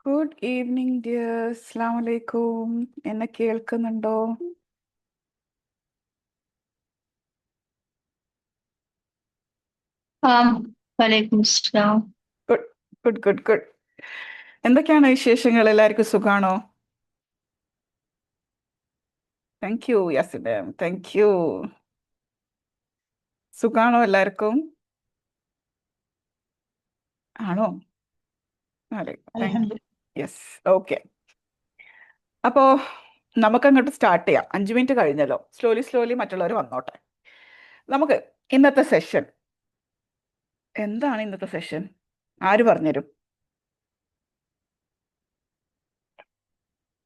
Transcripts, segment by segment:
Good evening dear. അസ്സലാമു അലൈക്കും. എന്നെ കേൾക്കുന്നുണ്ടോ? വലൈക്കും സ്ലാം. Good good good good. എന്തൊക്കെയാണ് വിശേഷങ്ങൾ? എല്ലാവർക്കും സുഖാണോ? താങ്ക് യു യാസിഡം, താങ്ക് യു. സുഖാണോ എല്ലാവർക്കും? ആണോ? അതെ, താങ്ക് യു. Yes, okay. അപ്പോ നമുക്കങ്ങോട്ട് സ്റ്റാർട്ട് ചെയ്യാം. 5 മിനിറ്റ് കഴിഞ്ഞല്ലോ. സ്ലോലി സ്ലോലി മറ്റുള്ളവർ വന്നോട്ടെ. നമുക്ക് ഇന്നത്തെ സെഷൻ എന്താണ്? ഇന്നത്തെ സെഷൻ ആര് പറഞ്ഞുതരും?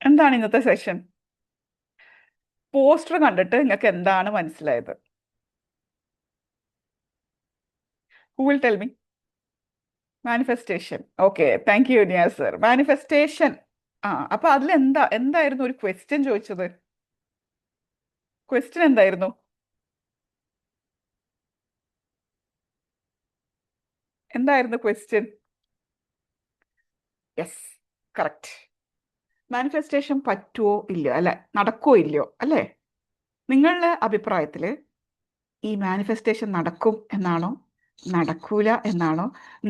എന്താണ് ഇന്നത്തെ സെഷൻ? പോസ്റ്റർ കണ്ടിട്ട് നിങ്ങൾക്ക് എന്താണ് മനസ്സിലായത്? Who will tell me? Manifestation. Okay, thank you Niyas sir. Manifestation. അപ്പൊ എന്തായിരുന്നു ഒരു ക്വസ്റ്റ്യൻ ചോദിച്ചത്? ക്വസ്റ്റ്യൻ എന്തായിരുന്നു? എന്തായിരുന്നു ക്വസ്റ്റ്യൻ? Yes, correct. മാനിഫെസ്റ്റേഷൻ പറ്റുമോ ഇല്ലയോ, അല്ലെ നടക്കുമോ ഇല്ലയോ, അല്ലേ? നിങ്ങളുടെ അഭിപ്രായത്തിൽ ഈ മാനിഫെസ്റ്റേഷൻ നടക്കും എന്നാണോ, നടക്കൂല എന്നാണോ,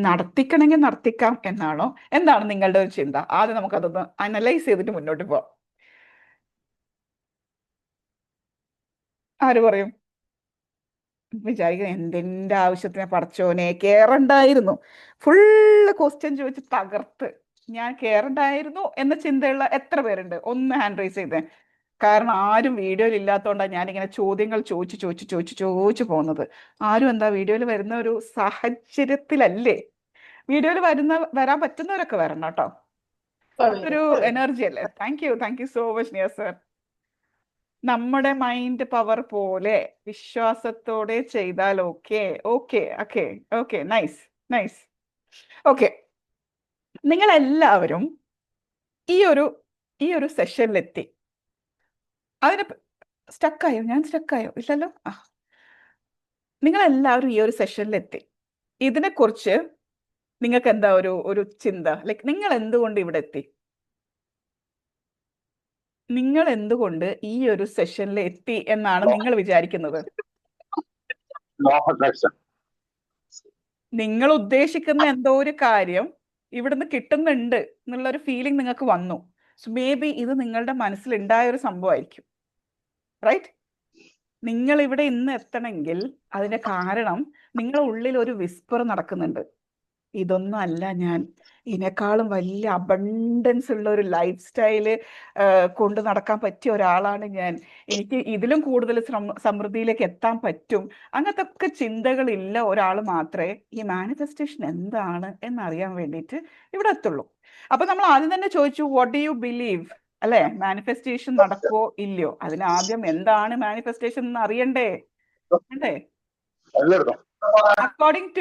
നടത്തിക്കണമെങ്കിൽ നടത്തിക്കാം എന്നാണോ? എന്താണ് നിങ്ങളുടെ ഒരു ചിന്ത? ആദ്യം നമുക്കതൊന്ന് അനലൈസ് ചെയ്തിട്ട് മുന്നോട്ട് പോവാം. ആര് പറയും? വിചാരിക്കുന്നത് എന്തിൻ്റെ ആവശ്യത്തിന് പടച്ചോനെ കേറണ്ടായിരുന്നു, ഫുള്ള് ക്വസ്റ്റ്യൻ ചോദിച്ച് തകർത്ത് ഞാൻ കേറണ്ടായിരുന്നു എന്ന ചിന്തയുള്ള എത്ര പേരുണ്ട്? ഒന്ന് ഹാൻഡ് റൈസ് ചെയ്തേ. കാരണം ആരും വീഡിയോയിൽ ഇല്ലാത്തതുകൊണ്ടാണ് ഞാനിങ്ങനെ ചോദ്യങ്ങൾ ചോദിച്ചു പോകുന്നത്. ആരും എന്താ വീഡിയോയിൽ വരുന്ന ഒരു സാഹചര്യത്തിലല്ലേ? വീഡിയോയിൽ വരാൻ പറ്റുന്നവരൊക്കെ വരണം കേട്ടോ. അതൊരു എനർജി അല്ലേ. താങ്ക് യു സോ മച്ച് നിയ സർ. നമ്മുടെ മൈൻഡ് പവർ പോലെ വിശ്വാസത്തോടെ ചെയ്താൽ okay okay okay okay, nice nice. Okay, നിങ്ങളെല്ലാവരും ഈ ഒരു സെഷനിലെത്തി. അതിന് സ്റ്റക്കായോ? ഞാൻ സ്റ്റക്കായോ? ഇല്ലല്ലോ. നിങ്ങളെല്ലാവരും ഈ ഒരു സെഷനിലെത്തി. ഇതിനെക്കുറിച്ച് നിങ്ങൾക്ക് എന്താ ഒരു ചിന്ത? ലൈക്ക് നിങ്ങൾ എന്തുകൊണ്ട് ഇവിടെ എത്തി? നിങ്ങൾ എന്തുകൊണ്ട് ഈ ഒരു സെഷനിൽ എത്തി എന്നാണ് നിങ്ങൾ വിചാരിക്കുന്നത്? നിങ്ങൾ ഉദ്ദേശിക്കുന്ന എന്തോ ഒരു കാര്യം ഇവിടുന്ന് കിട്ടുന്നുണ്ട് എന്നുള്ളൊരു ഫീലിംഗ് നിങ്ങൾക്ക് വന്നു. സോ മേ ബി ഇത് നിങ്ങളുടെ മനസ്സിൽ ഉണ്ടായ ഒരു സംഭവമായിരിക്കും, റൈറ്റ്? നിങ്ങൾ ഇവിടെ ഇന്ന് എത്തണമെങ്കിൽ അതിന്റെ കാരണം നിങ്ങളുടെ ഉള്ളിൽ ഒരു വിസ്പർ നടക്കുന്നുണ്ട്. ഇതൊന്നും അല്ല ഞാൻ, ഇതിനേക്കാളും വലിയ അബണ്ടൻസ് ഉള്ള ഒരു ലൈഫ് സ്റ്റൈല് കൊണ്ട് നടക്കാൻ പറ്റിയ ഒരാളാണ് ഞാൻ. എനിക്ക് ഇതിലും കൂടുതൽ സമൃദ്ധിയിലേക്ക് എത്താൻ പറ്റും. അങ്ങനത്തെ ഒക്കെ ചിന്തകളില്ല ഒരാൾ മാത്രമേ ഈ മാനിഫെസ്റ്റേഷൻ എന്താണ് എന്നറിയാൻ വേണ്ടിയിട്ട് ഇവിടെ എത്തുള്ളൂ. അപ്പൊ നമ്മൾ ആദ്യം തന്നെ ചോദിച്ചു, വാട്ട് ഡു യു ബിലീവ്, അല്ലെ? മാനിഫെസ്റ്റേഷൻ നടക്കുവോ ഇല്ലയോ? അതിനാദ്യം എന്താണ് മാനിഫെസ്റ്റേഷൻ എന്ന് അറിയണ്ടേ? അല്ലേ? അക്കോർഡിംഗ്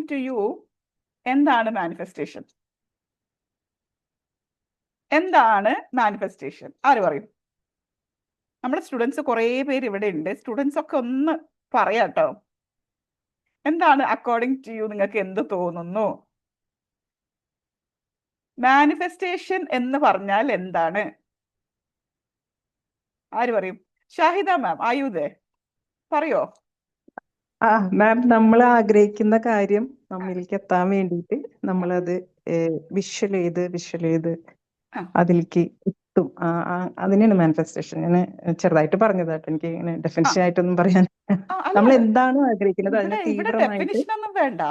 ടു യു എന്താണ് മാനിഫെസ്റ്റേഷൻ? എന്താണ് മാനിഫെസ്റ്റേഷൻ? ആര് പറയും? നമ്മുടെ സ്റ്റുഡൻസ് കുറേ പേര് ഇവിടെ ഉണ്ട്. സ്റ്റുഡൻസ് ഒക്കെ ഒന്ന് പറയാട്ടോ. എന്താണ് അക്കോർഡിംഗ് ടു യു? നിങ്ങൾക്ക് എന്ത് തോന്നുന്നു? മാനിഫെസ്റ്റേഷൻ എന്ന് പറഞ്ഞാൽ എന്താണ്? ആര് പറയും? ഷാഹിദ മാം, ആയുധേ പറയോ? മാം, നമ്മൾ ആഗ്രഹിക്കുന്ന കാര്യം നമ്മിലേക്ക് എത്താൻ വേണ്ടിയിട്ട് നമ്മളത് വിഷ്വൽ ചെയ്ത് അതിലേക്ക് എത്തും. അതിനാണ് മാനിഫെസ്റ്റേഷൻ. ഞാൻ ചെറുതായിട്ട് പറഞ്ഞതായിട്ട് എനിക്ക് ഇങ്ങനെ ഡെഫിനിഷൻ ആയിട്ടൊന്നും പറയാൻ. നമ്മൾ എന്താണോ ആഗ്രഹിക്കുന്നത് അതിനെ തീവ്രമായിട്ട് ഡെഫിനിഷൻ ഒന്നും വേണ്ട.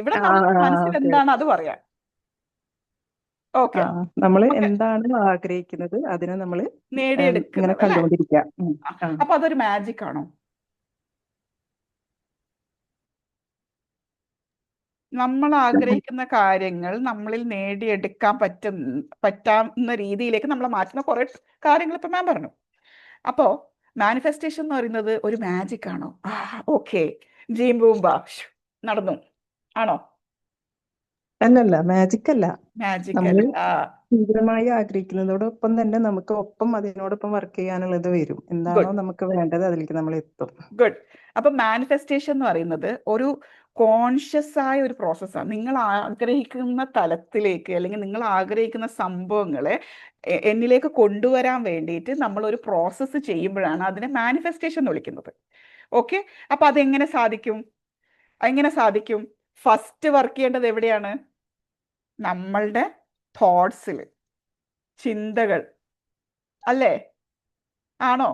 ഇവിടെ നമ്മുടെ മനസ്സിൽ എന്താണ് അത് പറയാം. ഓക്കെ, നമ്മൾ എന്താണോ ആഗ്രഹിക്കുന്നത് അതിനെ നമ്മൾ ഇങ്ങനെ നേടിയെടുക്കുന്നത് അല്ലേ? കണ്ടുകൊണ്ടിരിക്കുക. അപ്പൊ അതൊരു മാജിക് ആണോ? നമ്മൾ ആഗ്രഹിക്കുന്ന കാര്യങ്ങൾ നമ്മളിൽ നേടിയെടുക്കാൻ പറ്റാവുന്ന രീതിയിലേക്ക് നമ്മളെ മാറ്റുന്ന കുറെ കാര്യങ്ങൾ ഇപ്പൊ മാം പറഞ്ഞു. അപ്പോ മാനിഫെസ്റ്റേഷൻ എന്ന് പറയുന്നത് ഒരു മാജിക് ആണോ? ഓക്കെ, ജീം ബൂംബ നടന്നു ആണോ? അല്ലല്ല, മാജിക് അല്ല. മാജിക് നമ്മൾ അല്ല. തീവ്രമായി ആഗ്രഹിക്കുന്നതോടൊപ്പം തന്നെ നമുക്ക് അതിനോടൊപ്പം വർക്ക് ചെയ്യാനുള്ളത് വരും. എന്താണോ നമുക്ക് വേണ്ടത് അതിലേക്ക് നമ്മൾ എത്തും. ഗുഡ്. അപ്പൊ മാനിഫെസ്റ്റേഷൻ എന്ന് പറയുന്നത് കോൺഷ്യസ് ആയ ഒരു പ്രോസസ്സാണ്. നിങ്ങൾ ആഗ്രഹിക്കുന്ന തലത്തിലേക്ക് അല്ലെങ്കിൽ നിങ്ങൾ ആഗ്രഹിക്കുന്ന സംഭവങ്ങളെ എന്നിലേക്ക് കൊണ്ടുവരാൻ വേണ്ടിയിട്ട് നമ്മളൊരു പ്രോസസ്സ് ചെയ്യുമ്പോഴാണ് അതിനെ മാനിഫെസ്റ്റേഷൻ എന്ന് വിളിക്കുന്നത്. ഓക്കെ, അപ്പൊ അതെങ്ങനെ സാധിക്കും? ഫസ്റ്റ് വർക്ക് ചെയ്യേണ്ടത് എവിടെയാണ്? നമ്മളുടെ തോട്ട്സിൽ, ചിന്തകൾ അല്ലേ? ആണോ?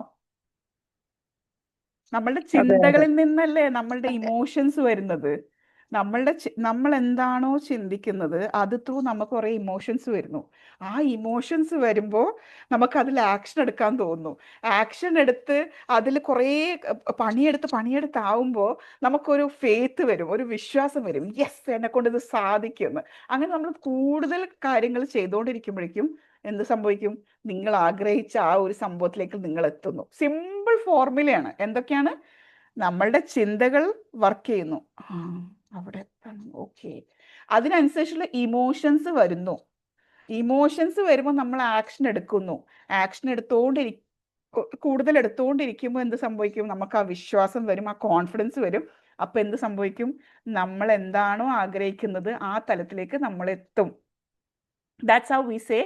നമ്മളുടെ അതെ അതെ ചിന്തകളിൽ നിന്നല്ലേ നമ്മളുടെ ഇമോഷൻസ് വരുന്നത്. നമ്മൾ എന്താണോ ചിന്തിക്കുന്നത് അത് ത്രൂ നമുക്ക് കുറേ ഇമോഷൻസ് വരുന്നു. ആ ഇമോഷൻസ് വരുമ്പോൾ നമുക്ക് അതിൽ ആക്ഷൻ എടുക്കാൻ തോന്നുന്നു. ആക്ഷൻ എടുത്ത് അതിൽ കുറേ പണിയെടുത്താവുമ്പോൾ നമുക്കൊരു ഫെയ്ത്ത് വരും, ഒരു വിശ്വാസം വരും, യെസ് എന്നെ കൊണ്ട് ഇത് സാധിക്കുമെന്ന്. അങ്ങനെ നമ്മൾ കൂടുതൽ കാര്യങ്ങൾ ചെയ്തുകൊണ്ടിരിക്കുമ്പോഴേക്കും എന്ത് സംഭവിക്കും? നിങ്ങൾ ആഗ്രഹിച്ച ആ ഒരു സംഭവത്തിലേക്ക് നിങ്ങൾ എത്തുന്നു. സിമ്പിൾ ഫോർമുലയാണ്. എന്തൊക്കെയാണ്? നമ്മളുടെ ചിന്തകൾ വർക്ക് ചെയ്യുന്നു, അവിടെ എത്തണം, ഓക്കെ, അതിനനുസരിച്ചുള്ള ഇമോഷൻസ് വരുന്നു. ഇമോഷൻസ് വരുമ്പോൾ നമ്മൾ ആക്ഷൻ എടുക്കുന്നു. ആക്ഷൻ കൂടുതൽ എടുത്തുകൊണ്ടിരിക്കുമ്പോൾ എന്ത് സംഭവിക്കും? നമുക്ക് ആ വിശ്വാസം വരും, ആ കോൺഫിഡൻസ് വരും. അപ്പൊ എന്ത് സംഭവിക്കും? നമ്മൾ എന്താണോ ആഗ്രഹിക്കുന്നത് ആ തലത്തിലേക്ക് നമ്മൾ എത്തും. That's how we say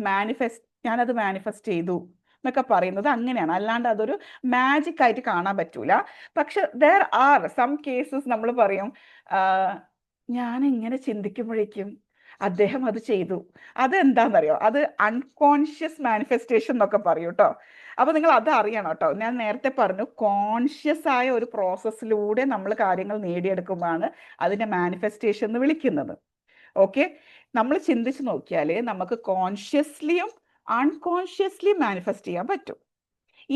manifest. ഞാനത് മാനിഫെസ്റ്റ് ചെയ്തു എന്നൊക്കെ പറയുന്നത് അങ്ങനെയാണ്. അല്ലാണ്ട് അതൊരു മാജിക് ആയിട്ട് കാണാൻ പറ്റൂല. പക്ഷെ ദർ ആർ സം കേസസ് നമ്മൾ പറയും, ഞാൻ ഇങ്ങനെ ചിന്തിക്കുമ്പോഴേക്കും അദ്ദേഹം അത് ചെയ്തു. അതെന്താണെന്നറിയോ? അത് അൺകോൺഷ്യസ് മാനിഫെസ്റ്റേഷൻ എന്നൊക്കെ പറയും കേട്ടോ. അപ്പൊ നിങ്ങൾ അത് അറിയണം കേട്ടോ. ഞാൻ നേരത്തെ പറഞ്ഞു, കോൺഷ്യസ് ആയ ഒരു പ്രോസസ്സിലൂടെ നമ്മൾ കാര്യങ്ങൾ നേടിയെടുക്കുമ്പോഴാണ് അതിനെ മാനിഫെസ്റ്റേഷൻ എന്ന് വിളിക്കുന്നത്. ഓക്കെ, നമ്മൾ ചിന്തിച്ച് നോക്കിയാൽ നമുക്ക് കോൺഷ്യസ്ലിയും അൺകോൺഷ്യസ്ലി മാനിഫെസ്റ്റ് ചെയ്യാൻ പറ്റും.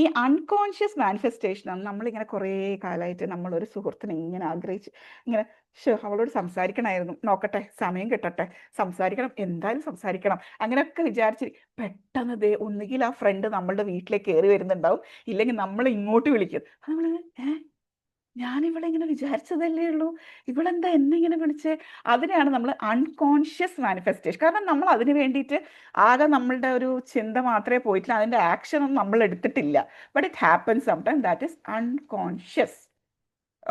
ഈ അൺകോൺഷ്യസ് മാനിഫെസ്റ്റേഷനാണ് നമ്മളിങ്ങനെ കുറേ കാലമായിട്ട് നമ്മളൊരു സുഹൃത്തിനെ ഇങ്ങനെ ആഗ്രഹിച്ച് ഇങ്ങനെ അവളോട് സംസാരിക്കണമായിരുന്നു, നോക്കട്ടെ സമയം കിട്ടട്ടെ, സംസാരിക്കണം, എന്തായാലും സംസാരിക്കണം, അങ്ങനെയൊക്കെ വിചാരിച്ച് പെട്ടെന്ന് ഒന്നുകിൽ ആ ഫ്രണ്ട് നമ്മളുടെ വീട്ടിലേക്ക് കയറി വരുന്നുണ്ടാവും, ഇല്ലെങ്കിൽ നമ്മൾ ഇങ്ങോട്ട് വിളിക്കും. നമ്മൾ ഞാൻ ഇവിടെ ഇങ്ങനെ വിചാരിച്ചതല്ലേ ഉള്ളൂ, ഇവളെന്താ എന്നെ ഇങ്ങനെ വിളിച്ചേ? അതിനെയാണ് നമ്മൾ അൺകോൺഷ്യസ് മാനിഫെസ്റ്റേഷൻ. കാരണം നമ്മൾ അതിന് വേണ്ടിയിട്ട് ആകെ നമ്മളുടെ ഒരു ചിന്ത മാത്രമേ പോയിട്ടില്ല, അതിൻ്റെ ആക്ഷൻ ഒന്നും നമ്മൾ എടുത്തിട്ടില്ല. But it happens sometime, that is unconscious.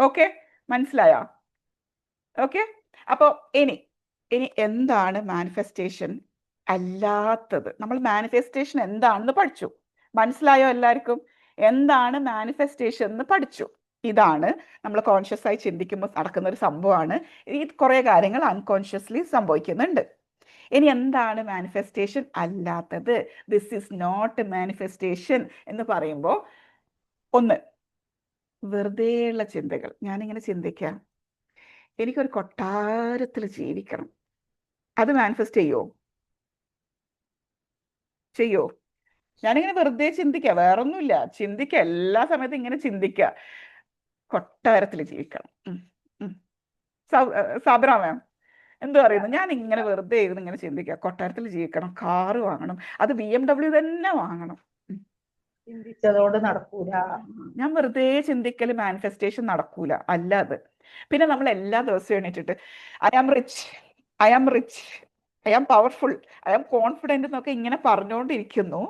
Okay, മനസ്സിലായോ? ഓക്കെ, അപ്പോൾ ഇനി എന്താണ് മാനിഫെസ്റ്റേഷൻ അല്ലാത്തത്? നമ്മൾ മാനിഫെസ്റ്റേഷൻ എന്താണെന്ന് പഠിച്ചു, മനസ്സിലായോ എല്ലാവർക്കും? എന്താണ് മാനിഫെസ്റ്റേഷൻ എന്ന് പഠിച്ചു. ഇതാണ് നമ്മൾ കോൺഷ്യസ് ആയി ചിന്തിക്കുമ്പോൾ നടക്കുന്ന ഒരു സംഭവമാണ്. ഈ കുറേ കാര്യങ്ങൾ അൺകോൺഷ്യസ്ലി സംഭവിക്കുന്നുണ്ട്. ഇനി എന്താണ് മാനിഫെസ്റ്റേഷൻ അല്ലാത്തത്? ദിസ് ഈസ് നോട്ട് മാനിഫെസ്റ്റേഷൻ എന്ന് പറയുമ്പോൾ, ഒന്ന്, വെറുതെയുള്ള ചിന്തകൾ. ഞാനിങ്ങനെ ചിന്തിക്കാം, എനിക്കൊരു കൊട്ടാരത്തിൽ ജീവിക്കണം, അത് മാനിഫെസ്റ്റ് ചെയ്യോ? ഞാനിങ്ങനെ വെറുതെ ചിന്തിക്കുക, വേറൊന്നുമില്ല, ചിന്തിക്കുക, എല്ലാ സമയത്തും ഇങ്ങനെ ചിന്തിക്കുക, കൊട്ടാരത്തിൽ ജീവിക്കണം. സാബിറ മാം എന്ത് പറയുന്നു? ഞാൻ ഇങ്ങനെ വെറുതെ ഇരുന്ന് ഇങ്ങനെ ചിന്തിക്കുക, കൊട്ടാരത്തിൽ ജീവിക്കണം, കാറ് വാങ്ങണം, അത് BMW തന്നെ വാങ്ങണം. ചിന്തിച്ചതോട് നടക്കൂല. ഞാൻ വെറുതെ ചിന്തിക്കൽ മാനിഫെസ്റ്റേഷൻ നടക്കൂല, അല്ല അത്. പിന്നെ നമ്മൾ എല്ലാ ദിവസവും എണീറ്റിട്ട് I am rich, I am powerful, I am confident എന്നൊക്കെ ഇങ്ങനെ പറഞ്ഞുകൊണ്ടിരിക്കുന്നു.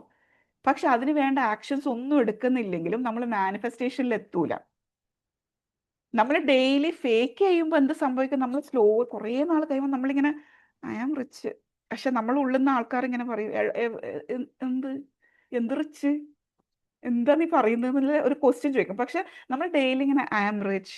പക്ഷെ അതിന് വേണ്ട ആക്ഷൻസ് ഒന്നും എടുക്കുന്നില്ലെങ്കിലും നമ്മൾ മാനിഫെസ്റ്റേഷനിൽ എത്തൂല. നമ്മൾ ഡെയിലി ഫേക്ക് ചെയ്യുമ്പോൾ എന്ത് സംഭവിക്കും? നമ്മൾ കുറേ നാൾ കഴിയുമ്പോൾ നമ്മളിങ്ങനെ ഐ ആം റിച്ച്, പക്ഷെ നമ്മൾ ഉള്ളുന്ന ആൾക്കാർ ഇങ്ങനെ പറയും, എന്ത് റിച്ച്, എന്താ നീ പറയുന്നത് എന്നുള്ള ഒരു ക്വസ്റ്റ്യൻ ചോദിക്കും. പക്ഷെ നമ്മൾ ഡെയിലി ഇങ്ങനെ I am rich,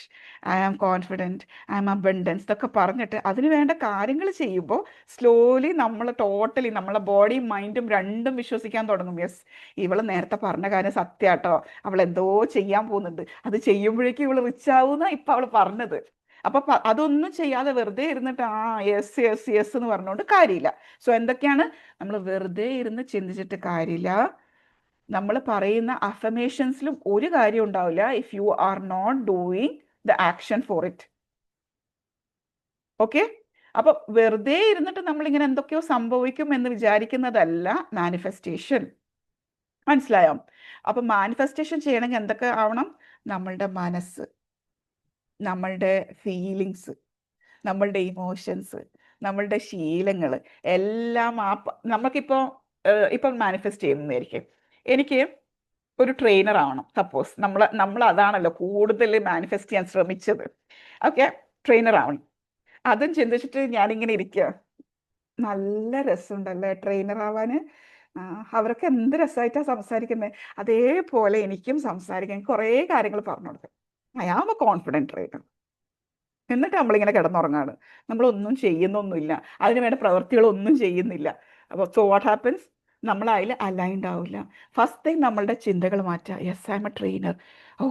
I am confident, I am abundance ഇതൊക്കെ പറഞ്ഞിട്ട് അതിന് വേണ്ട കാര്യങ്ങൾ ചെയ്യുമ്പോൾ സ്ലോലി നമ്മൾ ടോട്ടലി നമ്മളെ ബോഡിയും മൈൻഡും രണ്ടും വിശ്വസിക്കാൻ തുടങ്ങും. യെസ്, ഇവള് നേരത്തെ പറഞ്ഞ കാര്യം സത്യാട്ടോ, അവൾ എന്തോ ചെയ്യാൻ പോകുന്നുണ്ട്, അത് ചെയ്യുമ്പോഴേക്കും ഇവള് റിച്ച് ആവുന്ന ഇപ്പം അവൾ പറഞ്ഞത്. അപ്പൊ അതൊന്നും ചെയ്യാതെ വെറുതെ ഇരുന്നിട്ട് യെസ് യെസ് യെസ് എന്ന് പറഞ്ഞുകൊണ്ട് കാര്യമില്ല. സോ എന്തൊക്കെയാണ്? നമ്മൾ വെറുതെ ഇരുന്ന് ചിന്തിച്ചിട്ട് കാര്യമില്ല. നമ്മൾ പറയുന്ന അഫർമേഷൻസിലും ഒരു കാര്യം ഉണ്ടാവില്ല if you are not doing the action for it. Okay, അപ്പൊ വെറുതെ ഇരുന്നിട്ട് നമ്മളിങ്ങനെ എന്തൊക്കെയോ സംഭവിക്കും എന്ന് വിചാരിക്കുന്നതല്ല മാനിഫെസ്റ്റേഷൻ. മനസ്സിലായോ? അപ്പൊ മാനിഫെസ്റ്റേഷൻ ചെയ്യണമെങ്കിൽ എന്തൊക്കെ ആവണം? നമ്മളുടെ മനസ്സ്, നമ്മളുടെ ഫീലിങ്സ്, നമ്മളുടെ ഇമോഷൻസ്, നമ്മളുടെ ശീലങ്ങൾ എല്ലാം നമുക്കിപ്പോൾ ഇപ്പം മാനിഫെസ്റ്റ് ചെയ്യുന്നതായിരിക്കും. എനിക്ക് ഒരു ട്രെയിനർ ആവണം, സപ്പോസ് നമ്മൾ അതാണല്ലോ കൂടുതൽ മാനിഫെസ്റ്റ് ചെയ്യാൻ ശ്രമിച്ചത്. ഓക്കെ, ട്രെയിനർ ആവണം. അതും ചിന്തിച്ചിട്ട് ഞാനിങ്ങനെ ഇരിക്കുക, നല്ല രസമുണ്ടല്ലേ ട്രെയിനർ ആവാന്. അവരൊക്കെ എന്ത് രസമായിട്ടാണ് സംസാരിക്കുന്നത്, അതേപോലെ എനിക്കും സംസാരിക്കാൻ കുറേ കാര്യങ്ങൾ പറഞ്ഞു കൊടുക്കും. I am a confident trainer. എന്നിട്ട് നമ്മളിങ്ങനെ കിടന്നുറങ്ങാണ്, നമ്മളൊന്നും ചെയ്യുന്നൊന്നുമില്ല, അതിന് വേണ്ട പ്രവൃത്തികളൊന്നും ചെയ്യുന്നില്ല. അപ്പോൾ സോ വാട്ട് ഹാപ്പൻസ്, നമ്മൾ അതിൽ അലൈൻഡ് ആവില്ല. ഫസ്റ്റ് തിങ് നമ്മളുടെ ചിന്തകൾ മാറ്റുക. Yes I am a trainer. Oh,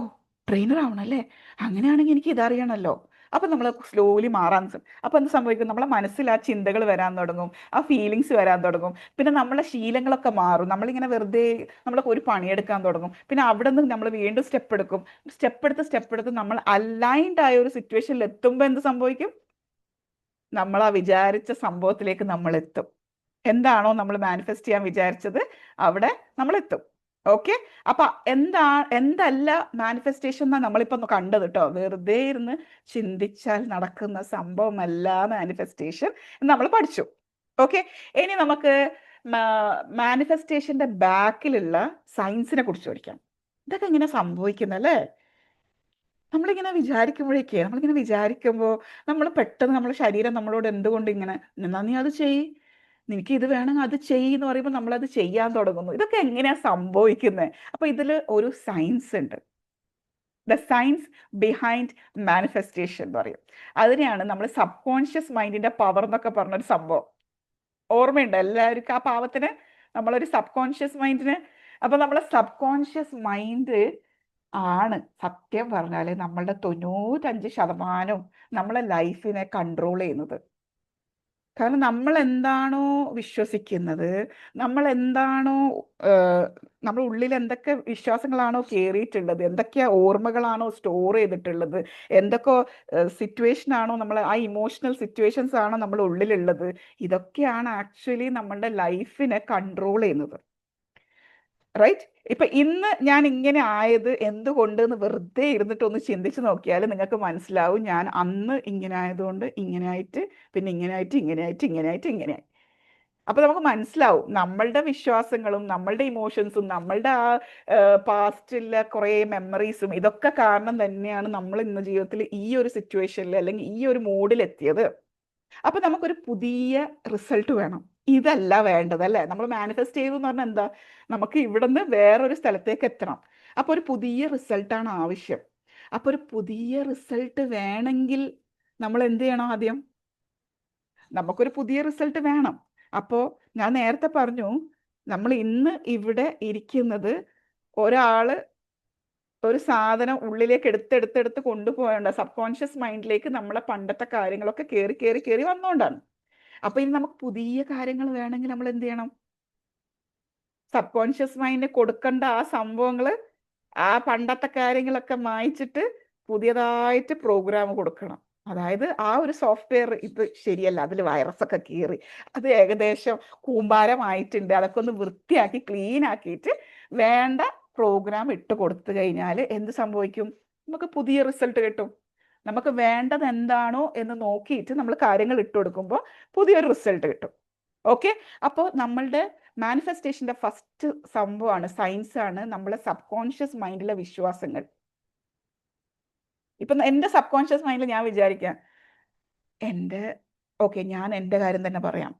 trainer ആവണല്ലേ, അങ്ങനെയാണെങ്കിൽ എനിക്ക് ഇതറിയണമല്ലോ. അപ്പം നമ്മൾ സ്ലോലി മാറാൻ അപ്പം എന്ത് സംഭവിക്കും, നമ്മളെ മനസ്സിൽ ആ ചിന്തകൾ വരാൻ തുടങ്ങും, ആ ഫീലിങ്സ് വരാൻ തുടങ്ങും. പിന്നെ നമ്മളെ ശീലങ്ങളൊക്കെ മാറും. നമ്മളിങ്ങനെ വെറുതെ നമ്മൾ ഒരു പണിയെടുക്കാൻ തുടങ്ങും. പിന്നെ അവിടെ നിന്ന് നമ്മൾ വീണ്ടും സ്റ്റെപ്പ് എടുക്കും. സ്റ്റെപ്പ് എടുത്ത് നമ്മൾ അലൈൻഡ് ആയ ഒരു സിറ്റുവേഷനിൽ എത്തുമ്പോൾ എന്ത് സംഭവിക്കും, നമ്മൾ ആ വിചാരിച്ച സംഭവത്തിലേക്ക് നമ്മൾ എത്തും. എന്താണോ നമ്മൾ മാനിഫെസ്റ്റ് ചെയ്യാൻ വിചാരിച്ചത് അവിടെ നമ്മൾ എത്തും. ഓക്കെ, അപ്പൊ എന്തല്ല മാനിഫെസ്റ്റേഷൻ എന്നാ നമ്മളിപ്പോ കണ്ടത് കേട്ടോ. വെറുതെ ഇരുന്ന് ചിന്തിച്ചാൽ നടക്കുന്ന സംഭവമല്ല മാനിഫെസ്റ്റേഷൻ എന്ന് നമ്മൾ പഠിച്ചു. ഓക്കെ, ഇനി നമുക്ക് മാനിഫെസ്റ്റേഷന്റെ ബാക്കിലുള്ള സയൻസിനെ കുറിച്ച് പഠിക്കാം. ഇതൊക്കെ ഇങ്ങനെ സംഭവിക്കുന്നല്ലേ, നമ്മളിങ്ങനെ വിചാരിക്കുമ്പോൾ നമ്മൾ പെട്ടെന്ന് നമ്മുടെ ശരീരം നമ്മളോട് എന്തുകൊണ്ട് ഇങ്ങനെ, എന്നാ നീ അത് ചെയ്യ്, നിനക്ക് ഇത് വേണമെങ്കിൽ അത് എന്ന് പറയുമ്പോൾ നമ്മളത് ചെയ്യാൻ തുടങ്ങുന്നു. ഇതൊക്കെ എങ്ങനെയാ സംഭവിക്കുന്നത്? അപ്പൊ ഇതിൽ ഒരു സയൻസ് ഉണ്ട്. ദ സയൻസ് ബിഹൈൻഡ് മാനിഫെസ്റ്റേഷൻ എന്ന് പറയും. അതിനെയാണ് നമ്മൾ സബ് കോൺഷ്യസ് മൈൻഡിന്റെ പവർ എന്നൊക്കെ പറഞ്ഞൊരു സംഭവം. ഓർമ്മയുണ്ട് എല്ലാവർക്കും ആ പാവത്തിന്, നമ്മളൊരു സബ് കോൺഷ്യസ് മൈൻഡിന്. അപ്പൊ നമ്മളെ സബ് കോൺഷ്യസ് മൈൻഡ് ആണ് സത്യം പറഞ്ഞാല് നമ്മളുടെ 95% നമ്മളെ ലൈഫിനെ കൺട്രോൾ ചെയ്യുന്നത്. കാരണം നമ്മൾ എന്താണോ വിശ്വസിക്കുന്നത്, നമ്മൾ എന്താണോ നമ്മുടെ ഉള്ളിൽ എന്തൊക്കെ വിശ്വാസങ്ങളാണോ കയറിയിട്ടുള്ളത്, എന്തൊക്കെ ഓർമ്മകളാണോ സ്റ്റോർ ചെയ്തിട്ടുള്ളത്, എന്തൊക്കെ സിറ്റുവേഷൻ ആണോ നമ്മൾ, ആ ഇമോഷണൽ സിറ്റുവേഷൻസ് ആണോ നമ്മുടെ ഉള്ളിലുള്ളത്, ഇതൊക്കെയാണ് ആക്ച്വലി നമ്മളുടെ ലൈഫിനെ കൺട്രോൾ ചെയ്യുന്നത്. റൈറ്റ്? ഇപ്പൊ ഇന്ന് ഞാൻ ഇങ്ങനെ ആയത് എന്തുകൊണ്ട് എന്ന് വെറുതെ ഇരുന്നിട്ട് ഒന്ന് ചിന്തിച്ച് നോക്കിയാൽ നിങ്ങൾക്ക് മനസ്സിലാവും, ഞാൻ അന്ന് ഇങ്ങനെ ആയതുകൊണ്ട് ഇങ്ങനെ ആയിട്ട്, പിന്നെ ഇങ്ങനെയായി. അപ്പൊ നമുക്ക് മനസ്സിലാവും നമ്മളുടെ വിശ്വാസങ്ങളും നമ്മളുടെ ഇമോഷൻസും നമ്മളുടെ ആ പാസ്റ്റിലെ കുറേ മെമ്മറീസും ഇതൊക്കെ കാരണം തന്നെയാണ് നമ്മൾ ഇന്ന് ജീവിതത്തിൽ ഈ ഒരു സിറ്റുവേഷനിൽ അല്ലെങ്കിൽ ഈ ഒരു മൂഡിൽ എത്തിയത്. അപ്പൊ നമുക്കൊരു പുതിയ റിസൾട്ട് വേണം. ഇതല്ല വേണ്ടത് അല്ലേ? നമ്മൾ മാനിഫെസ്റ്റ് ചെയ്തു എന്ന് പറഞ്ഞാൽ എന്താ, നമുക്ക് ഇവിടുന്ന് വേറൊരു സ്ഥലത്തേക്ക് എത്തണം. അപ്പൊ ഒരു പുതിയ റിസൾട്ടാണ് ആവശ്യം. അപ്പൊ ഒരു പുതിയ റിസൾട്ട് വേണമെങ്കിൽ നമ്മൾ എന്ത് ചെയ്യണം? ആദ്യം നമുക്കൊരു പുതിയ റിസൾട്ട് വേണം. അപ്പോൾ ഞാൻ നേരത്തെ പറഞ്ഞു, നമ്മൾ ഇന്ന് ഇവിടെ ഇരിക്കുന്നത് ഒരാള് ഒരു സാധനം ഉള്ളിലേക്ക് എടുത്തെടുത്ത് കൊണ്ടുപോകേണ്ട സബ് കോൺഷ്യസ് മൈൻഡിലേക്ക് നമ്മളെ പണ്ടത്തെ കാര്യങ്ങളൊക്കെ കയറി വന്നുകൊണ്ടാണ്. അപ്പൊ ഇനി നമുക്ക് പുതിയ കാര്യങ്ങൾ വേണമെങ്കിൽ നമ്മൾ എന്ത് ചെയ്യണം? സബ് കോൺഷ്യസ് മൈൻഡിന് കൊടുക്കേണ്ട ആ സംഭവങ്ങള്, ആ പണ്ടത്തെ കാര്യങ്ങളൊക്കെ മായ്ച്ചിട്ട് പുതിയതായിട്ട് പ്രോഗ്രാം കൊടുക്കണം. അതായത് ആ ഒരു സോഫ്റ്റ്വെയർ ഇത് ശരിയല്ല, അതിൽ വൈറസ് ഒക്കെ കയറി, അത് ഏകദേശം കൂമ്പാരമായിട്ടുണ്ട്, അതൊക്കെ ഒന്ന് വൃത്തിയാക്കി ക്ലീൻ ആക്കിയിട്ട് വേണ്ട പ്രോഗ്രാം ഇട്ട് കൊടുത്തു കഴിഞ്ഞാൽ എന്ത് സംഭവിക്കും? നമുക്ക് പുതിയ റിസൾട്ട് കിട്ടും. നമുക്ക് വേണ്ടത് എന്താണോ എന്ന് നോക്കിയിട്ട് നമ്മൾ കാര്യങ്ങൾ ഇട്ട് കൊടുക്കുമ്പോൾ പുതിയൊരു റിസൾട്ട് കിട്ടും. ഓക്കെ, അപ്പോൾ നമ്മളുടെ മാനിഫെസ്റ്റേഷന്റെ ഫസ്റ്റ് സംഭവമാണ്, സയൻസ് ആണ് നമ്മളെ സബ് കോൺഷ്യസ് മൈൻഡിലെ വിശ്വാസങ്ങൾ. ഇപ്പൊ എൻ്റെ സബ് കോൺഷ്യസ് മൈൻഡിൽ ഞാൻ വിചാരിക്കാം, ഞാൻ എൻ്റെ കാര്യം തന്നെ പറയാം.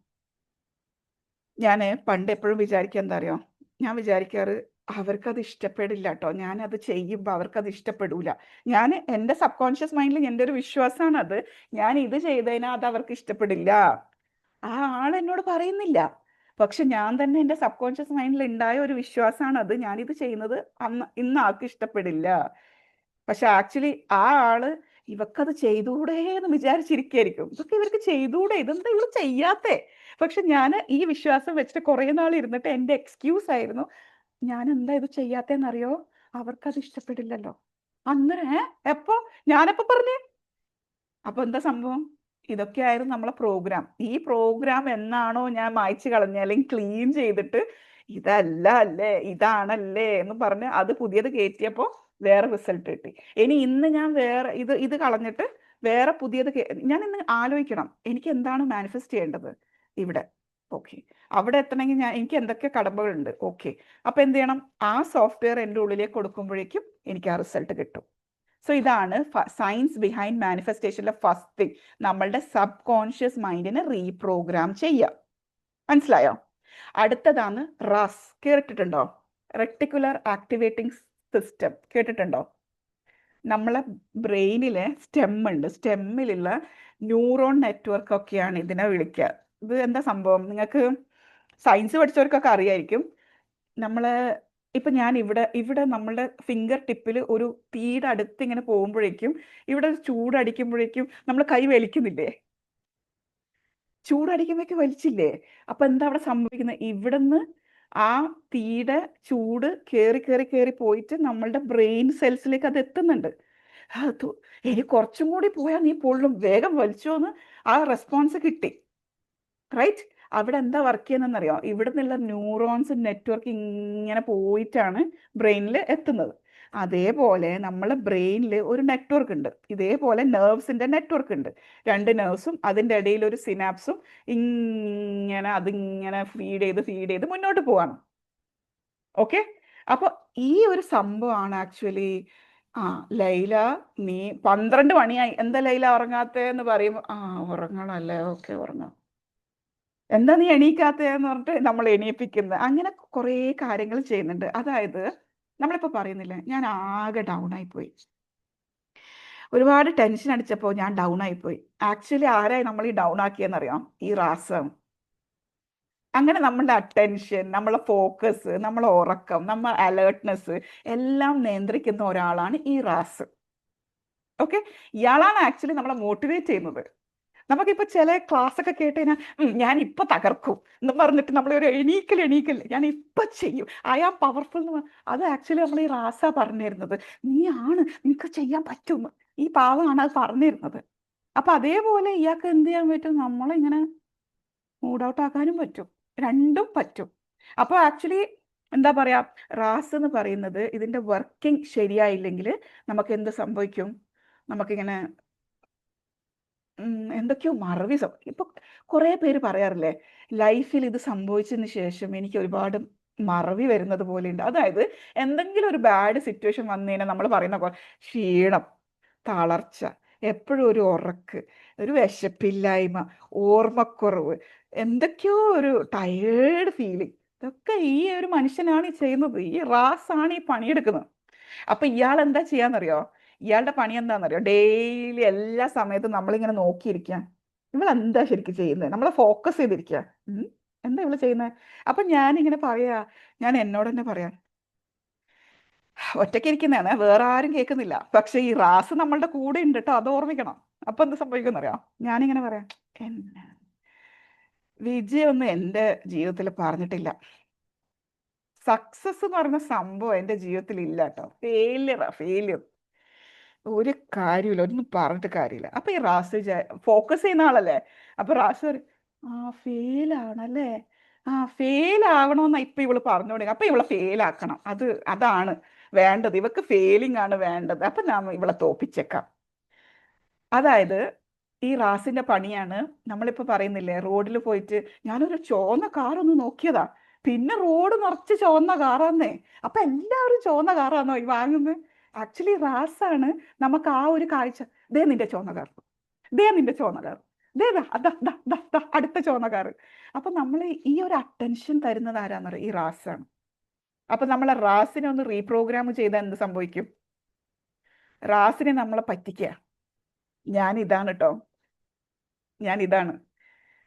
ഞാൻ പണ്ട് എപ്പോഴും വിചാരിക്കുക എന്താ അറിയോ, ഞാൻ വിചാരിക്കാറ് അവർക്കത് ഇഷ്ടപ്പെടില്ല കേട്ടോ, ഞാനത് ചെയ്യുമ്പോൾ അവർക്കത് ഇഷ്ടപ്പെടൂല. ഞാൻ എൻ്റെ സബ് കോൺഷ്യസ് മൈൻഡിൽ എൻ്റെ ഒരു വിശ്വാസമാണ് അത്, ഞാൻ ഇത് ചെയ്തതിനാൽ അത് അവർക്ക് ഇഷ്ടപ്പെടില്ല. ആ ആൾ എന്നോട് പറയുന്നില്ല, പക്ഷെ ഞാൻ തന്നെ എൻ്റെ സബ് കോൺഷ്യസ് മൈൻഡിൽ ഉണ്ടായ ഒരു വിശ്വാസമാണ് അത്, ഞാനിത് ചെയ്യുന്നത് ഇന്ന് ആൾക്ക് ഇഷ്ടപ്പെടില്ല. പക്ഷെ ആക്ച്വലി ആ ആള് ഇവക്കത് ചെയ്തുകൂടെ എന്ന് വിചാരിച്ചിരിക്കായിരിക്കും. ഇതൊക്കെ ഇവർക്ക് ചെയ്തുകൂടെ, ഇതെന്താ ഇവള് ചെയ്യാത്തേ? പക്ഷെ ഞാൻ ഈ വിശ്വാസം വെച്ചിട്ട് കുറെ നാൾ ഇരുന്നിട്ട് എൻ്റെ എക്സ്ക്യൂസ് ആയിരുന്നു, ഞാൻ എന്താ ഇത് ചെയ്യാത്തേന്നറിയോ, അവർക്കത് ഇഷ്ടപ്പെടില്ലല്ലോ. അന്നേരം എപ്പോ ഞാനെപ്പോ പറഞ്ഞേ? അപ്പൊ എന്താ സംഭവം? ഇതൊക്കെയായിരുന്നു നമ്മളെ പ്രോഗ്രാം. ഈ പ്രോഗ്രാം എന്നാണോ ഞാൻ മായ്ച്ചു കളഞ്ഞ അല്ലെങ്കിൽ ക്ലീൻ ചെയ്തിട്ട് ഇതല്ല അല്ലേ, ഇതാണല്ലേ എന്ന് പറഞ്ഞ് അത് പുതിയത് കയറ്റിയപ്പോൾ വേറെ റിസൾട്ട് കിട്ടി. ഇനി ഇന്ന് ഞാൻ വേറെ ഇത് കളഞ്ഞിട്ട് വേറെ പുതിയത് ഞാൻ ഇന്ന് ആലോചിക്കണം, എനിക്ക് എന്താണ് മാനിഫെസ്റ്റ് ചെയ്യേണ്ടത് ഇവിടെ. ഓക്കെ, അവിടെ എത്തണമെങ്കിൽ എനിക്ക് എന്തൊക്കെ കടമ്പകളുണ്ട്. ഓക്കെ, അപ്പൊ എന്ത് ചെയ്യണം? ആ സോഫ്റ്റ്വെയർ എൻ്റെ ഉള്ളിലേക്ക് കൊടുക്കുമ്പോഴേക്കും എനിക്ക് ആ റിസൾട്ട് കിട്ടും. സോ ഇതാണ് സയൻസ് ബിഹൈൻഡ് മാനിഫെസ്റ്റേഷനിലെ ഫസ്റ്റ് തിങ്, നമ്മളുടെ സബ് കോൺഷ്യസ് മൈൻഡിനെ റീപ്രോഗ്രാം ചെയ്യുക. മനസ്സിലായോ? അടുത്തതാണ് റസ്. കേട്ടിട്ടുണ്ടോ? റെക്ടിക്കുലർ ആക്ടിവേറ്റിംഗ് സിസ്റ്റം കേട്ടിട്ടുണ്ടോ? നമ്മളെ ബ്രെയിനിലെ സ്റ്റെം ഉണ്ട്, സ്റ്റെമ്മിലുള്ള ന്യൂറോൺ നെറ്റ്വർക്ക് ഒക്കെയാണ് ഇതിനെ വിളിക്കുക. ഇത് എന്താ സംഭവം? നിങ്ങൾക്ക് സയൻസ് പഠിച്ചവർക്കൊക്കെ അറിയായിരിക്കും. നമ്മളെ ഇപ്പം ഞാൻ ഇവിടെ നമ്മളുടെ ഫിംഗർ ടിപ്പിൽ ഒരു തീയുടെ അടുത്ത് ഇങ്ങനെ പോകുമ്പോഴേക്കും ഇവിടെ ചൂടടിക്കുമ്പോഴേക്കും നമ്മൾ കൈ വലിക്കുന്നില്ലേ? ചൂടടിക്കുമ്പോഴേക്ക് വലിച്ചില്ലേ? അപ്പം എന്താ അവിടെ സംഭവിക്കുന്നത്? ഇവിടുന്ന് ആ തീയുടെ ചൂട് കയറി പോയിട്ട് നമ്മളുടെ ബ്രെയിൻ സെൽസിലേക്ക് അത് എത്തുന്നുണ്ട്. ഇനി കുറച്ചും കൂടി പോയാൽ നീ പൊള്ളും, വേഗം വലിച്ചോന്ന് ആ റെസ്പോൺസ് കിട്ടി. റൈറ്റ്? അവിടെ എന്താ വർക്ക് ചെയ്യുന്നതെന്നറിയോ? ഇവിടെ നിന്നുള്ള ന്യൂറോൺസ് നെറ്റ്വർക്ക് ഇങ്ങനെ പോയിട്ടാണ് ബ്രെയിനിൽ എത്തുന്നത്. അതേപോലെ നമ്മളെ ബ്രെയിനിൽ ഒരു നെറ്റ്വർക്ക് ഉണ്ട്, ഇതേപോലെ നെർവ്സിന്റെ നെറ്റ്വർക്ക് ഉണ്ട്. 2 നെർവ്സും അതിൻ്റെ ഇടയിൽ ഒരു സിനാപ്സും ഇങ്ങനെ അതിങ്ങനെ ഫീഡ് ചെയ്ത് മുന്നോട്ട് പോവാണ്. ഓക്കെ? അപ്പോൾ ഈ ഒരു സംഭവമാണ് ആക്ച്വലി ലൈല നീ 12 മണിയായി, എന്താ ലൈല ഉറങ്ങാത്തേന്ന് പറയുമ്പോൾ ഉറങ്ങണല്ലേ, ഓക്കെ ഉറങ്ങാം, എന്താ നീ എണീക്കാത്തേന്ന് പറഞ്ഞിട്ട് നമ്മൾ എണീപ്പിക്കുന്നത്. അങ്ങനെ കുറേ കാര്യങ്ങൾ ചെയ്യുന്നുണ്ട്. അതായത് നമ്മളിപ്പോൾ പറയുന്നില്ലേ, ഞാൻ ആകെ ഡൗൺ ആയിപ്പോയി, ഒരുപാട് ടെൻഷൻ അടിച്ചപ്പോൾ ഞാൻ ഡൗൺ ആയിപ്പോയി. ആക്ച്വലി ആരായി നമ്മൾ ഈ ഡൗൺ ആക്കിയെന്നറിയാം? ഈ റാസാണ്. അങ്ങനെ നമ്മളുടെ അറ്റൻഷൻ, നമ്മളെ ഫോക്കസ്, നമ്മളെ ഉറക്കം, നമ്മൾ അലേർട്ട്നെസ് എല്ലാം നിയന്ത്രിക്കുന്ന ഒരാളാണ് ഈ റാസ്. ഓക്കെ? ഇയാളാണ് ആക്ച്വലി നമ്മളെ മോട്ടിവേറ്റ് ചെയ്യുന്നത്. നമുക്കിപ്പോൾ ചില ക്ലാസ് ഒക്കെ കേട്ട് കഴിഞ്ഞാൽ ഞാൻ ഇപ്പൊ തകർക്കും എന്ന് പറഞ്ഞിട്ട് നമ്മൾ ഒരു എണീക്കൽ ഞാൻ ഇപ്പൊ ചെയ്യും, ഐ ആം പവർഫുൾ എന്ന് അത് ആക്ച്വലി നമ്മൾ ഈ റാസ പറഞ്ഞിരുന്നത്. നിനക്ക് ചെയ്യാൻ പറ്റും, ഈ പാവമാണ് അത് പറഞ്ഞിരുന്നത്. അപ്പൊ അതേപോലെ ഇയാൾക്ക് എന്ത് ചെയ്യാൻ പറ്റും? നമ്മളിങ്ങനെ മൂഡ് ഔട്ട് ആക്കാനും പറ്റും, രണ്ടും പറ്റും. അപ്പോൾ ആക്ച്വലി എന്താ പറയാ, റാസ് എന്ന് പറയുന്നത് ഇതിന്റെ വർക്കിംഗ് ശരിയായില്ലെങ്കിൽ നമുക്ക് എന്ത് സംഭവിക്കും? നമുക്കിങ്ങനെ എന്തൊക്കെയോ മറവി ഇപ്പൊ കുറേ പേര് പറയാറില്ലേ, ലൈഫിൽ ഇത് സംഭവിച്ചതിന് ശേഷം എനിക്ക് ഒരുപാട് മറവി വരുന്നത് പോലെയുണ്ട്. അതായത് എന്തെങ്കിലും ഒരു ബാഡ് സിറ്റുവേഷൻ വന്നു കഴിഞ്ഞാൽ നമ്മൾ പറയുന്ന ക്ഷീണം, തളർച്ച, എപ്പോഴും ഒരു ഉറക്ക്, ഒരു വിശപ്പില്ലായ്മ, ഓർമ്മക്കുറവ്, എന്തൊക്കെയോ ഒരു ടയേർഡ് ഫീലിംഗ്, ഇതൊക്കെ ഈ ഒരു മനുഷ്യനാണ് ഈ ചെയ്യുന്നത്, ഈ റാസാണ് ഈ പണിയെടുക്കുന്നത്. അപ്പൊ ഇയാൾ എന്താ ചെയ്യാന്നറിയോ? ഇയാളുടെ പണി എന്താണെന്നറിയോ? ഡെയിലി എല്ലാ സമയത്തും നമ്മളിങ്ങനെ നോക്കിയിരിക്കുക, ഇവളെന്താ ശരിക്കും ചെയ്യുന്നത്, നമ്മളെ ഫോക്കസ് ചെയ്തിരിക്കുക, എന്താ ഇവള് ചെയ്യുന്നത്. അപ്പൊ ഞാനിങ്ങനെ ഞാൻ എന്നോട് തന്നെ പറയാം, ഒറ്റയ്ക്ക് ഇരിക്കുന്നതാണ്, വേറെ ആരും കേൾക്കുന്നില്ല, പക്ഷെ ഈ റാസ് നമ്മളുടെ കൂടെ ഉണ്ട് കേട്ടോ, അത് ഓർമ്മിക്കണം. അപ്പൊ എന്ത് സംഭവിക്കുന്നറിയോ? ഞാനിങ്ങനെ പറയാം, എന്നെ വിജയൊന്നും എൻ്റെ ജീവിതത്തിൽ പറഞ്ഞിട്ടില്ല, സക്സസ് എന്ന് പറയുന്ന സംഭവം എൻ്റെ ജീവിതത്തിൽ ഇല്ല കേട്ടോ, ഫെയിലിയർ ഒരു കാര്യമില്ല, ഒന്നും പറഞ്ഞിട്ട് കാര്യമില്ല. അപ്പൊ ഈ റാസ് ഫോക്കസ് ചെയ്യുന്ന ആളല്ലേ, അപ്പൊ റാസ് പറയും ഫെയിലാണല്ലേ, ഫെയിൽ ആവണമെന്നാ ഇപ്പൊ ഇവള് പറഞ്ഞോളൂ, അപ്പൊ ഇവളെ ഫെയിലാക്കണം, അതാണ് വേണ്ടത്, ഇവക്ക് ഫെയിലിംഗ് ആണ് വേണ്ടത്, അപ്പൊ ഞാൻ ഇവളെ തോപ്പിച്ചേക്കാം. അതായത് ഈ റാസിന്റെ പണിയാണ്. നമ്മളിപ്പോ പറയുന്നില്ലേ, റോഡിൽ പോയിട്ട് ഞാനൊരു ചുവന്ന കാറൊന്ന് നോക്കിയതാ, പിന്നെ റോഡ് നിറച്ച് ചുവന്ന കാറാന്നേ, അപ്പൊ എല്ലാവരും ചുവന്ന കാറാന്നോ ഈ വാങ്ങുന്നത്? ആക്ച്വലി റാസാണ് നമുക്ക് ആ ഒരു കാഴ്ച, ദേ നിന്റെ ചുവന്ന കാർ, ദേ നിന്റെ ചുവന്ന കാർ, ദേ അടുത്ത ചുവന്ന കാറ്. അപ്പൊ നമ്മൾ ഈ ഒരു അറ്റൻഷൻ തരുന്നത് ആരാന്നറിയോ? ഈ റാസാണ്. അപ്പൊ നമ്മളെ റാസിനെ ഒന്ന് റീപ്രോഗ്രാം ചെയ്താൽ എന്ത് സംഭവിക്കും? റാസിനെ നമ്മളെ പറ്റിക്കുക, ഞാൻ ഇതാണ് കേട്ടോ,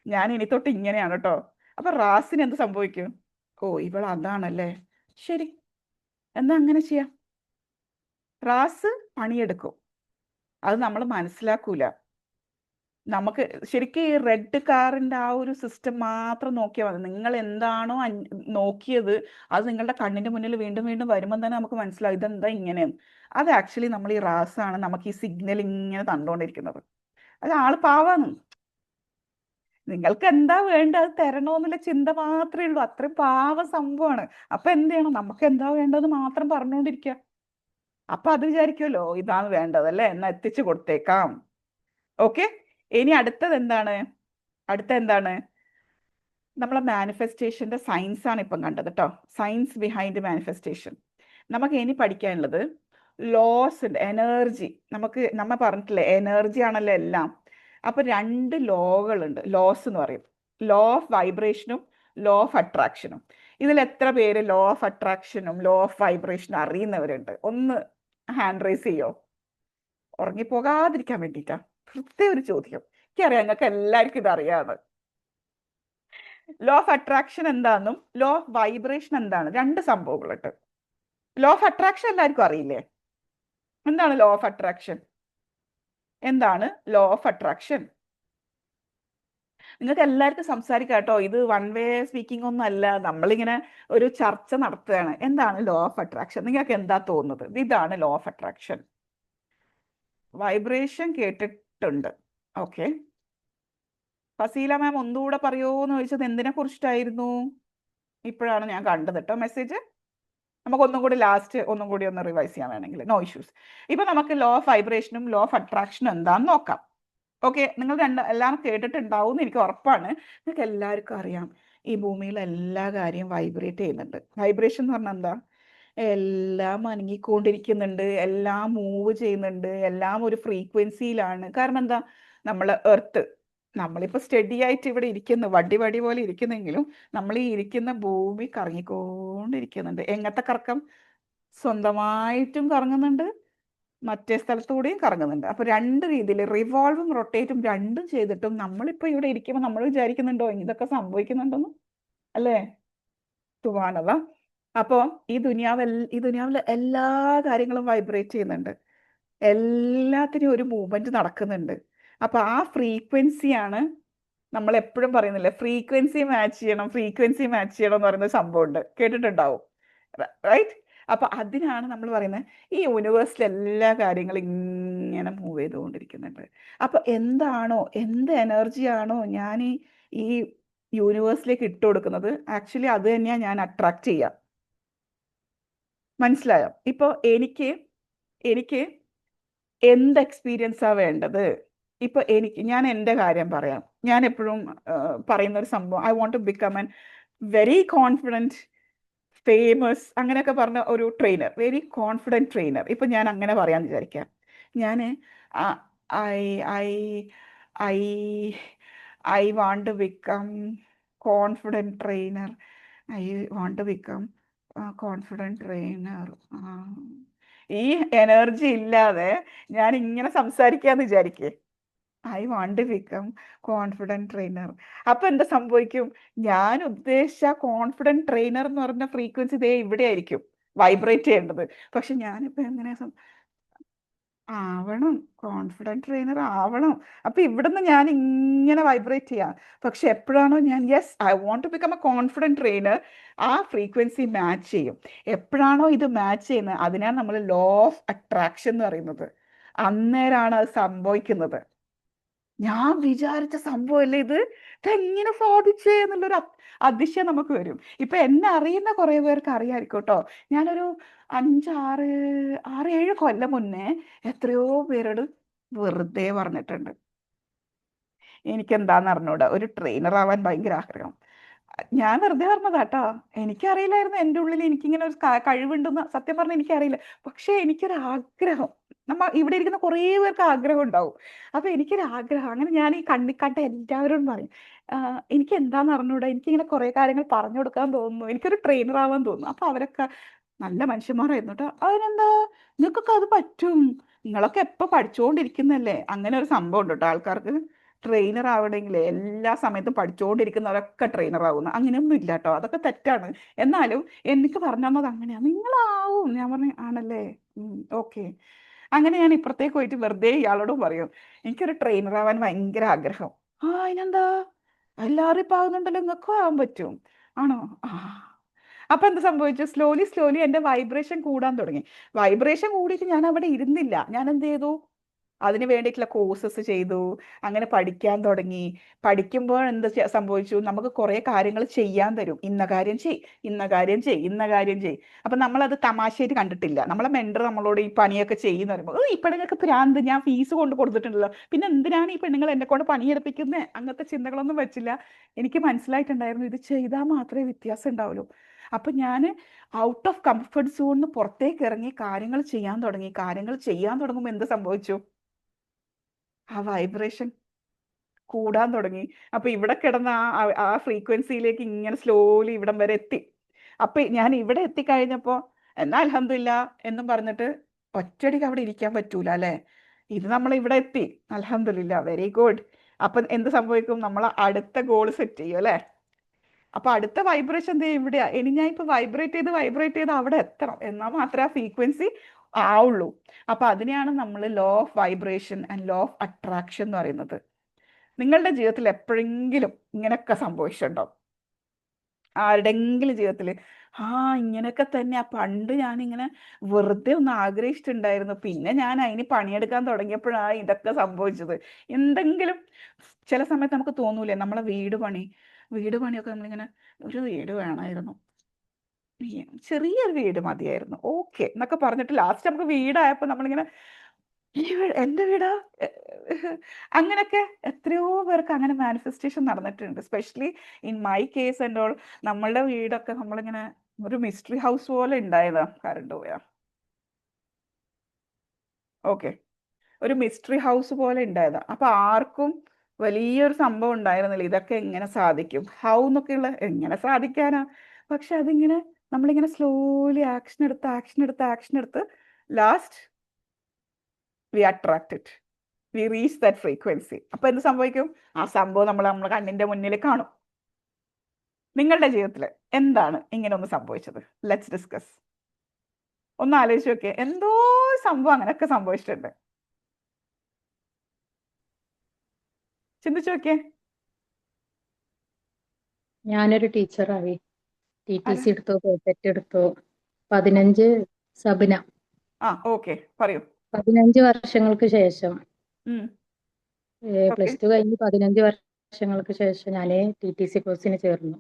ഞാൻ ഇനി തൊട്ട് ഇങ്ങനെയാണ് കേട്ടോ. അപ്പൊ റാസിന് എന്ത് സംഭവിക്കും? ഇവൾ അതാണല്ലേ, ശരി എന്നാ അങ്ങനെ ചെയ്യാം. റാസ് പണിയെടുക്കും, അത് നമ്മൾ മനസ്സിലാക്കൂല. നമുക്ക് ശരിക്കും ഈ റെഡ് കാറിന്റെ ആ ഒരു സിസ്റ്റം മാത്രം നോക്കിയാൽ മതി. നിങ്ങൾ എന്താണോ നോക്കിയത് അത് നിങ്ങളുടെ കണ്ണിന്റെ മുന്നിൽ വീണ്ടും വീണ്ടും വരുമ്പോൾ തന്നെ നമുക്ക് മനസ്സിലാവും ഇതെന്താ ഇങ്ങനെയെന്ന്. അത് ആക്ച്വലി നമ്മൾ ഈ റാസാണ് നമുക്ക് ഈ സിഗ്നൽ ഇങ്ങനെ തന്നുകൊണ്ടിരിക്കുന്നത്. അത് ആള് പാവാണ്, നിങ്ങൾക്ക് എന്താ വേണ്ടത് അത് തരണോന്നുള്ള ചിന്ത മാത്രമേ ഉള്ളൂ, അത്രയും പാവ സംഭവമാണ്. അപ്പൊ എന്ത് ചെയ്യണം? നമുക്ക് എന്താ വേണ്ടതെന്ന് മാത്രം പറഞ്ഞുകൊണ്ടിരിക്കുക. അപ്പൊ അത് വിചാരിക്കുമല്ലോ ഇതാണ് വേണ്ടത് അല്ലേ, എന്നാ എത്തിച്ചു കൊടുത്തേക്കാം. ഓക്കെ, ഇനി അടുത്തത് എന്താണ്? നമ്മളെ മാനിഫെസ്റ്റേഷന്റെ സയൻസ് ആണ് ഇപ്പം കണ്ടത് കേട്ടോ, സയൻസ് ബിഹൈൻഡ് മാനിഫെസ്റ്റേഷൻ. നമുക്ക് ഇനി പഠിക്കാനുള്ളത് ലോസ് ഉണ്ട്, എനർജി. നമ്മ പറഞ്ഞിട്ടില്ലേ എനർജി ആണല്ലോ എല്ലാം. അപ്പൊ 2 ലോകളുണ്ട്, ലോസ് എന്ന് പറയും. ലോ ഓഫ് വൈബ്രേഷനും ലോ ഓഫ് അട്രാക്ഷനും. ഇതിൽ എത്ര പേര് ലോ ഓഫ് അട്രാക്ഷനും ലോ ഓഫ് വൈബ്രേഷനും അറിയുന്നവരുണ്ട്? ഒന്ന് ഹാൻഡ് റൈസ് ചെയ്യോ, ഉറങ്ങിപ്പോകാതിരിക്കാൻ വേണ്ടിയിട്ടാ പ്രത്യേക ഒരു ചോദ്യം. എനിക്കറിയാം നിങ്ങൾക്ക് എല്ലാവർക്കും ഇത് അറിയാതെ. ലോ ഓഫ് അട്രാക്ഷൻ എന്താണെന്നും ലോ ഓഫ് വൈബ്രേഷൻ എന്താണ്, 2 സംഭവങ്ങളുണ്ട്. ലോ ഓഫ് അട്രാക്ഷൻ എല്ലാവർക്കും അറിയില്ലേ? എന്താണ് ലോ ഓഫ് അട്രാക്ഷൻ? എന്താണ് ലോ ഓഫ് അട്രാക്ഷൻ? നിങ്ങൾക്ക് എല്ലാവർക്കും സംസാരിക്കാം കേട്ടോ, ഇത് വൺ വേ സ്പീക്കിംഗ് ഒന്നും അല്ല, നമ്മളിങ്ങനെ ഒരു ചർച്ച നടത്തുകയാണ്. എന്താണ് ലോ ഓഫ് അട്രാക്ഷൻ? നിങ്ങൾക്ക് എന്താ തോന്നുന്നത്? ഇതാണ് ലോ ഓഫ് അട്രാക്ഷൻ. വൈബ്രേഷൻ കേട്ടിട്ടുണ്ട്, ഓക്കെ. ഫസീല മാം ഒന്നുകൂടെ പറയുമോന്ന് ചോദിച്ചത് എന്തിനെ കുറിച്ചിട്ടായിരുന്നു? ഇപ്പോഴാണ് ഞാൻ കണ്ടത് കേട്ടോ മെസ്സേജ്. നമുക്ക് ഒന്നും കൂടി ലാസ്റ്റ് ഒന്നും കൂടി ഒന്ന് റിവൈസ് ചെയ്യാൻ വേണമെങ്കിൽ, നോ ഇഷ്യൂസ്. ഇപ്പൊ നമുക്ക് ലോ ഓഫ് വൈബ്രേഷനും ലോ ഓഫ് അട്രാക്ഷനും എന്താന്ന് നോക്കാം. ഓക്കെ, നിങ്ങൾ എല്ലാം കേട്ടിട്ടുണ്ടാവും എന്ന് എനിക്ക് ഉറപ്പാണ്. നിങ്ങൾക്ക് എല്ലാവർക്കും അറിയാം ഈ ഭൂമിയിൽ എല്ലാ കാര്യവും വൈബ്രേറ്റ് ചെയ്യുന്നുണ്ട്. വൈബ്രേഷൻ എന്ന് പറഞ്ഞാൽ എന്താ? എല്ലാം അനങ്ങിക്കൊണ്ടിരിക്കുന്നുണ്ട്, എല്ലാം മൂവ് ചെയ്യുന്നുണ്ട്, എല്ലാം ഒരു ഫ്രീക്വൻസിയിലാണ്. കാരണം എന്താ? നമ്മൾ എർത്ത്, നമ്മളിപ്പോൾ സ്റ്റഡി ആയിട്ട് ഇവിടെ ഇരിക്കുന്നു, വടി പോലെ ഇരിക്കുന്നെങ്കിലും നമ്മൾ ഈ ഇരിക്കുന്ന ഭൂമി കറങ്ങിക്കൊണ്ടിരിക്കുന്നുണ്ട്. എങ്ങനത്തെ കറക്കം? സ്വന്തമായിട്ടും കറങ്ങുന്നുണ്ട്, മറ്റേ സ്ഥലത്തൂടെയും കറങ്ങുന്നുണ്ട്. അപ്പൊ 2 രീതിയിൽ റിവോൾവും റൊട്ടേറ്റും രണ്ടും ചെയ്തിട്ടും നമ്മളിപ്പോൾ ഇവിടെ ഇരിക്കുമ്പോൾ നമ്മൾ വിചാരിക്കുന്നുണ്ടോ ഇതൊക്കെ സംഭവിക്കുന്നുണ്ടെന്ന്? അല്ലേ? സുബ്ഹാനല്ലാഹ്. അപ്പോൾ ഈ ദുനിയാവിലെ എല്ലാ കാര്യങ്ങളും വൈബ്രേറ്റ് ചെയ്യുന്നുണ്ട്, എല്ലാത്തിനും ഒരു മൂവ്മെന്റ് നടക്കുന്നുണ്ട്. അപ്പൊ ആ ഫ്രീക്വൻസിയാണ് നമ്മൾ എപ്പോഴും പറയുന്നില്ലേ, ഫ്രീക്വൻസി മാച്ച് ചെയ്യണം, ഫ്രീക്വൻസി മാച്ച് ചെയ്യണം എന്ന് പറയുന്ന സംഭവമുണ്ട്, കേട്ടിട്ടുണ്ടാവും, റൈറ്റ്? അപ്പൊ അതിനാണ് നമ്മൾ പറയുന്നത് ഈ യൂണിവേഴ്സിലെ എല്ലാ കാര്യങ്ങളും ഇങ്ങനെ മൂവ് ചെയ്തുകൊണ്ടിരിക്കുന്നുണ്ട്. അപ്പൊ എന്താണോ, എന്ത് എനർജിയാണോ ഞാൻ ഈ യൂണിവേഴ്സിലേക്ക് ഇട്ട് കൊടുക്കുന്നത്, ആക്ച്വലി അത് തന്നെയാണ് ഞാൻ അട്രാക്ട് ചെയ്യുക. മനസ്സിലായോ? ഇപ്പോൾ എനിക്ക് എന്ത് എക്സ്പീരിയൻസാ വേണ്ടത്? ഇപ്പൊ ഞാൻ എൻ്റെ കാര്യം പറയാം. ഞാൻ എപ്പോഴും പറയുന്ന ഒരു സംഭവം, I want to become an very confident, famous, അങ്ങനെയൊക്കെ പറഞ്ഞ ഒരു ട്രെയിനർ, വെരി കോൺഫിഡൻറ്റ് ട്രെയിനർ. ഇപ്പൊ ഞാൻ അങ്ങനെ പറയാന്ന് വിചാരിക്കാം. ഞാൻ I I I I want to become confident trainer, I want to become confident trainer. ഈ എനർജി ഇല്ലാതെ ഞാൻ ഇങ്ങനെ സംസാരിക്കാന്ന് വിചാരിക്കേ, I want to become confident trainer. അപ്പൊ എന്താ സംഭവിക്കും? ഞാൻ ഉദ്ദേശിച്ച കോൺഫിഡൻറ്റ് ട്രെയിനർ എന്ന് പറഞ്ഞ ഫ്രീക്വൻസി ദേ ഇവിടെ ആയിരിക്കും വൈബ്രേറ്റ് ചെയ്യേണ്ടത്. പക്ഷെ ഞാനിപ്പോ എങ്ങനെ ആവണം, കോൺഫിഡൻറ്റ് ട്രെയിനർ ആവണം. അപ്പൊ ഇവിടുന്ന് ഞാൻ ഇങ്ങനെ വൈബ്രേറ്റ് ചെയ്യാം. പക്ഷെ എപ്പോഴാണോ ഞാൻ yes I want to become a confident trainer, ആ ഫ്രീക്വൻസി മാച്ച് ചെയ്യും. എപ്പോഴാണോ ഇത് മാച്ച് ചെയ്യുന്നത്, അതിനാണ് നമ്മൾ ലോ ഓഫ് അട്രാക്ഷൻ എന്ന് പറയുന്നത്. അന്നേരമാണ് അത് സംഭവിക്കുന്നത്. ഞാൻ വിചാരിച്ച സംഭവമല്ലേ ഇത്, ഇതെങ്ങനെ സാധിച്ചേ എന്നുള്ളൊരു അതിശയം നമുക്ക് വരും. ഇപ്പൊ എന്നെ അറിയുന്ന കുറെ പേർക്ക് അറിയാമായിരിക്കും കേട്ടോ. ഞാനൊരു 6-7 കൊല്ലം മുന്നേ എത്രയോ പേരോട് വെറുതെ പറഞ്ഞിട്ടുണ്ട് എനിക്കെന്താന്ന് അറിഞ്ഞൂടാ, ഒരു ട്രെയിനർ ആവാൻ ഭയങ്കര ആഗ്രഹം. ഞാൻ വെറുതെ പറഞ്ഞതാട്ടോ, എനിക്കറിയില്ലായിരുന്നു എൻ്റെ ഉള്ളിൽ എനിക്കിങ്ങനെ ഒരു കഴിവുണ്ടെന്ന്. സത്യം പറഞ്ഞാൽ എനിക്കറിയില്ല, പക്ഷെ എനിക്കൊരു ആഗ്രഹം. ഇവിടെ ഇരിക്കുന്ന കുറേ പേർക്ക് ആഗ്രഹം ഉണ്ടാവും. അപ്പൊ എനിക്കൊരു ആഗ്രഹം, അങ്ങനെ ഞാൻ ഈ കണ്ണിക്കണ്ട എല്ലാവരോടും പറയും എനിക്ക് എന്താന്ന് അറിഞ്ഞൂടാ, എനിക്കിങ്ങനെ കുറേ കാര്യങ്ങൾ പറഞ്ഞു കൊടുക്കാൻ തോന്നുന്നു, എനിക്കൊരു ട്രെയിനർ ആവാൻ തോന്നുന്നു. അപ്പൊ അവരൊക്കെ നല്ല മനുഷ്യന്മാരായിരുന്നു കേട്ടോ. അതിനെന്താ, നിങ്ങൾക്കൊക്കെ അത് പറ്റും, നിങ്ങളൊക്കെ എപ്പോൾ പഠിച്ചുകൊണ്ടിരിക്കുന്നല്ലേ. അങ്ങനെ ഒരു സംഭവം ഉണ്ട് കേട്ടോ. ആൾക്കാർക്ക് ട്രെയിനർ ആവണമെങ്കിൽ എല്ലാ സമയത്തും പഠിച്ചുകൊണ്ടിരിക്കുന്നവരൊക്കെ ട്രെയിനർ ആവുന്നു, അങ്ങനെയൊന്നും ഇല്ല കേട്ടോ, അതൊക്കെ തെറ്റാണ്. എന്നാലും എനിക്ക് പറഞ്ഞു തന്നത് അങ്ങനെയാണ്, നിങ്ങളാവും. ഞാൻ പറഞ്ഞു ആണല്ലേ, ഓക്കെ. അങ്ങനെ ഞാൻ ഇപ്പുറത്തേക്ക് പോയിട്ട് വെറുതെ ഇയാളോടും പറയും എനിക്കൊരു ട്രെയിനർ ആവാൻ ഭയങ്കര ആഗ്രഹം. അതിനെന്താ, എല്ലാവരും ഇപ്പം ആവുന്നുണ്ടല്ലോ, നിങ്ങൾക്കും ആവാൻ പറ്റും. ആണോ? അപ്പൊ എന്ത് സംഭവിച്ചു? സ്ലോലി എൻ്റെ വൈബ്രേഷൻ കൂടാൻ തുടങ്ങി. വൈബ്രേഷൻ കൂടിയിട്ട് ഞാൻ അവിടെ ഇരുന്നില്ല. ഞാൻ എന്ത് ചെയ്തു? അതിന് വേണ്ടിയിട്ടുള്ള കോഴ്സസ് ചെയ്തു, അങ്ങനെ പഠിക്കാൻ തുടങ്ങി. പഠിക്കുമ്പോൾ എന്ത് സംഭവിച്ചു? നമുക്ക് കുറേ കാര്യങ്ങൾ ചെയ്യാൻ തരും. ഇന്ന കാര്യം ചെയ്, ഇന്ന കാര്യം ചെയ്, ഇന്ന കാര്യം ചെയ്. അപ്പം നമ്മളത് തമാശയായിട്ട് കണ്ടിട്ടില്ല. നമ്മളെ മെൻറ്റർ നമ്മളോട് ഈ പണിയൊക്കെ ചെയ്യുന്ന പറയുമ്പോൾ ഈ പെണ്ണുങ്ങൾക്ക് ഭ്രാന്ത്, ഞാൻ ഫീസ് കൊണ്ട് കൊടുത്തിട്ടുണ്ടല്ലോ, പിന്നെ എന്തിനാണ് ഈ പെണ്ണുങ്ങൾ എന്നെ കൊണ്ട് പണിയെടുപ്പിക്കുന്നത്? അങ്ങനത്തെ ചിന്തകളൊന്നും വെച്ചില്ല. എനിക്ക് മനസ്സിലായിട്ടുണ്ടായിരുന്നു ഇത് ചെയ്താൽ മാത്രമേ വ്യത്യാസം ഉണ്ടാവുള്ളൂ. അപ്പം ഞാൻ ഔട്ട് ഓഫ് കംഫർട്ട് സോണിന് പുറത്തേക്ക് ഇറങ്ങി കാര്യങ്ങൾ ചെയ്യാൻ തുടങ്ങി. കാര്യങ്ങൾ ചെയ്യാൻ തുടങ്ങുമ്പോൾ എന്ത് സംഭവിച്ചു? ആ വൈബ്രേഷൻ കൂടാൻ തുടങ്ങി. അപ്പൊ ഇവിടെ കിടന്ന ആ ഫ്രീക്വൻസിയിലേക്ക് ഇങ്ങനെ സ്ലോലി ഇവിടം വരെ എത്തി. അപ്പൊ ഞാൻ ഇവിടെ എത്തിക്കഴിഞ്ഞപ്പോ എന്നാ അൽഹംദുലില്ലാ എന്നും പറഞ്ഞിട്ട് ഒറ്റയടിക്ക് അവിടെ ഇരിക്കാൻ പറ്റൂല അല്ലെ. ഇത് നമ്മൾ ഇവിടെ എത്തി, അൽഹംദുലില്ലാ, വെരി ഗുഡ്. അപ്പൊ എന്ത് സംഭവിക്കും? നമ്മൾ അടുത്ത ഗോൾ സെറ്റ് ചെയ്യും അല്ലെ. അപ്പൊ അടുത്ത വൈബ്രേഷൻ ദേ ഇവിടെയാ. ഇനി ഞാൻ ഇപ്പൊ വൈബ്രേറ്റ് ചെയ്ത് അവിടെ എത്തണം, എന്നാൽ മാത്രമേ ആ ഫ്രീക്വൻസി ആവുള്ളൂ. അപ്പൊ അതിനെയാണ് നമ്മൾ law of vibration and law of attraction എന്ന് പറയുന്നത്. നിങ്ങളുടെ ജീവിതത്തിൽ എപ്പോഴെങ്കിലും ഇങ്ങനെയൊക്കെ സംഭവിച്ചിട്ടുണ്ടോ? ആരുടെങ്കിലും ജീവിതത്തിൽ ഇങ്ങനെയൊക്കെ തന്നെയാ, പണ്ട് ഞാനിങ്ങനെ വെറുതെ ഒന്ന് ആഗ്രഹിച്ചിട്ടുണ്ടായിരുന്നു, പിന്നെ ഞാൻ അതിന് പണിയെടുക്കാൻ തുടങ്ങിയപ്പോഴാണ് ഇതൊക്കെ സംഭവിച്ചത്. എന്തെങ്കിലും ചില സമയത്ത് നമുക്ക് തോന്നൂലേ, നമ്മളെ വീട് പണിയൊക്കെ നമ്മളിങ്ങനെ ഒരു വീട് വേണമായിരുന്നു, ചെറിയൊരു വീട് മതിയായിരുന്നു, ഓക്കെ എന്നൊക്കെ പറഞ്ഞിട്ട് ലാസ്റ്റ് നമുക്ക് വീടായപ്പോൾ നമ്മളിങ്ങനെ എൻ്റെ വീടാ അങ്ങനെയൊക്കെ എത്രയോ പേർക്ക് അങ്ങനെ മാനിഫെസ്റ്റേഷൻ നടന്നിട്ടുണ്ട്. Specially in my case and all. നമ്മളുടെ വീടൊക്കെ നമ്മളിങ്ങനെ ഒരു മിസ്റ്ററി ഹൗസ് പോലെ ഉണ്ടായതാ. കറണ്ട് പോയാ? ഓക്കെ, ഒരു മിസ്റ്ററി ഹൗസ് പോലെ ഉണ്ടായതാ. അപ്പൊ ആർക്കും വലിയൊരു സംഭവം ഉണ്ടായിരുന്നില്ല, ഇതൊക്കെ എങ്ങനെ സാധിക്കും, ഹൗ എന്നൊക്കെയുള്ള, എങ്ങനെ സാധിക്കാനാ. പക്ഷെ അതിങ്ങനെ നമ്മളിങ്ങനെ സ്ലോലി ആക്ഷൻ എടുത്ത് last we attract it, we reach that frequency. അപ്പൊ എന്ത് സംഭവിക്കും? ആ സംഭവം നമ്മുടെ കണ്ണിന്റെ മുന്നിൽ കാണും. നിങ്ങളുടെ ജീവിതത്തിൽ എന്താണ് ഇങ്ങനെ ഒന്ന് സംഭവിച്ചത്? Let's discuss. ഒന്ന് ആലോചിച്ച് നോക്കിയേ, എന്തോ സംഭവം അങ്ങനെയൊക്കെ സംഭവിച്ചിട്ടുണ്ട്. ചിന്തിച്ചു നോക്കിയേ. ഞാനൊരു ടീച്ചറായി. ആരാ? TTC എടുത്തു, പ്രോജക്റ്റ് എടുത്തു. 15 സബിന. ഓക്കെ, പറയൂ. 15 വർഷങ്ങൾക്ക് ശേഷം ഉം, ഓക്കെ, പ്ലസ് ടു കഴിഞ്ഞ് 15 വർഷങ്ങൾക്ക് ശേഷം ഞാൻ TTC കോഴ്സിന് ചേർന്നു.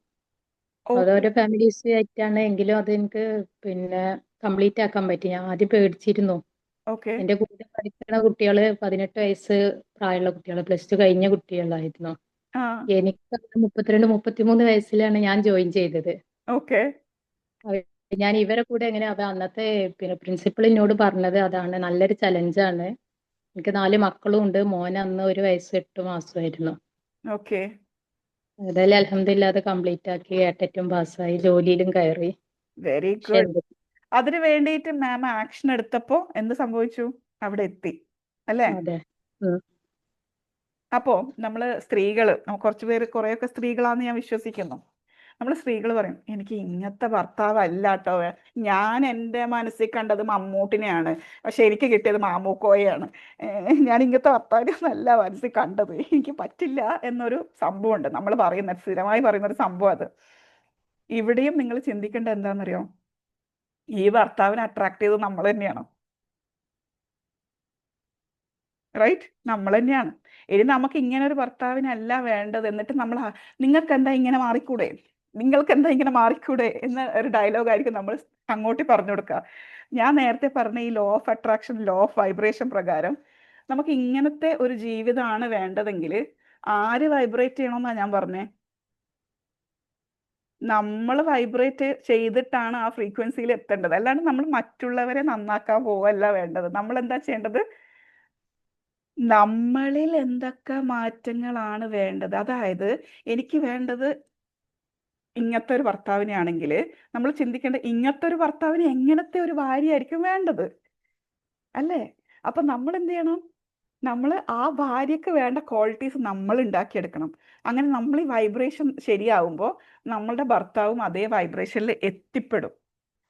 ഓക്കെ, അതൊരു ഫാമിലി ഇഷ്യൂ ആയിട്ടാണ്, എങ്കിലും അതെനിക്ക് പിന്നെ കംപ്ലീറ്റ് ആക്കാൻ പറ്റി. ഞാൻ ആദ്യം പേടിച്ചിരുന്നു. ഓക്കെ, എൻ്റെ കൂടെ പഠിക്കുന്ന കുട്ടികൾ 18 വയസ്സ് പ്രായമുള്ള കുട്ടികൾ, പ്ലസ് ടു കഴിഞ്ഞ കുട്ടികളായിരുന്നു. ആ, എനിക്ക് 32 33 വയസ്സിലാണ് ഞാൻ ജോയിൻ ചെയ്തത്. ഓക്കെ, ഞാൻ ഇവരെ കൂടെ എങ്ങനെ അന്നത്തെ പിന്നെ പ്രിൻസിപ്പൾ എന്നോട് പറഞ്ഞത് അതാണ്, നല്ലൊരു ചലഞ്ചാണ്. എനിക്ക് 4 മക്കളും ഉണ്ട്. മോൻ അന്ന് 1 വയസ്സ് 8 മാസമായിരുന്നു. ഓക്കെ, ഏതായാലും അൽഹംദുലില്ലാ അത് കംപ്ലീറ്റ് ആക്കി, ഏട്ടറ്റും പാസ്സായി, ജോലിയിലും കയറി. വെരി പക്ഷെ ഗുഡ്. അതിന് വേണ്ടിയിട്ട് മാം ആക്ഷൻ എടുത്തപ്പോ എന്ത് സംഭവിച്ചു? അവിടെ എത്തി അല്ലേ? അതെ. ഉം. അപ്പോ നമ്മള് സ്ത്രീകള് കുറച്ചു പേര്, കുറെയൊക്കെ സ്ത്രീകളാന്ന് ഞാൻ വിശ്വസിക്കുന്നു. നമ്മൾ സ്ത്രീകൾ പറയും, എനിക്ക് ഇങ്ങനത്തെ ഭർത്താവ് അല്ല കേട്ടോ, ഞാൻ എൻ്റെ മനസ്സിൽ കണ്ടത് മമ്മൂട്ടിനെയാണ്, പക്ഷെ എനിക്ക് കിട്ടിയത് മാമൂക്കോയാണ്. ഞാൻ ഇങ്ങനത്തെ ഭർത്താവിനെ അല്ല മനസ്സിൽ കണ്ടത്, എനിക്ക് പറ്റില്ല എന്നൊരു സംഭവമുണ്ട്. നമ്മൾ പറയുന്ന, സ്ഥിരമായി പറയുന്നൊരു സംഭവം അത്. ഇവിടെയും നിങ്ങൾ ചിന്തിക്കേണ്ടത് എന്താണെന്നറിയോ? ഈ ഭർത്താവിനെ അട്രാക്ട് ചെയ്തത് നമ്മൾ തന്നെയാണ്, റൈറ്റ്? നമ്മൾ തന്നെയാണ്. ഇനി നമുക്ക് ഇങ്ങനെ ഒരു ഭർത്താവിനല്ല വേണ്ടത്, എന്നിട്ട് നമ്മൾ നിങ്ങൾക്ക് എന്താ ഇങ്ങനെ മാറിക്കൂടെ, എന്ന ഒരു ഡയലോഗ് ആയിരിക്കും നമ്മൾ അങ്ങോട്ട് പറഞ്ഞു കൊടുക്കുക. ഞാൻ നേരത്തെ പറഞ്ഞ ഈ law of attraction, law of vibration പ്രകാരം നമുക്ക് ഇങ്ങനത്തെ ഒരു ജീവിതമാണ് വേണ്ടതെങ്കിൽ ആര് വൈബ്രേറ്റ് ചെയ്യണമെന്നാണ് ഞാൻ പറഞ്ഞേ? നമ്മൾ വൈബ്രേറ്റ് ചെയ്തിട്ടാണ് ആ ഫ്രീക്വൻസിയിൽ എത്തേണ്ടത്, അല്ലാണ്ട് നമ്മൾ മറ്റുള്ളവരെ നന്നാക്കാൻ പോവല്ല വേണ്ടത്. നമ്മൾ എന്താ ചെയ്യേണ്ടത്? നമ്മളിൽ എന്തൊക്കെ മാറ്റങ്ങളാണ് വേണ്ടത്. അതായത് എനിക്ക് വേണ്ടത് ഇങ്ങനത്തെ ഒരു ഭർത്താവിനെയാണെങ്കിൽ നമ്മൾ ചിന്തിക്കേണ്ടത് ഇങ്ങനത്തെ ഒരു ഭർത്താവിന് എങ്ങനത്തെ ഒരു ഭാര്യയായിരിക്കും വേണ്ടത്, അല്ലേ? അപ്പൊ നമ്മൾ എന്ത് ചെയ്യണം? നമ്മൾ ആ ഭാര്യക്ക് വേണ്ട ക്വാളിറ്റീസ് നമ്മൾ ഉണ്ടാക്കിയെടുക്കണം. അങ്ങനെ നമ്മൾ ഈ വൈബ്രേഷൻ ശരിയാവുമ്പോൾ നമ്മളുടെ ഭർത്താവും അതേ വൈബ്രേഷനിൽ എത്തിപ്പെടും.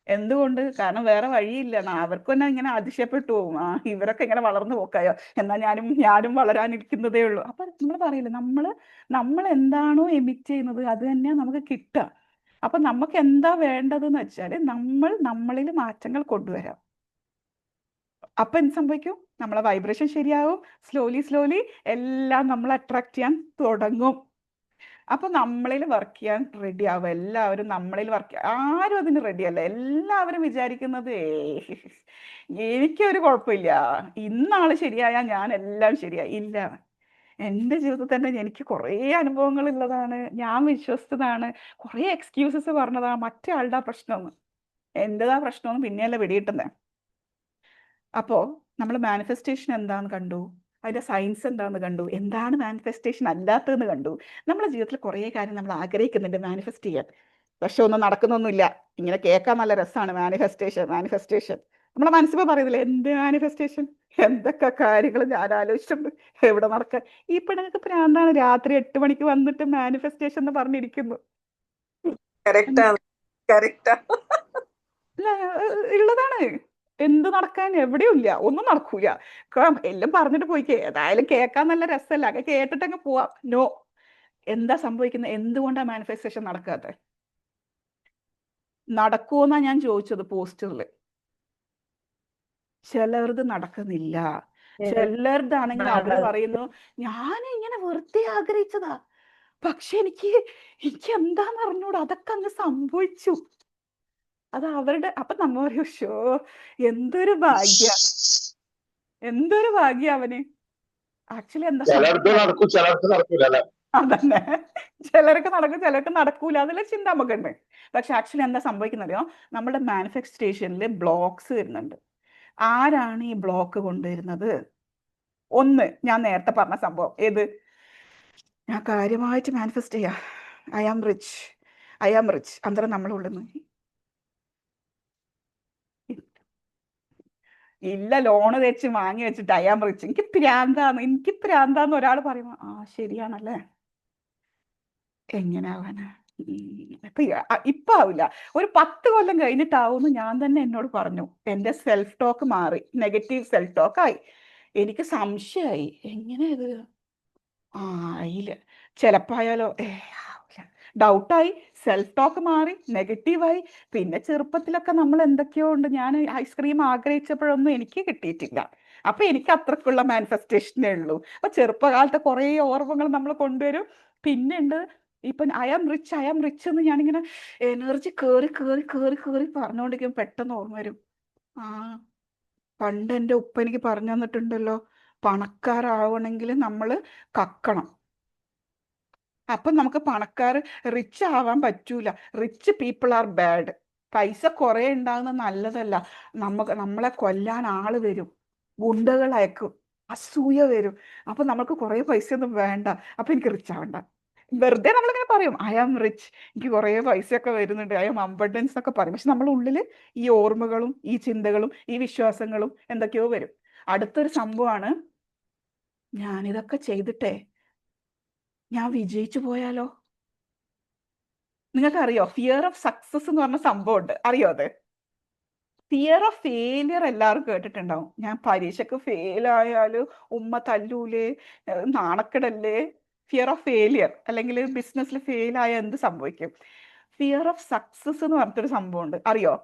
എന്തുകൊണ്ട്? കാരണം വേറെ വഴിയില്ല. അവർക്ക് തന്നെ ഇങ്ങനെ അതിശയപ്പെട്ടു പോകും, ഇവരൊക്കെ ഇങ്ങനെ വളർന്നു പോക്കായോ, എന്നാൽ ഞാനും വളരാനിരിക്കുന്നതേ ഉള്ളൂ. അപ്പൊ നമ്മൾ പറയില്ല, നമ്മൾ എന്താണോ എമിറ്റ് ചെയ്യുന്നത് അത് തന്നെയാണ് നമുക്ക് കിട്ടുക. അപ്പൊ നമുക്ക് എന്താ വേണ്ടതെന്ന് വെച്ചാൽ നമ്മളിൽ മാറ്റങ്ങൾ കൊണ്ടുവരാം. അപ്പൊ എന്ത് സംഭവിക്കും? നമ്മളെ വൈബ്രേഷൻ ശരിയാവും. സ്ലോലി എല്ലാം നമ്മൾ അട്രാക്ട് ചെയ്യാൻ തുടങ്ങും. അപ്പൊ നമ്മളിൽ വർക്ക് ചെയ്യാൻ റെഡി ആവും. എല്ലാവരും നമ്മളിൽ വർക്ക്, ആരും അതിന് റെഡിയല്ല. എല്ലാവരും വിചാരിക്കുന്നത് എനിക്കൊരു കുഴപ്പമില്ല, ഇന്നാള് ശരിയായാൽ ഞാൻ എല്ലാം ശരിയായി. ഇല്ല, എൻ്റെ ജീവിതത്തിൽ തന്നെ എനിക്ക് കുറേ അനുഭവങ്ങൾ ഉള്ളതാണ്. ഞാൻ വിശ്വസിച്ചതാണ്. കുറേ എക്സ്ക്യൂസസ് പറഞ്ഞതാണ്. മറ്റേ ആളുടെ പ്രശ്നമെന്ന്. എൻ്റെതാ പ്രശ്നമെന്ന് പിന്നെയല്ലേ വെടിയിട്ടുന്നത്. അപ്പോൾ നമ്മൾ മാനിഫെസ്റ്റേഷൻ എന്താണെന്ന് കണ്ടു, അതിൻ്റെ സയൻസ് എന്താണെന്ന് കണ്ടു, എന്താണ് മാനിഫെസ്റ്റേഷൻ അല്ലാത്തതെന്ന് കണ്ടു. നമ്മുടെ ജീവിതത്തിൽ കുറേ കാര്യം നമ്മൾ ആഗ്രഹിക്കുന്നുണ്ട് മാനിഫെസ്റ്റ് ചെയ്യാൻ, പക്ഷെ ഒന്നും നടക്കുന്നൊന്നുമില്ല. ഇങ്ങനെ കേൾക്കാൻ നല്ല രസമാണ് മാനിഫെസ്റ്റേഷൻ മാനിഫെസ്റ്റേഷൻ. നമ്മളെ മനസ്സിപ്പോൾ പറയുന്നില്ല എന്ത് മാനിഫെസ്റ്റേഷൻ, എന്തൊക്കെ കാര്യങ്ങൾ ഞാൻ ആലോചിച്ചിട്ടുണ്ട്, എവിടെ നടക്കാൻ. ഈ പെണ്ണുങ്ങൾക്ക് പ്രാന്താണ്. രാത്രി 8 മണിക്ക് വന്നിട്ട് മാനിഫെസ്റ്റേഷൻ എന്ന് പറഞ്ഞിരിക്കുന്നു. കറക്റ്റാണ് കറക്റ്റാ. അല്ല, ഉള്ളതാണ്. എന്ത് നടക്കാൻ? എവിടെയും ഇല്ല, ഒന്നും നടക്കൂല. എല്ലാം പറഞ്ഞിട്ട് പോയിക്കേ, ഏതായാലും കേൾക്കാൻ നല്ല രസമല്ല, അങ്ങ് കേട്ടിട്ട് അങ്ങ് പോവാം. നോ, എന്താ സംഭവിക്കുന്നത്? എന്തുകൊണ്ടാണ് മാനിഫെസ്റ്റേഷൻ നടക്കാത്തത്? നടക്കുമെന്നാ ഞാൻ ചോദിച്ചത് പോസ്റ്ററിൽ. ചിലർത് നടക്കുന്നില്ല. ചിലർതാണെങ്കിൽ അവര് പറയുന്നു ഞാൻ ഇങ്ങനെ വെറുതെ ആഗ്രഹിച്ചതാ, പക്ഷെ എനിക്ക് എന്താന്ന് അറിഞ്ഞൂടാ, അതൊക്കെ അങ്ങ് സംഭവിച്ചു. അത് അവരുടെ. അപ്പൊ നമ്മ പറയും, ഷോ എന്തൊരു ഭാഗ്യ, എന്തൊരു ഭാഗ്യ അവന്. ആക്ച്വലി എന്താ അതന്നെ, ചിലർക്ക് നടക്കും ചിലർക്ക് നടക്കൂല, അതിലെ ചിന്ത നമുക്കുണ്ട്. പക്ഷെ ആക്ച്വലി എന്താ സംഭവിക്കുന്നറിയോ, നമ്മുടെ മാനിഫെസ്റ്റേഷനിൽ ബ്ലോക്സ് വരുന്നുണ്ട്. ആരാണ് ഈ ബ്ലോക്ക് കൊണ്ടുവരുന്നത്? ഒന്ന്, ഞാൻ നേരത്തെ പറഞ്ഞ സംഭവം. ഏത്? ഞാൻ കാര്യമായിട്ട് മാനിഫെസ്റ്റ് ചെയ്യാ, I am rich, I am rich. അന്തരം നമ്മളുള്ളിൽ നിന്ന് ഇല്ല, ലോണ് വെച്ച് വാങ്ങി വെച്ചിട്ട് ഐ ആം റിച്ച്, എനിക്ക് പ്രാന്താന്ന് ഒരാൾ പറയുമ്പോ ആ ശരിയാണല്ലേ, എങ്ങനെയാവാനാ? ഇപ്പൊ ആവില്ല, ഒരു 10 കൊല്ലം കഴിഞ്ഞിട്ടാവുമെന്ന് ഞാൻ തന്നെ എന്നോട് പറഞ്ഞു. എൻ്റെ സെൽഫ് ടോക്ക് മാറി, നെഗറ്റീവ് സെൽഫ് ടോക്ക് ആയി. എനിക്ക് സംശയമായി, എങ്ങനെ ഇത് ആയില്ല, ചിലപ്പോ ആയാലോ, ഡൗട്ടായി. സെൽഫ് ടോക്ക് മാറി, നെഗറ്റീവായി. പിന്നെ ചെറുപ്പത്തിലൊക്കെ നമ്മൾ എന്തൊക്കെയോ ഉണ്ട്. ഞാൻ ഐസ്ക്രീം ആഗ്രഹിച്ചപ്പോഴൊന്നും എനിക്ക് കിട്ടിയിട്ടില്ല. അപ്പൊ എനിക്ക് അത്രക്കുള്ള മാനിഫെസ്റ്റേഷനേ ഉള്ളൂ. അപ്പൊ ചെറുപ്പകാലത്തെ കുറേ ഓർമ്മകൾ നമ്മൾ കൊണ്ടുവരും. പിന്നെ ഉണ്ട് ഇപ്പം ഐ ആം റിച്ച് എന്ന് ഞാനിങ്ങനെ എനർജി കേറി കേറി കേറി കേറി പറഞ്ഞുകൊണ്ടിരിക്കും. പെട്ടെന്ന് ഓർമ്മ വരും, ആ പണ്ട് എൻ്റെ ഉപ്പ എനിക്ക് പറഞ്ഞു തന്നിട്ടുണ്ടല്ലോ, പണക്കാരാവണമെങ്കിൽ നമ്മൾ കക്കണം. അപ്പം നമുക്ക് റിച്ച് ആവാൻ പറ്റൂല. Rich people are bad. പൈസ കുറേ ഉണ്ടാകുന്നത് നല്ലതല്ല. നമ്മളെ കൊല്ലാൻ ആള് വരും, ഗുണ്ടകൾ അയക്കും, അസൂയ വരും. അപ്പൊ നമുക്ക് കുറേ പൈസയൊന്നും വേണ്ട, അപ്പൊ എനിക്ക് റിച്ച് ആവണ്ട. വെറുതെ നമ്മളിങ്ങനെ പറയും ഐ ആം റിച്ച്, എനിക്ക് കുറേ പൈസയൊക്കെ വരുന്നുണ്ട്, ഐ ആം അബണ്ടൻസ് എന്നൊക്കെ പറയും. പക്ഷെ നമ്മുടെ ഉള്ളിൽ ഈ ഓർമ്മകളും ഈ ചിന്തകളും ഈ വിശ്വാസങ്ങളും എന്തൊക്കെയോ വരും. അടുത്തൊരു സംഭവമാണ്, ഞാനിതൊക്കെ ചെയ്തിട്ടേ ഞാൻ വിജയിച്ചു പോയാലോ? നിങ്ങൾക്ക് അറിയോ, ഫിയർ ഓഫ് സക്സസ് എന്ന് പറഞ്ഞ സംഭവം ഉണ്ട്, അറിയോ അത്? ഫിയർ ഓഫ് ഫെയിലിയർ എല്ലാവരും കേട്ടിട്ടുണ്ടാവും. ഞാൻ പരീക്ഷക്ക് ഫെയിൽ ആയാലും ഉമ്മ തല്ലൂലേ, നാണക്കെടല്ലേ? Fear of failure. അല്ലെങ്കിൽ ബിസിനസ്സിൽ ഫെയിൽ ആയാൽ എന്ത് സംഭവിക്കും? ഫിയർ ഓഫ് സക്സസ് എന്ന് പറഞ്ഞിട്ടൊരു സംഭവം ഉണ്ട്, അറിയോ?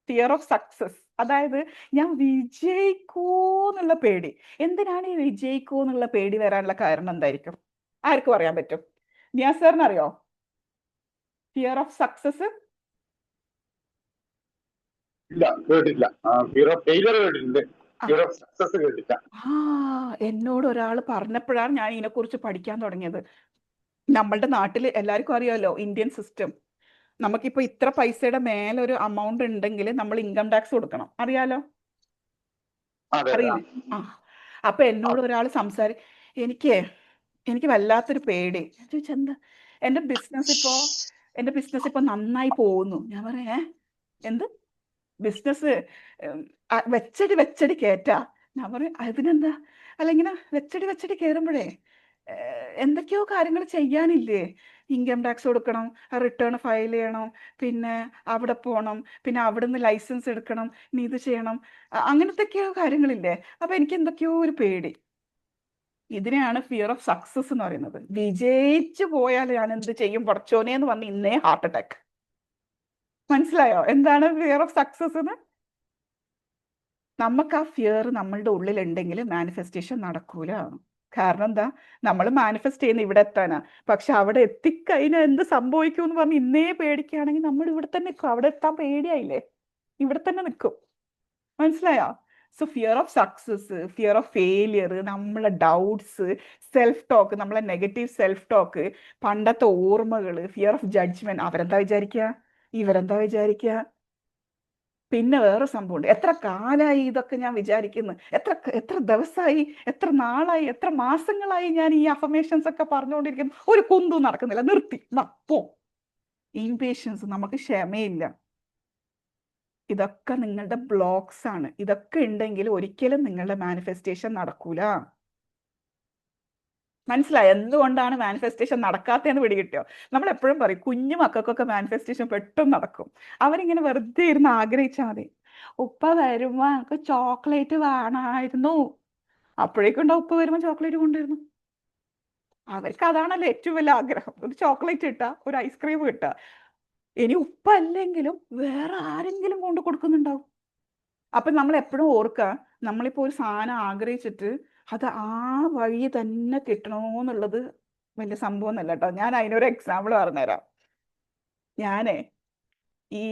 ഫിയർ ഓഫ് സക്സസ്, അതായത് ഞാൻ വിജയിക്കൂ എന്നുള്ള പേടി. എന്തിനാണ് ഈ വിജയിക്കൂ എന്നുള്ള പേടി വരാനുള്ള കാരണം എന്തായിരിക്കും? ആർക്കും അറിയാൻ പറ്റും? നിയാസ് സാറിന് അറിയോ ഫിയർ ഓഫ് സക്സസ്? ഇല്ല, കേട്ടില്ല. ഫിയർ ഓഫ് ഫെയിലിയർ കേട്ടിട്ടുണ്ട്, ഫിയർ ഓഫ് സക്സസ് കേട്ടില്ല. എന്നോട് ഒരാൾ പറഞ്ഞപ്പോഴാണ് ഞാൻ ഇതിനെക്കുറിച്ച് പഠിക്കാൻ തുടങ്ങിയത്. നമ്മളുടെ നാട്ടിൽ എല്ലാവർക്കും അറിയാമല്ലോ ഇന്ത്യൻ സിസ്റ്റം. നമുക്കിപ്പോ ഇത്ര പൈസയുടെ മേലൊരു എമൗണ്ട് ഉണ്ടെങ്കിൽ നമ്മൾ ഇൻകം ടാക്സ് കൊടുക്കണം, അറിയാലോ? അറിയില്ലേ? അപ്പൊ എന്നോട് ഒരാൾ എനിക്ക് വല്ലാത്തൊരു പേടി. ഞാൻ ചോദിച്ചെന്താ? എൻ്റെ ബിസിനസ് ഇപ്പൊ നന്നായി പോകുന്നു. ഞാൻ പറയാ എന്ത് ബിസിനസ്? വെച്ചടി കയറ്റാ. ഞാൻ പറയും അതിനെന്താ? അല്ല, ഇങ്ങനെ വെച്ചടി കയറുമ്പോഴേ എന്തൊക്കെയോ കാര്യങ്ങൾ ചെയ്യാനില്ലേ? ഇൻകം ടാക്സ് കൊടുക്കണം, റിട്ടേൺ ഫയൽ ചെയ്യണം, പിന്നെ അവിടെ പോകണം, പിന്നെ അവിടുന്ന് ലൈസൻസ് എടുക്കണം, നീ ഇത് ചെയ്യണം, അങ്ങനത്തെയൊക്കെയോ കാര്യങ്ങളില്ലേ? അപ്പൊ എനിക്ക് എന്തൊക്കെയോ ഒരു പേടി. ഇതിനെയാണ് ഫിയർ ഓഫ് സക്സസ് എന്ന് പറയുന്നത്. വിജയിച്ചു പോയാൽ ഞാൻ എന്ത് ചെയ്യും പടച്ചോനെ എന്ന് പറഞ്ഞ് ഇന്നേ ഹാർട്ട് അറ്റാക്ക്. മനസ്സിലായോ എന്താണ് ഫിയർ ഓഫ് സക്സസ് എന്ന്? നമുക്ക് ആ ഫിയർ നമ്മളുടെ ഉള്ളിലുണ്ടെങ്കിൽ മാനിഫെസ്റ്റേഷൻ നടക്കൂല. കാരണം എന്താ? നമ്മൾ മാനിഫെസ്റ്റ് ചെയ്യുന്ന ഇവിടെ എത്താനാ, പക്ഷെ അവിടെ എത്തിക്കഴിഞ്ഞാൽ എന്ത് സംഭവിക്കും എന്ന് പറഞ്ഞ് ഇന്നേ പേടിക്കുകയാണെങ്കിൽ നമ്മൾ ഇവിടെ തന്നെ നിൽക്കും. അവിടെ എത്താൻ പേടിയായില്ലേ, ഇവിടെ തന്നെ നിൽക്കും. മനസ്സിലായോ? So fear of success, fear of failure, നമ്മളെ ഡൗട്ട്സ്, സെൽഫ് ടോക്ക്, നമ്മളെ നെഗറ്റീവ് സെൽഫ് ടോക്ക്, പണ്ടത്തെ ഓർമ്മകൾ, ഫിയർ ഓഫ് ജഡ്ജ്മെന്റ്, അവരെന്താ വിചാരിക്കുക, ഇവരെന്താ വിചാരിക്കുക. പിന്നെ വേറെ സംഭവമുണ്ട്, എത്ര കാലമായി ഇതൊക്കെ ഞാൻ വിചാരിക്കുന്നു, എത്ര ദിവസമായി, എത്ര നാളായി, എത്ര മാസങ്ങളായി ഞാൻ ഈ അഫർമേഷൻസ് ഒക്കെ പറഞ്ഞുകൊണ്ടിരിക്കുന്നു, ഒരു കുന്തും നടക്കുന്നില്ല, നിർത്തി പോ. ഇംപേഷ്യൻസ്, നമുക്ക് ക്ഷമയില്ല. ഇതൊക്കെ നിങ്ങളുടെ ബ്ലോക്സ് ആണ്. ഇതൊക്കെ ഉണ്ടെങ്കിൽ ഒരിക്കലും നിങ്ങളുടെ മാനിഫെസ്റ്റേഷൻ നടക്കൂല. മനസ്സിലായി എന്തുകൊണ്ടാണ് മാനിഫെസ്റ്റേഷൻ നടക്കാത്തതെന്ന് പിടികിട്ടിയോ? നമ്മൾ എപ്പോഴും പറയും കുഞ്ഞു മക്കൾക്കൊക്കെ മാനിഫെസ്റ്റേഷൻ പെട്ടെന്ന് നടക്കും. അവരിങ്ങനെ വെറുതെ ഇരുന്ന് ആഗ്രഹിച്ചാൽ മതി. ഉപ്പ വരുമ്പോ എനിക്ക് ചോക്ലേറ്റ് വേണമായിരുന്നു, അപ്പോഴേക്കുണ്ടോ ഉപ്പ വരുമ്പോ ചോക്ലേറ്റ് കൊണ്ടുവരുന്നു. അവർക്ക് അതാണല്ലോ ഏറ്റവും വലിയ ആഗ്രഹം, ഒരു ചോക്ലേറ്റ് കിട്ടുക, ഒരു ഐസ്ക്രീം കിട്ടുക. ഇനി ഉപ്പ അല്ലെങ്കിലും വേറെ ആരെങ്കിലും കൊണ്ട് കൊടുക്കുന്നുണ്ടാവും. അപ്പൊ നമ്മൾ എപ്പോഴും ഓർക്കുക, നമ്മളിപ്പോ ഒരു സാധനം ആഗ്രഹിച്ചിട്ട് അത് ആ വഴി തന്നെ കിട്ടണമെന്നുള്ളത് വലിയ സംഭവം ഒന്നല്ല കേട്ടോ. ഞാൻ അതിനൊരു എക്സാമ്പിൾ പറഞ്ഞുതരാം. ഞാനേ ഈ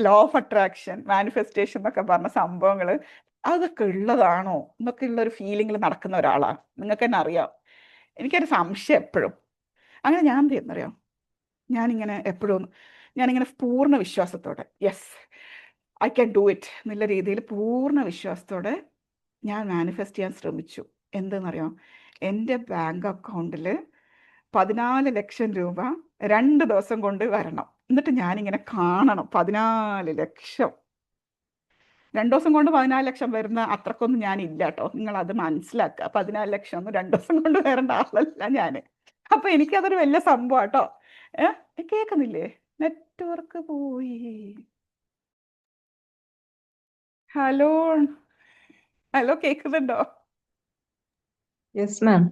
ലോ ഓഫ് അട്രാക്ഷൻ, മാനിഫെസ്റ്റേഷൻ എന്നൊക്കെ പറഞ്ഞ സംഭവങ്ങൾ അതൊക്കെ ഉള്ളതാണോ എന്നൊക്കെ ഉള്ള ഒരു ഫീലിംഗിൽ നടക്കുന്ന ഒരാളാണ്. നിങ്ങൾക്ക് തന്നെ അറിയാം. എനിക്കൊരു സംശയം എപ്പോഴും. അങ്ങനെ ഞാൻ എന്ത് ചെയ്യുന്നറിയാം, ഞാനിങ്ങനെ പൂർണ്ണ വിശ്വാസത്തോടെ yes I can do it എന്നുള്ള രീതിയിൽ പൂർണ്ണ വിശ്വാസത്തോടെ ഞാൻ മാനിഫെസ്റ്റ് ചെയ്യാൻ ശ്രമിച്ചു. എന്തെന്നറിയാം, എൻ്റെ ബാങ്ക് അക്കൗണ്ടിൽ 14 ലക്ഷം രൂപ 2 ദിവസം കൊണ്ട് വരണം. എന്നിട്ട് ഞാനിങ്ങനെ കാണണം 14 ലക്ഷം. 2 ദിവസം കൊണ്ട് 14 ലക്ഷം വരുന്ന അത്രക്കൊന്നും ഞാനില്ല കേട്ടോ, നിങ്ങൾ അത് മനസ്സിലാക്കുക. 14 ലക്ഷം ഒന്നും 2 ദിവസം കൊണ്ട് വരേണ്ട ആളല്ല ഞാൻ. അപ്പൊ എനിക്കതൊരു വലിയ സംഭവം കേട്ടോ. കേൾക്കുന്നില്ലേ? നെറ്റ്വർക്ക് പോയി. ഹലോ ഹലോ, കേൾക്കുന്നുണ്ടോ? Yes ma'am.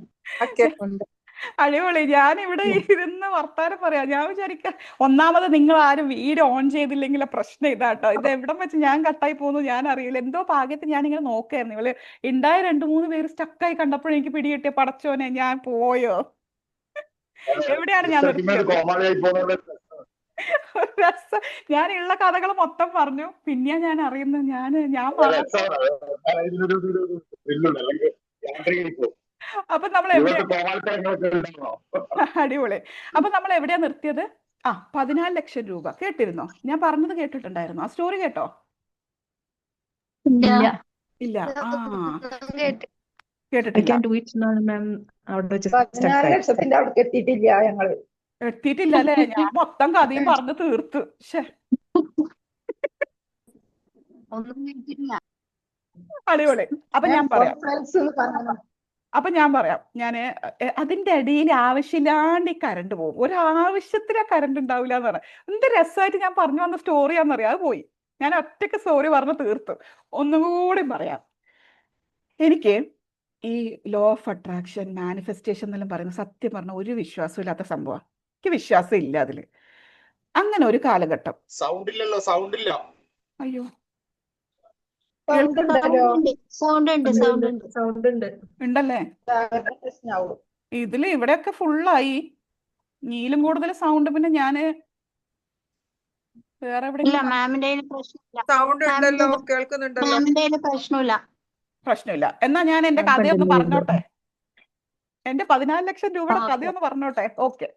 അടിപൊളി. ഞാനിവിടെ ഇരുന്ന് വർത്താനം പറയാം. ഞാൻ വിചാരിക്കാം, ഒന്നാമത് നിങ്ങൾ ആരും വീഡിയോ ഓൺ ചെയ്തില്ലെങ്കിലെ പ്രശ്നം ഇതാട്ടോ. ഇത് എവിടം വെച്ച് ഞാൻ കട്ടായി പോകുന്നു ഞാൻ അറിയില്ല. എന്തോ ഭാഗ്യത്തിന് ഞാനിങ്ങനെ നോക്കായിരുന്നു. ഇവള് ഉണ്ടായ 2-3 പേര് സ്റ്റക്കായി കണ്ടപ്പോഴും എനിക്ക് പിടികിട്ടിയ, പടച്ചോനെ ഞാൻ പോയോ, എവിടെയാണ് ഞാൻ നിർത്തിയത്? കോമാളിയായി പോകുന്നത്. രസം. ഞാനുള്ള കഥകൾ മൊത്തം പറഞ്ഞു. പിന്നെയാ ഞാൻ അറിയുന്നത് ഞാൻ പറഞ്ഞു. അപ്പൊ നമ്മൾ എവിടെയാ അടിപൊളി. അപ്പൊ നമ്മൾ എവിടെയാ നിർത്തിയത്? 14 ലക്ഷം രൂപ. കേട്ടിരുന്നോ? ഞാൻ പറഞ്ഞത് കേട്ടിട്ടുണ്ടായിരുന്നു? ആ സ്റ്റോറി കേട്ടോ? ഇല്ല. ഇല്ല. I കേട്ടിട്ടില്ല. can do it എന്നാണ് മാം അവിടെ വെച്ച് 14 ലക്ഷത്തിന്റെ അവിടെ എത്തിയിട്ടില്ല ഞങ്ങള്. എത്തിയിട്ടില്ല അല്ലേ? ഞാൻ മൊത്തം കഥയും പറഞ്ഞു തീർത്തു. അടിപൊളി. അപ്പൊ ഞാൻ പറയാം. ഞാന് അതിന്റെ ഇടയിൽ ആവശ്യമില്ലാണ്ട് ഈ കറണ്ട് പോകും. ഒരാവശ്യത്തിന് കറണ്ട് ഉണ്ടാവില്ല എന്ന് പറഞ്ഞാൽ എന്ത് രസമായിട്ട് ഞാൻ പറഞ്ഞു വന്ന സ്റ്റോറിയാന്നറിയാം. അത് പോയി. ഞാൻ ഒറ്റയ്ക്ക് സ്റ്റോറി പറഞ്ഞു തീർത്തു. ഒന്നുകൂടി പറയാം. എനിക്ക് ഈ ലോ ഓഫ് അട്രാക്ഷൻ, മാനിഫെസ്റ്റേഷൻ എന്നെല്ലാം പറയുന്നത് സത്യം പറഞ്ഞ ഒരു വിശ്വാസം ഇല്ലാത്ത സംഭവമാണ്. എനിക്ക് വിശ്വാസം ഇല്ല അതില്. അങ്ങനെ ഒരു കാലഘട്ടം. സൗണ്ട് ഇല്ലല്ലോ, സൗണ്ട് ഇല്ല. അയ്യോ, സൗണ്ട് ഉണ്ട് ഉണ്ടല്ലേ? ഇതില് ഇവിടെയൊക്കെ ഫുള്ളായി. നീലും കൂടുതൽ സൗണ്ട്. പിന്നെ ഞാന് വേറെ പ്രശ്നമില്ല. എന്നാ ഞാൻ എന്റെ കഥയൊന്ന് പറഞ്ഞോട്ടെ. എന്റെ 14 ലക്ഷം രൂപയുടെ കഥയൊന്ന് പറഞ്ഞോട്ടെ. ഓക്കെ.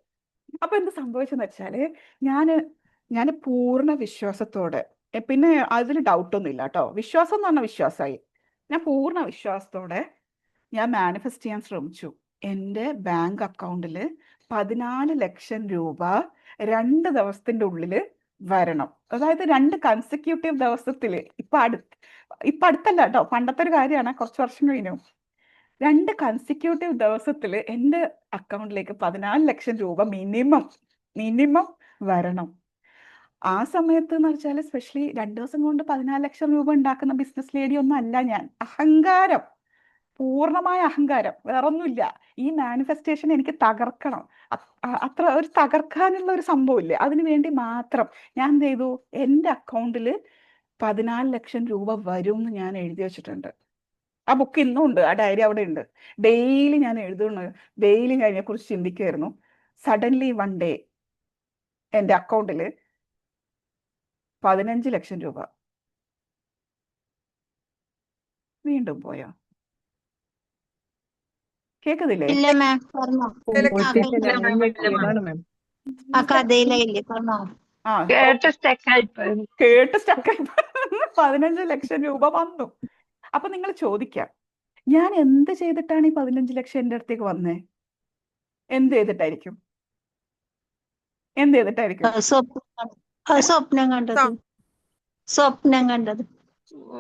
അപ്പൊ എന്ത് സംഭവിച്ചെന്ന് വെച്ചാല്, ഞാന് പൂർണ്ണ വിശ്വാസത്തോടെ, പിന്നെ അതിൽ ഡൗട്ടൊന്നും ഇല്ല കേട്ടോ, വിശ്വാസം എന്ന് പറഞ്ഞ വിശ്വാസമായി. ഞാൻ പൂർണ്ണ വിശ്വാസത്തോടെ ഞാൻ മാനിഫെസ്റ്റ് ചെയ്യാൻ ശ്രമിച്ചു. എൻ്റെ ബാങ്ക് അക്കൗണ്ടിൽ 14 ലക്ഷം രൂപ 2 ദിവസത്തിന്റെ ഉള്ളിൽ വരണം. അതായത് 2 കൺസിക്യൂട്ടീവ് ദിവസത്തിൽ. ഇപ്പൊ അടുത്തല്ല കേട്ടോ, പണ്ടത്തെ ഒരു കാര്യമാണ്, കുറച്ച് വർഷം കഴിഞ്ഞു. 2 കൺസിക്യൂട്ടീവ് ദിവസത്തിൽ എൻ്റെ അക്കൗണ്ടിലേക്ക് 14 ലക്ഷം രൂപ മിനിമം വരണം. ആ സമയത്ത് എന്ന് വെച്ചാൽ സ്പെഷ്യലി 2 ദിവസം കൊണ്ട് 14 ലക്ഷം രൂപ ഉണ്ടാക്കുന്ന ബിസിനസ് ലേഡി ഒന്നും അല്ല ഞാൻ. അഹങ്കാരം, പൂർണ്ണമായ അഹങ്കാരം, വേറൊന്നുമില്ല. ഈ മാനിഫെസ്റ്റേഷൻ എനിക്ക് തകർക്കണം, അത്ര ഒരു തകർക്കാനുള്ള ഒരു സംഭവമില്ലേ, അതിനു വേണ്ടി മാത്രം ഞാൻ എന്ത് ചെയ്തു, എൻ്റെ അക്കൗണ്ടിൽ 14 ലക്ഷം രൂപ വരും എന്ന് ഞാൻ എഴുതി വെച്ചിട്ടുണ്ട്. ആ ബുക്ക് ഇന്നും ഉണ്ട്, ആ ഡയറി അവിടെ ഉണ്ട്. ഡെയിലി ഞാൻ എഴുതുന്നു, ഡെയിലി ഞാൻ അതിനെക്കുറിച്ച് ചിന്തിക്കുമായിരുന്നു. സഡൻലി വൺ ഡേ എൻ്റെ അക്കൗണ്ടിൽ 15 ലക്ഷം രൂപ. വീണ്ടും പോയോ? കേൾക്കുന്നില്ലേ? ഇല്ല മാം പറഞ്ഞോ. പോയിട്ടില്ല, ഞങ്ങൾ ഞെട്ടിയതാണ് മാം. ആ കഥയിലായില്ലേ പറഞ്ഞോ. ആ കേട്ട് സ്റ്റക്കായിപ്പോയി. കേട്ട് സ്റ്റക്കായി 15 ലക്ഷം രൂപ വന്നു. അപ്പൊ നിങ്ങൾ ചോദിക്കാം, ഞാൻ എന്ത് ചെയ്തിട്ടാണ് ഈ 15 ലക്ഷം എൻ്റെ അടുത്തേക്ക് വന്നേ? എന്ത് ചെയ്തിട്ടായിരിക്കും? എന്ത് ചെയ്തിട്ടായിരിക്കും? സ്വപ്നം കണ്ടത്. സ്വപ്നം കണ്ടത്.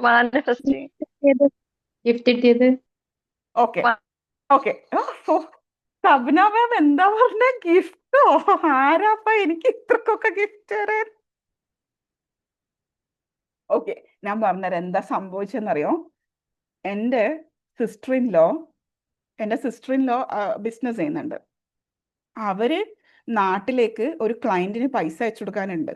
മാനിഫെസ്റ്റിംഗ്. ഗിഫ്റ്റ് കിട്ടിയത്. Okay okay. സബ്ന മാം എന്താ പറഞ്ഞ? ഗിഫ്റ്റോ? ആരാപ്പ എനിക്ക് ഇത്രക്കൊക്കെ ഗിഫ്റ്റ് തരാൻ? ഓക്കെ, ഞാൻ പറഞ്ഞുതരാം എന്താ സംഭവിച്ചെന്നറിയോ. എൻ്റെ സിസ്റ്റർ ഇൻ ലോ ബിസിനസ് ചെയ്യുന്നുണ്ട്. അവര് നാട്ടിലേക്ക് ഒരു ക്ലയന്റിന് പൈസ അയച്ചു കൊടുക്കാനുണ്ട്.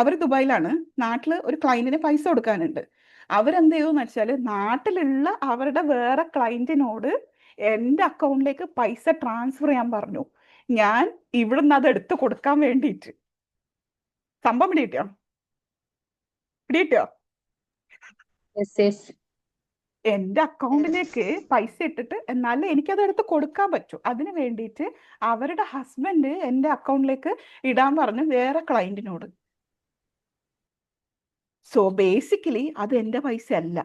അവർ ദുബായിലാണ്. നാട്ടിൽ ഒരു ക്ലയന്റിന് പൈസ കൊടുക്കാനുണ്ട്. അവരെന്ത് ചെയ്യുമെന്ന് വെച്ചാൽ നാട്ടിലുള്ള അവരുടെ വേറെ ക്ലയന്റിനോട് എൻ്റെ അക്കൗണ്ടിലേക്ക് പൈസ ട്രാൻസ്ഫർ ചെയ്യാൻ പറഞ്ഞു. ഞാൻ ഇവിടുന്ന് അത് എടുത്ത് കൊടുക്കാൻ വേണ്ടിയിട്ട്. സംഭവം പിടികിട്ടിയോ? എൻ്റെ അക്കൗണ്ടിലേക്ക് പൈസ ഇട്ടിട്ട് എന്നാലേ എനിക്കത് എടുത്ത് കൊടുക്കാൻ പറ്റൂ. അതിന് വേണ്ടിയിട്ട് അവരുടെ ഹസ്ബൻഡ് എൻ്റെ അക്കൗണ്ടിലേക്ക് ഇടാൻ പറഞ്ഞു വേറെ ക്ലയന്റിനോട്. സോ ബേസിക്കലി അത് എൻ്റെ പൈസ അല്ല.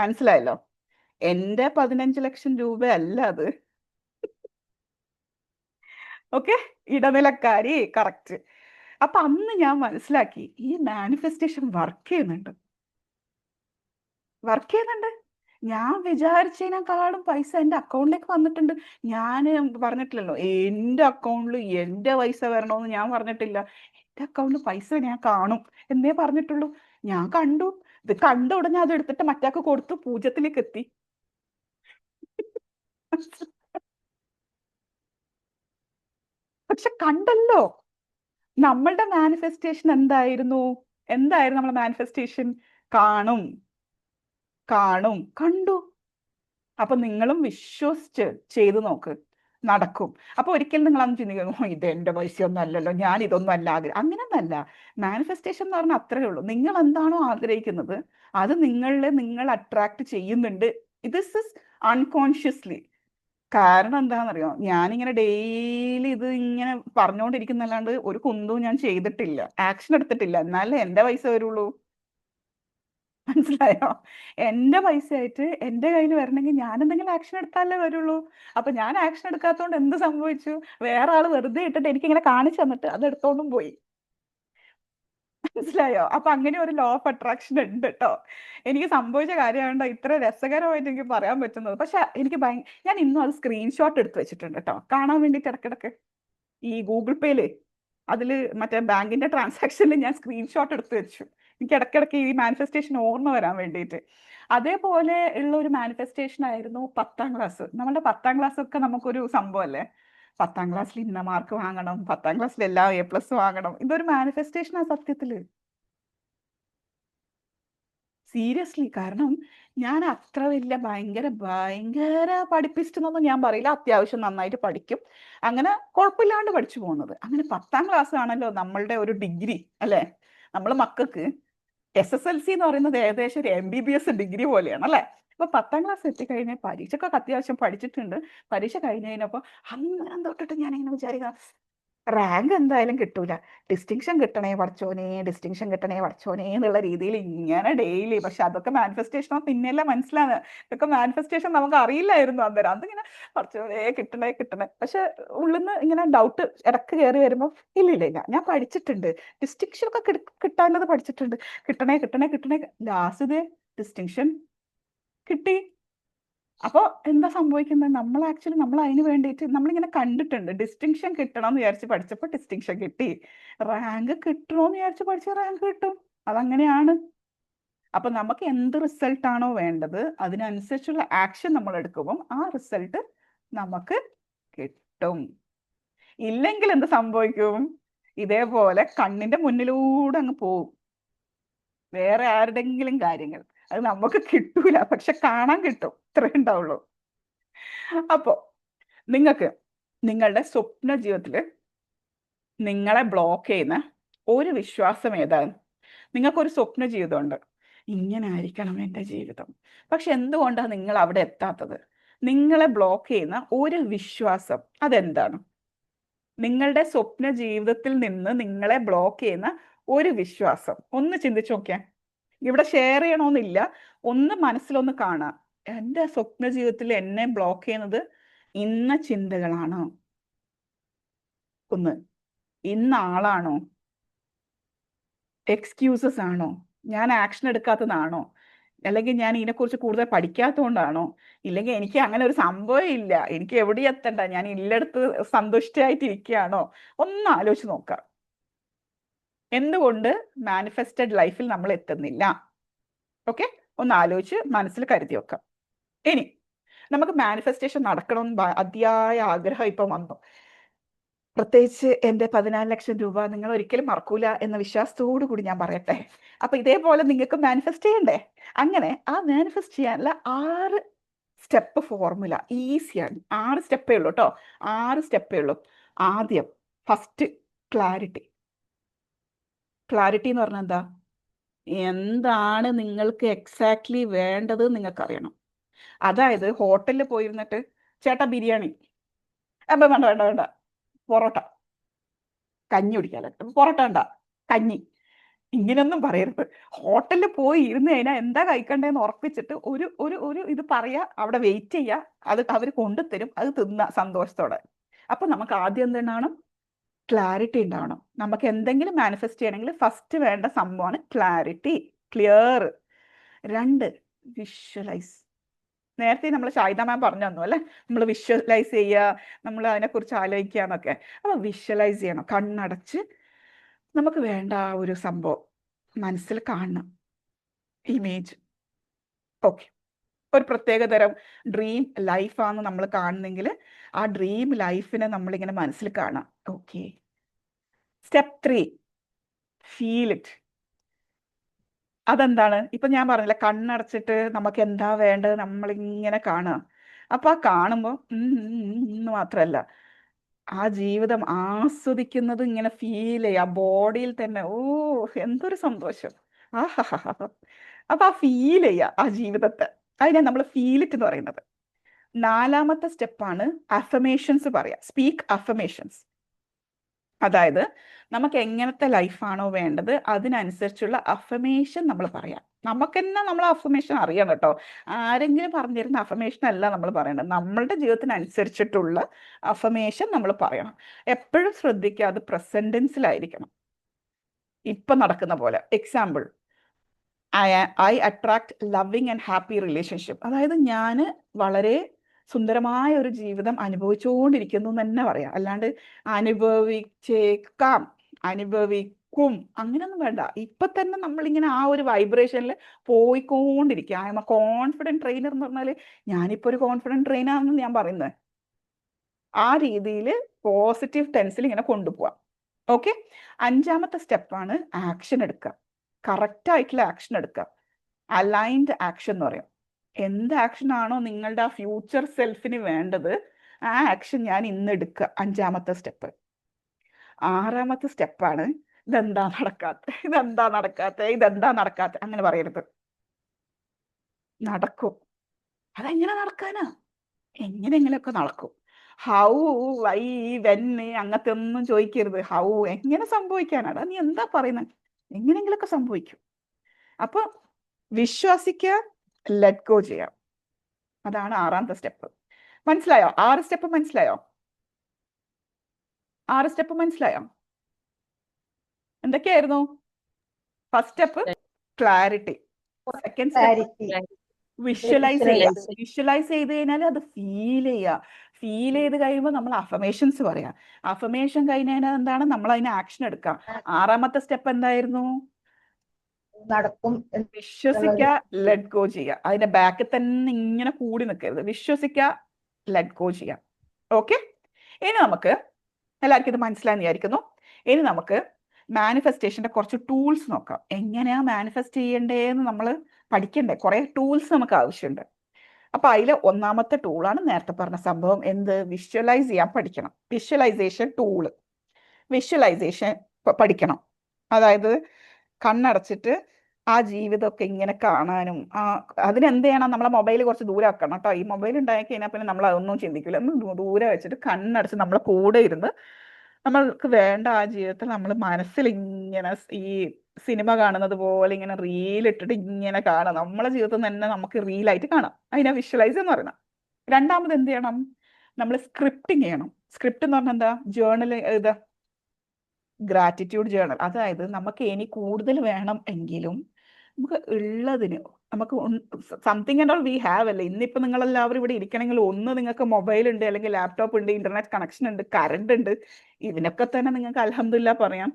മനസ്സിലായല്ലോ? എൻ്റെ 15 ലക്ഷം രൂപ അല്ല അത്. ഓക്കെ, ഇടനിലക്കാരി. കറക്റ്റ്. അപ്പൊ അന്ന് ഞാൻ മനസ്സിലാക്കി ഈ മാനിഫെസ്റ്റേഷൻ വർക്ക് ചെയ്യുന്നുണ്ട്. ഞാൻ വിചാരിച്ചതിനേക്കാളും പൈസ എൻ്റെ അക്കൗണ്ടിലേക്ക് വന്നിട്ടുണ്ട്. ഞാൻ പറഞ്ഞിട്ടില്ലല്ലോ എൻ്റെ അക്കൗണ്ടിൽ എൻ്റെ പൈസ വരണമെന്ന് ഞാൻ പറഞ്ഞിട്ടില്ല. എൻ്റെ അക്കൗണ്ടിൽ പൈസ ഞാൻ കാണും എന്നേ പറഞ്ഞിട്ടുള്ളൂ. ഞാൻ കണ്ടു. ഇത് കണ്ട ഉടനെ അത് എടുത്തിട്ട് മറ്റാൾക്ക് കൊടുത്തു, 0-ലേക്ക് എത്തി. പക്ഷെ കണ്ടല്ലോ, നമ്മളുടെ മാനിഫെസ്റ്റേഷൻ എന്തായിരുന്നു? നമ്മളുടെ മാനിഫെസ്റ്റേഷൻ? കാണും. കണ്ടു. അപ്പൊ നിങ്ങളും വിശ്വസിച്ച് ചെയ്തു നോക്ക്, നടക്കും. അപ്പൊ ഒരിക്കലും നിങ്ങൾ അന്ന് ചിന്തിക്കുന്നു, ഇത് എൻ്റെ പൈസയൊന്നും അല്ലല്ലോ, ഞാൻ ഇതൊന്നും അല്ല അങ്ങനെയൊന്നല്ല. മാനിഫെസ്റ്റേഷൻ എന്ന് പറഞ്ഞാൽ അത്രയേ ഉള്ളൂ. നിങ്ങൾ എന്താണോ ആഗ്രഹിക്കുന്നത് അത് നിങ്ങൾ അട്രാക്ട് ചെയ്യുന്നുണ്ട്. This is unconsciously. കാരണം എന്താണെന്നറിയോ, ഞാനിങ്ങനെ ഡെയിലി ഇത് ഇങ്ങനെ പറഞ്ഞുകൊണ്ടിരിക്കുന്നല്ലാണ്ട് ഒരു കുന്തവും ഞാൻ ചെയ്തിട്ടില്ല, ആക്ഷൻ എടുത്തിട്ടില്ല. എന്നാലേ എൻ്റെ പൈസ വരുള്ളൂ. മനസ്സിലായോ? എൻ്റെ പൈസ ആയിട്ട് എൻ്റെ കയ്യിൽ വരണമെങ്കിൽ ഞാൻ എന്തെങ്കിലും ആക്ഷൻ എടുത്താലേ വരുള്ളൂ. അപ്പൊ ഞാൻ ആക്ഷൻ എടുക്കാത്തതുകൊണ്ട് എന്ത് സംഭവിച്ചു? വേറെ ആള് വെറുതെ ഇട്ടിട്ട് എനിക്കിങ്ങനെ കാണിച്ചു തന്നിട്ട് അത് എടുത്തോണ്ടും പോയി. മനസ്സിലായോ? അപ്പൊ അങ്ങനെ ഒരു ലോ ഓഫ് അട്രാക്ഷൻ ഉണ്ട് കേട്ടോ. എനിക്ക് സംഭവിച്ച കാര്യമായോണ്ട് ഇത്ര രസകരമായിട്ട് എനിക്ക് പറയാൻ പറ്റുന്നത്. പക്ഷെ എനിക്ക് ഞാൻ ഇന്നും അത് സ്ക്രീൻഷോട്ട് എടുത്ത് വെച്ചിട്ടുണ്ട് കേട്ടോ, കാണാൻ വേണ്ടിയിട്ട്. ഇടക്കിടക്ക് ഈ ഗൂഗിൾ പേയില് അതിൽ മറ്റേ ബാങ്കിന്റെ ട്രാൻസാക്ഷനിൽ ഞാൻ സ്ക്രീൻഷോട്ട് എടുത്ത് വെച്ചു. എനിക്ക് ഇടക്കിടക്ക് ഈ മാനിഫെസ്റ്റേഷൻ ഓർമ്മ വരാൻ വേണ്ടിയിട്ട്. അതേപോലെ ഉള്ള ഒരു മാനിഫെസ്റ്റേഷൻ ആയിരുന്നു 10ാം ക്ലാസ്. നമ്മുടെ 10ാം ക്ലാസ് ഒക്കെ നമുക്കൊരു സംഭവമല്ലേ. 10ാം ക്ലാസ്സിൽ ഇന്ന മാർക്ക് വാങ്ങണം, 10ാം ക്ലാസ്സിൽ എല്ലാം A+ വാങ്ങണം. ഇതൊരു മാനിഫെസ്റ്റേഷനാ സത്യത്തില്. സീരിയസ്ലി. കാരണം ഞാൻ അത്ര വലിയ ഭയങ്കര പഠിപ്പിസ്റ്റെന്നൊന്നും ഞാൻ പറയില്ല. അത്യാവശ്യം നന്നായിട്ട് പഠിക്കും. അങ്ങനെ കുഴപ്പമില്ലാണ്ട് പഠിച്ചു പോകുന്നത്. അങ്ങനെ 10ാം ക്ലാസ് ആണല്ലോ നമ്മളുടെ ഒരു ഡിഗ്രി അല്ലേ? നമ്മൾ മക്കൾക്ക് SSLC എന്ന് പറയുന്നത് ഏകദേശം ഒരു MBBS ഡിഗ്രി പോലെയാണ് അല്ലേ? അപ്പൊ 10ാം ക്ലാസ് എത്തിക്കഴിഞ്ഞ പരീക്ഷക്കൊക്കെ അത്യാവശ്യം പഠിച്ചിട്ടുണ്ട്. പരീക്ഷ കഴിഞ്ഞ് കഴിഞ്ഞപ്പോൾ അന്നേരം തൊട്ടിട്ട് ഞാൻ ഇങ്ങനെ വിചാരിക്കുക, റാങ്ക് എന്തായാലും കിട്ടൂല, ഡിസ്റ്റിങ്ഷൻ കിട്ടണേ പഠിച്ചോനെ എന്നുള്ള രീതിയിൽ ഇങ്ങനെ ഡെയിലി. പക്ഷെ അതൊക്കെ മാനിഫെസ്റ്റേഷനോ പിന്നെയല്ല മനസ്സിലാകുന്നത്. ഇതൊക്കെ മാനിഫെസ്റ്റേഷൻ നമുക്ക് അറിയില്ലായിരുന്നു അന്നേരം. അതിങ്ങനെ പഠിച്ചോനെ കിട്ടണേ. പക്ഷെ ഉള്ളിൽ നിന്ന് ഇങ്ങനെ ഡൗട്ട് ഇടക്ക് കയറി വരുമ്പോൾ ഇല്ല ഞാൻ പഠിച്ചിട്ടുണ്ട്, ഡിസ്റ്റിങ്ഷൻ ഒക്കെ കിട്ടാനുള്ളത് പഠിച്ചിട്ടുണ്ട്, കിട്ടണേ. ലാസ്റ്റ് ഡിസ്റ്റിങ്ഷൻ കിട്ടി. അപ്പോൾ എന്താ സംഭവിക്കുന്നത്? നമ്മൾ അതിന് വേണ്ടിയിട്ട് നമ്മളിങ്ങനെ കണ്ടിട്ടുണ്ട്. ഡിസ്റ്റിങ്ഷൻ കിട്ടണം എന്ന് വിചാരിച്ച് പഠിച്ചപ്പോൾ ഡിസ്റ്റിങ്ഷൻ കിട്ടി. റാങ്ക് കിട്ടണമെന്ന് വിചാരിച്ച് പഠിച്ച റാങ്ക് കിട്ടും. അതങ്ങനെയാണ്. അപ്പൊ നമുക്ക് എന്ത് റിസൾട്ടാണോ വേണ്ടത് അതിനനുസരിച്ചുള്ള ആക്ഷൻ നമ്മൾ എടുക്കുമ്പോൾ ആ റിസൾട്ട് നമുക്ക് കിട്ടും. ഇല്ലെങ്കിൽ എന്ത് സംഭവിക്കും? ഇതേപോലെ കണ്ണിന്റെ മുന്നിലൂടെ അങ്ങ് പോവും വേറെ ആരുടെങ്കിലും കാര്യങ്ങൾ. അത് നമുക്ക് കിട്ടൂല, പക്ഷെ കാണാൻ കിട്ടും. ഇത്രേ ഉണ്ടാവുള്ളൂ. അപ്പോ നിങ്ങൾക്ക് നിങ്ങളുടെ സ്വപ്ന ജീവിതത്തില് നിങ്ങളെ ബ്ലോക്ക് ചെയ്യുന്ന ഒരു വിശ്വാസം ഏതാണ്? നിങ്ങൾക്കൊരു സ്വപ്ന ജീവിതമുണ്ട്. ഇങ്ങനെ ആയിരിക്കണം എൻ്റെ ജീവിതം. പക്ഷെ എന്തുകൊണ്ടാണ് നിങ്ങൾ അവിടെ എത്താത്തത്? നിങ്ങളെ ബ്ലോക്ക് ചെയ്യുന്ന ഒരു വിശ്വാസം, അതെന്താണ്? നിങ്ങളുടെ സ്വപ്ന ജീവിതത്തിൽ നിന്ന് നിങ്ങളെ ബ്ലോക്ക് ചെയ്യുന്ന ഒരു വിശ്വാസം ഒന്ന് ചിന്തിച്ചു നോക്കിയാൽ. ഇവിടെ ഷെയർ ചെയ്യണമെന്നില്ല, ഒന്ന് മനസ്സിലൊന്ന് കാണാം. എൻ്റെ സ്വപ്ന ജീവിതത്തിൽ എന്നെ ബ്ലോക്ക് ചെയ്യുന്നത് ഇന്ന ചിന്തകളാണോ? ഒന്ന്, ഇന്ന ആളാണോ? എക്സ്ക്യൂസസ് ആണോ? ഞാൻ ആക്ഷൻ എടുക്കാത്തതാണോ? അല്ലെങ്കിൽ ഞാൻ ഇതിനെക്കുറിച്ച് കൂടുതൽ പഠിക്കാത്തതുകൊണ്ടാണോ? ഇല്ലെങ്കിൽ എനിക്ക് അങ്ങനെ ഒരു സംഭവം ഇല്ല, എനിക്ക് എവിടെ എത്തണ്ട, ഞാൻ ഇല്ലടത്ത് സന്തുഷ്ടയായിട്ടിരിക്കുകയാണോ? ഒന്ന് ആലോചിച്ച് നോക്കാം. എന്തുകൊണ്ട് മാനിഫെസ്റ്റഡ് ലൈഫിൽ നമ്മൾ എത്തുന്നില്ല? ഓക്കെ, ഒന്ന് ആലോചിച്ച് മനസ്സിൽ കരുതി വെക്കാം. ഇനി നമുക്ക് മാനിഫെസ്റ്റേഷൻ നടക്കണമെന്ന് അതിയായ ആഗ്രഹം ഇപ്പം വന്നു. പ്രത്യേകിച്ച് എൻ്റെ 14 ലക്ഷം രൂപ നിങ്ങൾ ഒരിക്കലും മറക്കൂല എന്ന വിശ്വാസത്തോടു കൂടി ഞാൻ പറയട്ടെ. അപ്പൊ ഇതേപോലെ നിങ്ങൾക്ക് മാനിഫെസ്റ്റ് ചെയ്യണ്ടേ? അങ്ങനെ ആ മാനിഫെസ്റ്റ് ചെയ്യാനുള്ള 6 സ്റ്റെപ്പ് ഫോർമുല ഈസിയാണ്. 6 സ്റ്റെപ്പേ ഉള്ളൂ കേട്ടോ, 6 സ്റ്റെപ്പേ ഉള്ളൂ. ആദ്യം ഫസ്റ്റ് ക്ലാരിറ്റി. ക്ലാരിറ്റി എന്ന് പറഞ്ഞാൽ എന്താ? എന്താണ് നിങ്ങൾക്ക് എക്സാക്ട്ലി വേണ്ടത് നിങ്ങൾക്ക് അറിയണം. അതായത് ഹോട്ടലിൽ പോയിരുന്നിട്ട് ചേട്ടാ ബിരിയാണി, അപ്പം വേണ്ട വേണ്ട വേണ്ട, പൊറോട്ട, കഞ്ഞി കുടിക്കാല്ലോ, പൊറോട്ട വേണ്ട, കഞ്ഞി, ഇങ്ങനെയൊന്നും പറയരുത്. ഹോട്ടലിൽ പോയി ഇരുന്ന് കഴിഞ്ഞാൽ എന്താ കഴിക്കണ്ടേന്ന് ഉറപ്പിച്ചിട്ട് ഒരു ഒരു ഒരു ഇത് പറയാ, അവിടെ വെയിറ്റ് ചെയ്യുക, അത് അവർ കൊണ്ടുതരും, അത് തിന്ന സന്തോഷത്തോടെ. അപ്പൊ നമുക്ക് ആദ്യം എന്തുണ്ടാവണം? ക്ലാരിറ്റി ഉണ്ടാവണം. നമുക്ക് എന്തെങ്കിലും മാനിഫെസ്റ്റ് ചെയ്യണമെങ്കിൽ ഫസ്റ്റ് വേണ്ട സംഭവമാണ് ക്ലാരിറ്റി, ക്ലിയർ. 2, വിഷ്വലൈസ്. നേരത്തെ നമ്മൾ ഷാഹിദ മാം പറഞ്ഞു തന്നു അല്ലേ, നമ്മൾ വിഷ്വലൈസ് ചെയ്യുക, നമ്മൾ അതിനെക്കുറിച്ച് ആലോചിക്കുക എന്നൊക്കെ. അപ്പൊ വിഷ്വലൈസ് ചെയ്യണം, കണ്ണടച്ച് നമുക്ക് വേണ്ട ആ ഒരു സംഭവം മനസ്സിൽ കാണണം, ഇമേജ്. ഓക്കെ, ഒരു പ്രത്യേക തരം ഡ്രീം ലൈഫാണ് നമ്മൾ കാണുന്നെങ്കിൽ ആ ഡ്രീം ലൈഫിനെ നമ്മളിങ്ങനെ മനസ്സിൽ കാണാം. ഓക്കെ. Step 3, feel it. അതെന്താണ്? ഇപ്പൊ ഞാൻ പറഞ്ഞില്ല, കണ്ണടച്ചിട്ട് നമുക്ക് എന്താ വേണ്ടത് നമ്മളിങ്ങനെ കാണുക. അപ്പൊ ആ കാണുമ്പോൾ എന്ന് മാത്രമല്ല, ആ ജീവിതം ആസ്വദിക്കുന്നത് ഇങ്ങനെ ഫീൽ ചെയ്യുക, ബോഡിയിൽ തന്നെ. ഓ, എന്തൊരു സന്തോഷം! ആഹാ. അപ്പൊ ആ ഫീൽ ചെയ്യുക ആ ജീവിതത്തെ, അതിനെ നമ്മൾ ഫീൽ ഇറ്റ് എന്ന് പറയുന്നത്. 4ാമത്തെ സ്റ്റെപ്പാണ് അഫർമേഷൻസ് പറയാം. Speak affirmations. അതായത് നമുക്ക് എങ്ങനത്തെ ലൈഫാണോ വേണ്ടത് അതിനനുസരിച്ചുള്ള അഫർമേഷൻ നമ്മൾ പറയാം. നമുക്ക് തന്നെ നമ്മൾ അഫർമേഷൻ അറിയണം കേട്ടോ. ആരെങ്കിലും പറഞ്ഞിരുന്ന അഫർമേഷൻ അല്ല നമ്മൾ പറയേണ്ടത്, നമ്മളുടെ ജീവിതത്തിനനുസരിച്ചിട്ടുള്ള അഫർമേഷൻ നമ്മൾ പറയണം. എപ്പോഴും ശ്രദ്ധിക്കുക, അത് പ്രസന്റ് ടെൻസിലായിരിക്കണം, ഇപ്പൊ നടക്കുന്ന പോലെ. Example, I attract loving and happy relationship. അതായത് ഞാൻ വളരെ സുന്ദരമായ ഒരു ജീവിതം അനുഭവിച്ചുകൊണ്ടിരിക്കുന്നു എന്ന് തന്നെ പറയാം. അല്ലാണ്ട് അനുഭവിച്ചേക്കാം, അനുഭവിക്കും, അങ്ങനെയൊന്നും വേണ്ട. ഇപ്പൊ തന്നെ നമ്മളിങ്ങനെ ആ ഒരു വൈബ്രേഷനിൽ പോയിക്കൊണ്ടിരിക്കുക. I am A confident trainer എന്ന് പറഞ്ഞാൽ ഞാനിപ്പോ ഒരു കോൺഫിഡൻറ്റ് ട്രെയിനാണെന്ന് ഞാൻ പറയുന്നത്. ആ രീതിയിൽ പോസിറ്റീവ് ടെൻസിൽ ഇങ്ങനെ കൊണ്ടുപോവാം. ഓക്കെ. 5ാമത്തെ സ്റ്റെപ്പാണ് ആക്ഷൻ എടുക്കുക. കറക്റ്റ് ആയിട്ടുള്ള ആക്ഷൻ എടുക്കുക. അലൈൻഡ് ആക്ഷൻ എന്ന് പറയും. എന്ത് ആക്ഷൻ ആണോ നിങ്ങളുടെ ആ ഫ്യൂച്ചർ സെൽഫിന് വേണ്ടത്, ആ ആക്ഷൻ ഞാൻ ഇന്ന് എടുക്കുക. 5ാമത്തെ സ്റ്റെപ്പ്. 6ാമത്തെ സ്റ്റെപ്പാണ് ഇതെന്താ നടക്കാത്ത, ഇതെന്താ നടക്കാത്ത, ഇതെന്താ നടക്കാത്ത, അങ്ങനെ പറയരുത്. നടക്കും. അതെങ്ങനെ നടക്കാനാ? എങ്ങനെയെങ്കിലൊക്കെ നടക്കും. ഹൗ, വൈ, വെന്ന് അങ്ങനത്തെ ഒന്നും ചോദിക്കരുത്. ഹൗ, എങ്ങനെ സംഭവിക്കാനാണ്? നീ എന്താ പറയുന്നത്? എങ്ങനെയെങ്കിലൊക്കെ സംഭവിക്കും. അപ്പൊ വിശ്വസിക്കുക, ലെറ്റ് ഗോ ചെയ്യാം. അതാണ് 6ാമത്തെ സ്റ്റെപ്പ്. മനസ്സിലായോ? 6 സ്റ്റെപ്പ് മനസ്സിലായോ? 6 സ്റ്റെപ്പ് മനസ്സിലായോ? എന്തൊക്കെയായിരുന്നു? First step clarity. Second step visualise ചെയ്യുക. വിഷ്വലൈസ് ചെയ്ത് കഴിഞ്ഞാൽ അത് ഫീൽ ചെയ്യുക. ഫീൽ ചെയ്ത് കഴിയുമ്പോൾ നമ്മൾ അഫർമേഷൻസ് പറയാം. അഫർമേഷൻ കഴിഞ്ഞാൽ എന്താണ്? നമ്മൾ അതിന് ആക്ഷൻ എടുക്കാം. 6ാമത്തെ സ്റ്റെപ്പ് എന്തായിരുന്നു? നടക്കും. വിശ്വസിക്കുക, ലെറ്റ് ഗോ ചെയ്യുക. അതിന്റെ ബാക്കിൽ തന്നെ ഇങ്ങനെ കൂടി നിൽക്കരുത്. വിശ്വസിക്കുക, ലെറ്റ് ഗോ ചെയ്യാം. ഓക്കെ. ഇനി നമുക്ക് എല്ലാവർക്കും ഇത് മനസ്സിലായെന്ന് വിചാരിക്കുന്നു. ഇനി നമുക്ക് മാനിഫെസ്റ്റേഷന്റെ കുറച്ച് ടൂൾസ് നോക്കാം. എങ്ങനെയാ മാനിഫെസ്റ്റ് ചെയ്യണ്ടേന്ന് നമ്മൾ പഠിക്കണ്ടേ? കുറെ ടൂൾസ് നമുക്ക് ആവശ്യമുണ്ട്. അപ്പൊ അതിൽ 1ാമത്തെ ടൂളാണ് നേരത്തെ പറഞ്ഞ സംഭവം. എന്ത്? വിഷ്വലൈസ് ചെയ്യാൻ പഠിക്കണം. Visualisation tool. വിഷ്വലൈസേഷൻ പഠിക്കണം. അതായത് കണ്ണടച്ചിട്ട് ആ ജീവിതമൊക്കെ ഇങ്ങനെ കാണാനും അതിനെന്ത് ചെയ്യണം, നമ്മളെ മൊബൈൽ കുറച്ച് ദൂരെ വെക്കണം കേട്ടോ. ഈ മൊബൈൽ ഉണ്ടായി കഴിഞ്ഞാൽ പിന്നെ നമ്മൾ അതൊന്നും ചിന്തിക്കില്ല. ഒന്ന് ദൂരെ വെച്ചിട്ട് കണ്ണടച്ച് നമ്മളെ കൂടെ ഇരുന്ന് നമ്മൾക്ക് വേണ്ട ആ ജീവിതത്തിൽ നമ്മൾ മനസ്സിൽ ഇങ്ങനെ ഈ സിനിമ കാണുന്നത് പോലെ ഇങ്ങനെ റീലിട്ടിട്ട് ഇങ്ങനെ കാണാം. നമ്മളെ ജീവിതത്തിൽ തന്നെ നമുക്ക് റീലായിട്ട് കാണാം. അതിനെ വിഷ്വലൈസ് എന്ന് പറയുന്നത്. രണ്ടാമത് എന്ത് ചെയ്യണം, നമ്മൾ സ്ക്രിപ്റ്റിംഗ് ചെയ്യണം. സ്ക്രിപ്റ്റ് എന്ന് പറഞ്ഞാൽ എന്താ, ജേർണൽ എഴുതുക, ഗ്രാറ്റിറ്റ്യൂഡ് ജേർണൽ. അതായത് നമുക്ക് ഇനി കൂടുതൽ വേണം എങ്കിലും നമുക്ക് ഉള്ളതിന് നമുക്ക് something and all we have അല്ലേ. ഇന്നിപ്പോൾ നിങ്ങളെല്ലാവരും ഇവിടെ ഇരിക്കണമെങ്കിൽ ഒന്ന് നിങ്ങൾക്ക് മൊബൈൽ ഉണ്ട്, അല്ലെങ്കിൽ ലാപ്ടോപ്പ് ഉണ്ട്, ഇന്റർനെറ്റ് കണക്ഷൻ ഉണ്ട്, കറണ്ട് ഉണ്ട്. ഇതിനൊക്കെ തന്നെ നിങ്ങൾക്ക് അൽഹംദുലില്ലാ പറയാം,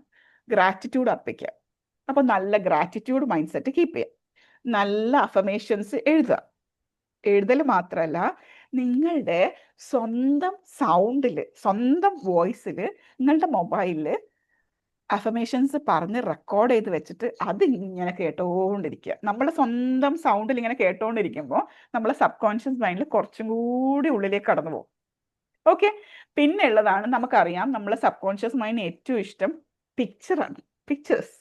ഗ്രാറ്റിറ്റ്യൂഡ് അർപ്പിക്കാം. അപ്പൊ നല്ല ഗ്രാറ്റിറ്റ്യൂഡ് മൈൻഡ് സെറ്റ് കീപ്പ് ചെയ്യാം. നല്ല അഫർമേഷൻസ് എഴുതുക. എഴുതൽ മാത്രമല്ല, നിങ്ങളുടെ സ്വന്തം സൗണ്ടിൽ, സ്വന്തം വോയിസിൽ, നിങ്ങളുടെ മൊബൈലിൽ അഫർമേഷൻസ് പറഞ്ഞ് റെക്കോർഡ് ചെയ്ത് വെച്ചിട്ട് അതിങ്ങനെ കേട്ടോണ്ടിരിക്കുക. നമ്മുടെ സ്വന്തം സൗണ്ടിൽ ഇങ്ങനെ കേട്ടോണ്ടിരിക്കുമ്പോൾ നമ്മളെ സബ് കോൺഷ്യസ് മൈൻഡിൽ കുറച്ചും കൂടി ഉള്ളിലേക്ക് കടന്നു പോകും. ഓക്കെ. പിന്നെ ഉള്ളതാണ്, നമുക്കറിയാം നമ്മളെ സബ് കോൺഷ്യസ് മൈൻഡിന് ഏറ്റവും ഇഷ്ടം പിക്ചറാണ്, പിക്ചേഴ്സ്.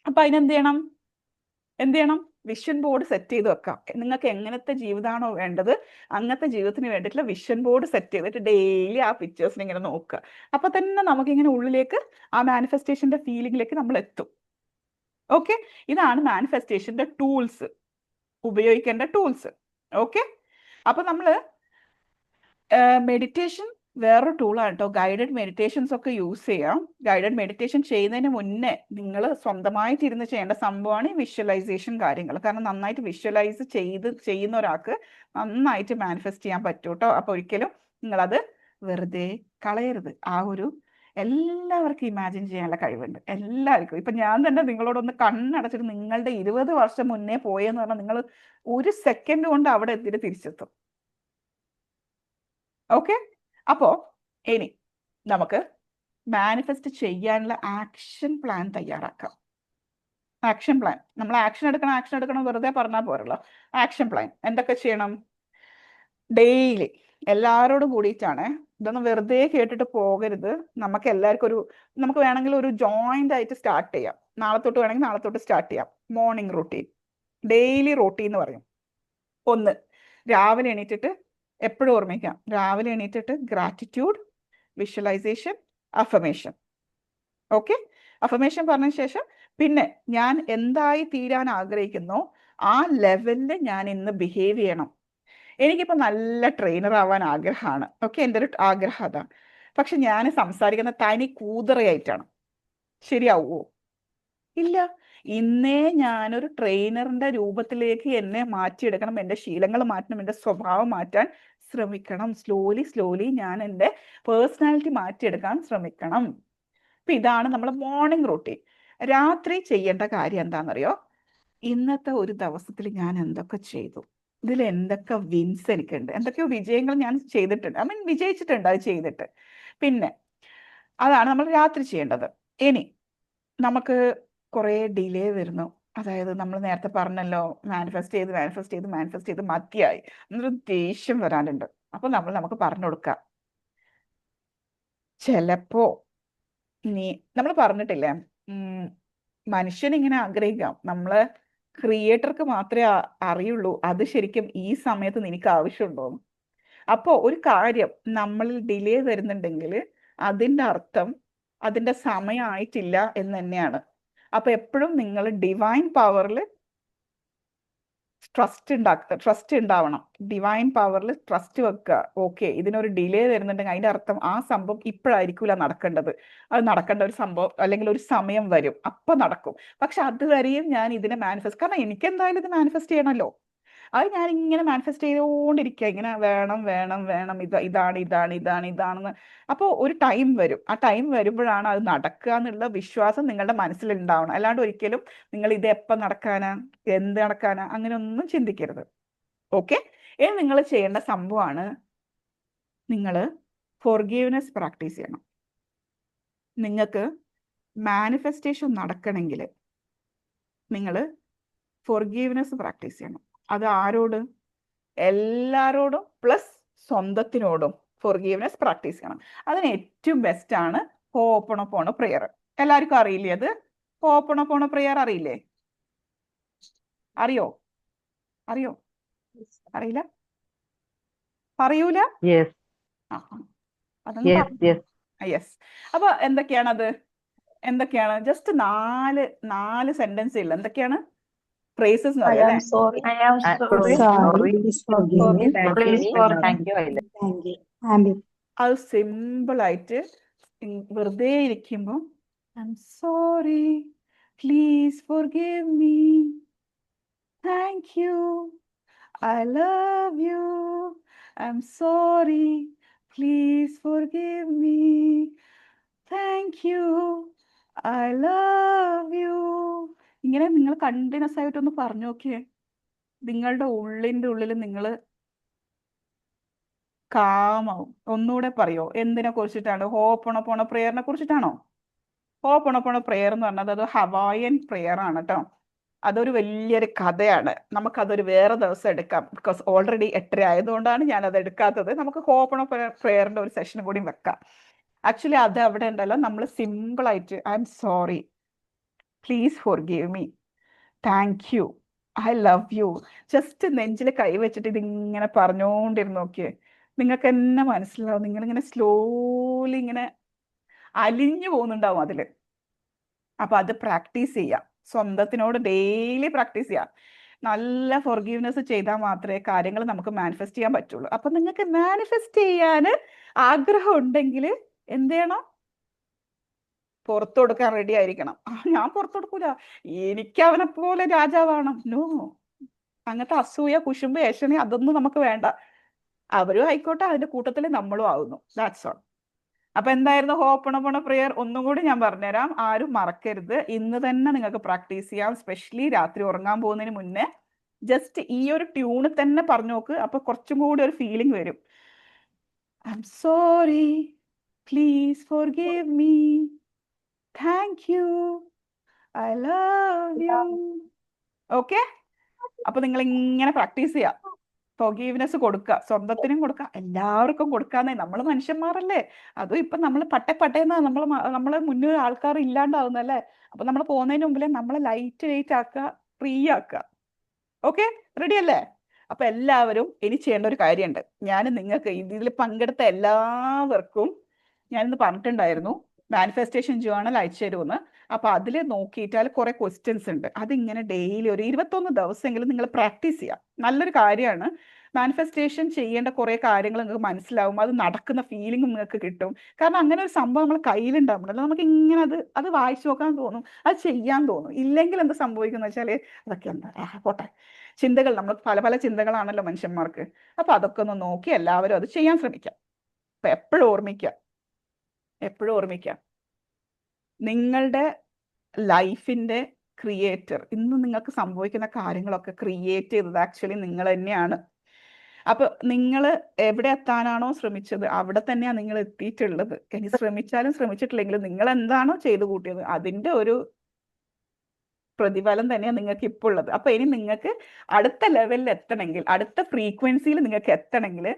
അപ്പൊ അതിനെന്ത് ചെയ്യണം, വിഷൻ ബോർഡ് സെറ്റ് ചെയ്ത് വെക്കാം. നിങ്ങൾക്ക് എങ്ങനത്തെ ജീവിതമാണോ വേണ്ടത് അങ്ങനത്തെ ജീവിതത്തിന് വേണ്ടിയിട്ടുള്ള വിഷൻ ബോർഡ് സെറ്റ് ചെയ്തിട്ട് ഡെയിലി ആ പിക്ചേഴ്സിനെ ഇങ്ങനെ നോക്കുക. അപ്പൊ തന്നെ നമുക്കിങ്ങനെ ഉള്ളിലേക്ക് ആ മാനിഫെസ്റ്റേഷന്റെ ഫീലിംഗിലേക്ക് നമ്മൾ എത്തും. ഓക്കെ. ഇതാണ് മാനിഫെസ്റ്റേഷന്റെ ടൂൾസ്, ഉപയോഗിക്കേണ്ട ടൂൾസ്. ഓക്കെ. അപ്പൊ നമ്മള് മെഡിറ്റേഷൻ വേറൊരു ടൂളാണ് കേട്ടോ. ഗൈഡഡ് മെഡിറ്റേഷൻസ് ഒക്കെ യൂസ് ചെയ്യാം. ഗൈഡഡ് മെഡിറ്റേഷൻ ചെയ്യുന്നതിന് മുന്നേ നിങ്ങൾ സ്വന്തമായിട്ട് ഇരുന്ന് ചെയ്യേണ്ട സംഭവമാണ് ഈ വിഷ്വലൈസേഷൻ കാര്യങ്ങൾ. കാരണം നന്നായിട്ട് വിഷ്വലൈസ് ചെയ്യുന്ന ഒരാൾക്ക് നന്നായിട്ട് മാനിഫെസ്റ്റ് ചെയ്യാൻ പറ്റും കേട്ടോ. അപ്പൊ ഒരിക്കലും നിങ്ങളത് വെറുതെ കളയരുത്. ആ ഒരു എല്ലാവർക്കും ഇമാജിൻ ചെയ്യാനുള്ള കഴിവുണ്ട്, എല്ലാവർക്കും. ഇപ്പൊ ഞാൻ തന്നെ നിങ്ങളോടൊന്ന് കണ്ണടച്ചിട്ട് നിങ്ങളുടെ 20 വർഷം മുന്നേ പോയെന്ന് പറഞ്ഞാൽ നിങ്ങൾ ഒരു സെക്കൻഡ് കൊണ്ട് അവിടെ എത്തിയിട്ട് തിരിച്ചെത്തും. ഓക്കെ. അപ്പോ ഇനി നമുക്ക് മാനിഫെസ്റ്റ് ചെയ്യാനുള്ള ആക്ഷൻ പ്ലാൻ തയ്യാറാക്കാം. ആക്ഷൻ പ്ലാൻ, നമ്മൾ ആക്ഷൻ എടുക്കണം വെറുതെ പറഞ്ഞാൽ പോരല്ലോ. ആക്ഷൻ പ്ലാൻ എന്തൊക്കെ ചെയ്യണം, ഡെയിലി എല്ലാവരോടും കൂടിയിട്ടാണ്. ഇതൊന്നും വെറുതെ കേട്ടിട്ട് പോകരുത്. നമുക്ക് എല്ലാവർക്കും നമുക്ക് വേണമെങ്കിൽ ഒരു ജോയിന്റ് ആയിട്ട് സ്റ്റാർട്ട് ചെയ്യാം. നാളെ തൊട്ട് വേണമെങ്കിൽ നാളെ തൊട്ട് സ്റ്റാർട്ട് ചെയ്യാം. മോർണിംഗ് റൂട്ടീൻ, ഡെയിലി റൂട്ടീൻ എന്ന് പറയും. ഒന്ന്, രാവിലെ എണീറ്റിട്ട് എപ്പോഴും ഓർമ്മിക്കാം, രാവിലെ എണീറ്റിട്ട് gratitude, visualisation, affirmation. Okay. Affirmation പറഞ്ഞ ശേഷം പിന്നെ ഞാൻ എന്തായി തീരാൻ ആഗ്രഹിക്കുന്നോ ആ ലെവലിൽ ഞാൻ ഇന്ന് ബിഹേവ് ചെയ്യണം. എനിക്കിപ്പോൾ നല്ല ട്രെയിനർ ആവാൻ ആഗ്രഹമാണ്. ഓക്കെ, എൻ്റെ ഒരു ആഗ്രഹം അതാണ്. പക്ഷെ ഞാൻ സംസാരിക്കുന്ന തനി കൂതറയായിട്ടാണ്. ശരിയാവുമോ? ഇല്ല. ഇന്നേ ഞാനൊരു ട്രെയിനറിന്റെ രൂപത്തിലേക്ക് എന്നെ മാറ്റിയെടുക്കണം. എൻ്റെ ശീലങ്ങൾ മാറ്റണം, എൻ്റെ സ്വഭാവം മാറ്റാൻ ശ്രമിക്കണം. സ്ലോലി ഞാൻ എൻ്റെ പേഴ്സണാലിറ്റി മാറ്റിയെടുക്കാൻ ശ്രമിക്കണം. അപ്പൊ ഇതാണ് നമ്മൾ മോർണിംഗ് റൂട്ടീൻ. രാത്രി ചെയ്യേണ്ട കാര്യം എന്താണെന്നറിയോ, ഇന്നത്തെ ഒരു ദിവസത്തിൽ ഞാൻ എന്തൊക്കെ ചെയ്തു, ഇതിൽ എന്തൊക്കെ വിൻസ് എനിക്കുണ്ട്, എന്തൊക്കെയോ വിജയങ്ങൾ ഞാൻ ചെയ്തിട്ടുണ്ട്, വിജയിച്ചിട്ടുണ്ട് അത് ചെയ്തിട്ട്. പിന്നെ അതാണ് നമ്മൾ രാത്രി ചെയ്യേണ്ടത്. ഇനി നമുക്ക് കുറേ ഡിലേ വരുന്നു. അതായത് നമ്മൾ നേരത്തെ പറഞ്ഞല്ലോ, മാനിഫെസ്റ്റ് ചെയ്ത് മതിയായി, എന്നൊരു ദേഷ്യം വരാനുണ്ട്. അപ്പൊ നമുക്ക് പറഞ്ഞു കൊടുക്കാം, ചിലപ്പോ നമ്മൾ പറഞ്ഞിട്ടില്ലേ, മനുഷ്യൻ ഇങ്ങനെ ആഗ്രഹിക്കാം, നമ്മള് ക്രിയേറ്റർക്ക് മാത്രമേ അറിയുള്ളൂ അത് ശരിക്കും ഈ സമയത്ത് നിനക്ക് ആവശ്യമുണ്ടോന്ന്. അപ്പോ ഒരു കാര്യം നമ്മളിൽ ഡിലേ വരുന്നുണ്ടെങ്കിൽ അതിൻ്റെ അർത്ഥം അതിൻ്റെ സമയമായിട്ടില്ല എന്ന് തന്നെയാണ്. അപ്പൊ എപ്പോഴും നിങ്ങൾ ഡിവൈൻ പവറിൽ ട്രസ്റ്റ് ഉണ്ടാവണം. ഡിവൈൻ പവറിൽ ട്രസ്റ്റ് വെക്കുക. ഓക്കെ, ഇതിനൊരു ഡിലേ വരുന്നുണ്ടെങ്കിൽ അതിന്റെ അർത്ഥം ആ സംഭവം ഇപ്പോഴായിരിക്കില്ല നടക്കേണ്ടത്. അത് നടക്കേണ്ട ഒരു സംഭവം അല്ലെങ്കിൽ ഒരു സമയം വരും, അപ്പൊ നടക്കും. പക്ഷെ അതുവരെയും ഞാൻ ഇതിനെ മാനിഫെസ്റ്റ്, കാരണം എനിക്ക് എന്തായാലും ഇത് മാനിഫെസ്റ്റ് ചെയ്യണമല്ലോ. അത് ഞാൻ ഇങ്ങനെ മാനിഫെസ്റ്റ് ചെയ്തുകൊണ്ടിരിക്കുക, ഇങ്ങനെ വേണം, ഇതാണെന്ന്. അപ്പോൾ ഒരു ടൈം വരും. ആ ടൈം വരുമ്പോഴാണ് അത് നടക്കുക എന്നുള്ള വിശ്വാസം നിങ്ങളുടെ മനസ്സിലുണ്ടാവണം. അല്ലാണ്ട് ഒരിക്കലും നിങ്ങൾ ഇത് എപ്പം നടക്കാനാ, എന്ത് നടക്കാനാ, അങ്ങനെ ഒന്നും ചിന്തിക്കരുത്. ഓക്കെ. ഇനി നിങ്ങൾ ചെയ്യേണ്ട സംഭവമാണ്, നിങ്ങൾ ഫോർഗീവ്നെസ് പ്രാക്ടീസ് ചെയ്യണം. നിങ്ങൾക്ക് മാനിഫെസ്റ്റേഷൻ നടക്കണമെങ്കിൽ നിങ്ങൾ ഫോർഗീവ്നെസ് പ്രാക്ടീസ് ചെയ്യണം. അത് ആരോട്? എല്ലാരോടും പ്ലസ് സ്വന്തത്തിനോടും ഫോർഗീവ്നെസ് പ്രാക്ടീസ് ചെയ്യണം. അതിന് ഏറ്റവും ബെസ്റ്റ് ആണ് ഹോപ്പോണോപോണോ പ്രെയർ. എല്ലാവർക്കും അറിയില്ലേ അത്? ഹോപ്പോണോപോണോ പ്രെയർ അറിയില്ലേ? അറിയോ? അറിയോ? അറിയില്ല? പറയൂല? Yes, ആ അതൊന്ന് yes, പറഞ്ഞു. yes. യെസ്. അപ്പൊ എന്തൊക്കെയാണത്? എന്തൊക്കെയാണ്? ജസ്റ്റ് നാല് സെന്റൻസ് ഇല്ല. എന്തൊക്കെയാണ് ഫ്രേസസ് എന്ന് I പറയാം am അല്ലെ? sorry. I am sorry. Sorry, Please forgive me. Please forgive me. Thank you. And അത് സിമ്പിൾ ആയിട്ട് വെറുതെ ഇരിക്കുമ്പോൾ I am sorry, please forgive me, thank you, I love you, I am sorry, please forgive me, thank you, I love you. ഇങ്ങനെ നിങ്ങൾ continuous ആയിട്ടൊന്ന് പറഞ്ഞു നോക്കിയേ. നിങ്ങളുടെ ഉള്ളിൻ്റെ ഉള്ളിൽ നിങ്ങൾ കാമാവും. ഒന്നുകൂടെ പറയോ? എന്തിനെ കുറിച്ചിട്ടാണ്? ഹോപ്പൊണപ്പൊണ പ്രെയറിനെ കുറിച്ചിട്ടാണോ? ഹോപ്പൊണപ്പൊണ പ്രെയർ എന്ന് പറഞ്ഞത് അത് ഹവായൻ പ്രെയർ ആണ് കേട്ടോ. അതൊരു വലിയൊരു കഥയാണ്. നമുക്കതൊരു വേറെ ദിവസം എടുക്കാം. ബിക്കോസ് ഓൾറെഡി 8:30 ആയതുകൊണ്ടാണ് ഞാൻ അത് എടുക്കാത്തത്. നമുക്ക് ഹോപ്പൊണ പ്രെയറിന്റെ ഒരു സെഷനും കൂടി വെക്കാം. ആക്ച്വലി അത് അവിടെ ഉണ്ടല്ലോ, നമ്മൾ സിമ്പിളായിട്ട് I am sorry, please forgive me, thank you, I love you, just നെഞ്ചിൽ കൈവച്ചിട്ട് ഇതിങ്ങനെ പറഞ്ഞുകൊണ്ടിരുന്നു നോക്കിയേ. നിങ്ങൾക്ക് തന്നെ മനസ്സിലാവും. നിങ്ങളിങ്ങനെ സ്ലോലി ഇങ്ങനെ അലിഞ്ഞു പോകുന്നുണ്ടാവും അതില്. അപ്പൊ അത് പ്രാക്ടീസ് ചെയ്യാം. സ്വന്തത്തിനോട് ഡെയിലി പ്രാക്ടീസ് ചെയ്യാം. നല്ല ഫോർഗീവ്നെസ് ചെയ്താൽ മാത്രമേ കാര്യങ്ങൾ നമുക്ക് മാനിഫെസ്റ്റ് ചെയ്യാൻ പറ്റുള്ളൂ. അപ്പൊ നിങ്ങൾക്ക് മാനിഫെസ്റ്റ് ചെയ്യാൻ ആഗ്രഹം ഉണ്ടെങ്കിൽ എന്ത് ചെയ്യണം? പുറത്തു കൊടുക്കാൻ റെഡി ആയിരിക്കണം. ഞാൻ പുറത്തു കൊടുക്കൂല, എനിക്ക് അവനെ പോലെ രാജാവാണം. നോ, അങ്ങനത്തെ അസൂയ, കുശുമ്പ്, ഏഷണി അതൊന്നും നമുക്ക് വേണ്ട. അവരും ആയിക്കോട്ടെ, അതിന്റെ കൂട്ടത്തിൽ നമ്മളും ആവുന്നു. That's all. അപ്പൊ എന്തായിരുന്നു ഹോപ്പൊണപ്പൊണ പ്രെയർ? ഒന്നും കൂടി ഞാൻ പറഞ്ഞുതരാം. ആരും മറക്കരുത്. ഇന്ന് തന്നെ നിങ്ങൾക്ക് പ്രാക്ടീസ് ചെയ്യാം. സ്പെഷ്യലി രാത്രി ഉറങ്ങാൻ പോകുന്നതിന് മുന്നേ ജസ്റ്റ് ഈ ഒരു ട്യൂണ് തന്നെ പറഞ്ഞു നോക്ക്. അപ്പൊ കുറച്ചും കൂടി ഒരു ഫീലിംഗ് വരും. I am sorry, please forgive me, thank you, I love you. Okay? അപ്പൊ നിങ്ങൾ ഇങ്ങനെ പ്രാക്ടീസ് ചെയ്യാം. ഫോർഗീവ്നെസ് കൊടുക്കുക, സ്വന്തത്തിനും കൊടുക്കുക, എല്ലാവർക്കും കൊടുക്കാന്നേ. നമ്മൾ മനുഷ്യന്മാരല്ലേ. അതും ഇപ്പൊ നമ്മൾ പട്ടേന്നാ നമ്മളെ മുന്നിൽ ആൾക്കാർ ഇല്ലാണ്ടാവുന്നല്ലേ. അപ്പൊ നമ്മൾ പോകുന്നതിന് മുമ്പിലേ നമ്മളെ ലൈറ്റ് ആക്കുക, ഫ്രീ ആക്കുക. ഓക്കെ, റെഡി അല്ലേ? അപ്പൊ എല്ലാവരും ഇനി ചെയ്യേണ്ട ഒരു കാര്യമുണ്ട്. ഞാൻ നിങ്ങൾക്ക് ഇതിൽ പങ്കെടുത്ത എല്ലാവർക്കും ഞാനിന്ന് പറഞ്ഞിട്ടുണ്ടായിരുന്നു മാനിഫെസ്റ്റേഷൻ ജേർണൽ അയച്ചു തരുമെന്ന്. അപ്പൊ അതിൽ നോക്കിയിട്ടാൽ കുറെ ക്വസ്റ്റ്യൻസ് ഉണ്ട്. അതിങ്ങനെ ഡെയിലി ഒരു 21 ദിവസമെങ്കിലും നിങ്ങൾ പ്രാക്ടീസ് ചെയ്യാം. നല്ലൊരു കാര്യമാണ്. മാനിഫെസ്റ്റേഷൻ ചെയ്യേണ്ട കുറെ കാര്യങ്ങൾ നിങ്ങൾക്ക് മനസ്സിലാവും. അത് നടക്കുന്ന ഫീലിംഗ് നിങ്ങൾക്ക് കിട്ടും. കാരണം അങ്ങനെ ഒരു സംഭവം നമ്മൾ കയ്യിലുണ്ടാവുമ്പോൾ നമുക്ക് ഇങ്ങനെ അത് വായിച്ചു നോക്കാൻ തോന്നും, അത് ചെയ്യാൻ തോന്നും. ഇല്ലെങ്കിൽ എന്ത് സംഭവിക്കുന്ന വെച്ചാൽ അതൊക്കെ എന്താ പോട്ടെ ചിന്തകൾ, നമ്മൾ പല പല ചിന്തകളാണല്ലോ മനുഷ്യന്മാർക്ക്. അപ്പൊ അതൊക്കെ ഒന്ന് നോക്കി എല്ലാവരും അത് ചെയ്യാൻ ശ്രമിക്കാം. അപ്പൊ എപ്പോഴും ഓർമ്മിക്കാം, നിങ്ങളുടെ ലൈഫിന്റെ ക്രിയേറ്റർ, ഇന്ന് നിങ്ങൾക്ക് സംഭവിക്കുന്ന കാര്യങ്ങളൊക്കെ ക്രിയേറ്റ് ചെയ്തത് ആക്ച്വലി നിങ്ങൾ തന്നെയാണ്. അപ്പൊ നിങ്ങൾ എവിടെ എത്താനാണോ ശ്രമിച്ചത് അവിടെ തന്നെയാണ് നിങ്ങൾ എത്തിയിട്ടുള്ളത്. ഇനി ശ്രമിച്ചാലും ശ്രമിച്ചിട്ടില്ലെങ്കിലും നിങ്ങൾ എന്താണോ ചെയ്തു കൂട്ടിയത് അതിന്റെ ഒരു പ്രതിഫലം തന്നെയാണ് നിങ്ങൾക്ക് ഇപ്പോൾ ഉള്ളത്. അപ്പൊ ഇനി നിങ്ങൾക്ക് അടുത്ത ലെവലിൽ എത്തണമെങ്കിൽ, അടുത്ത ഫ്രീക്വൻസിയിൽ നിങ്ങൾക്ക് എത്തണമെങ്കിൽ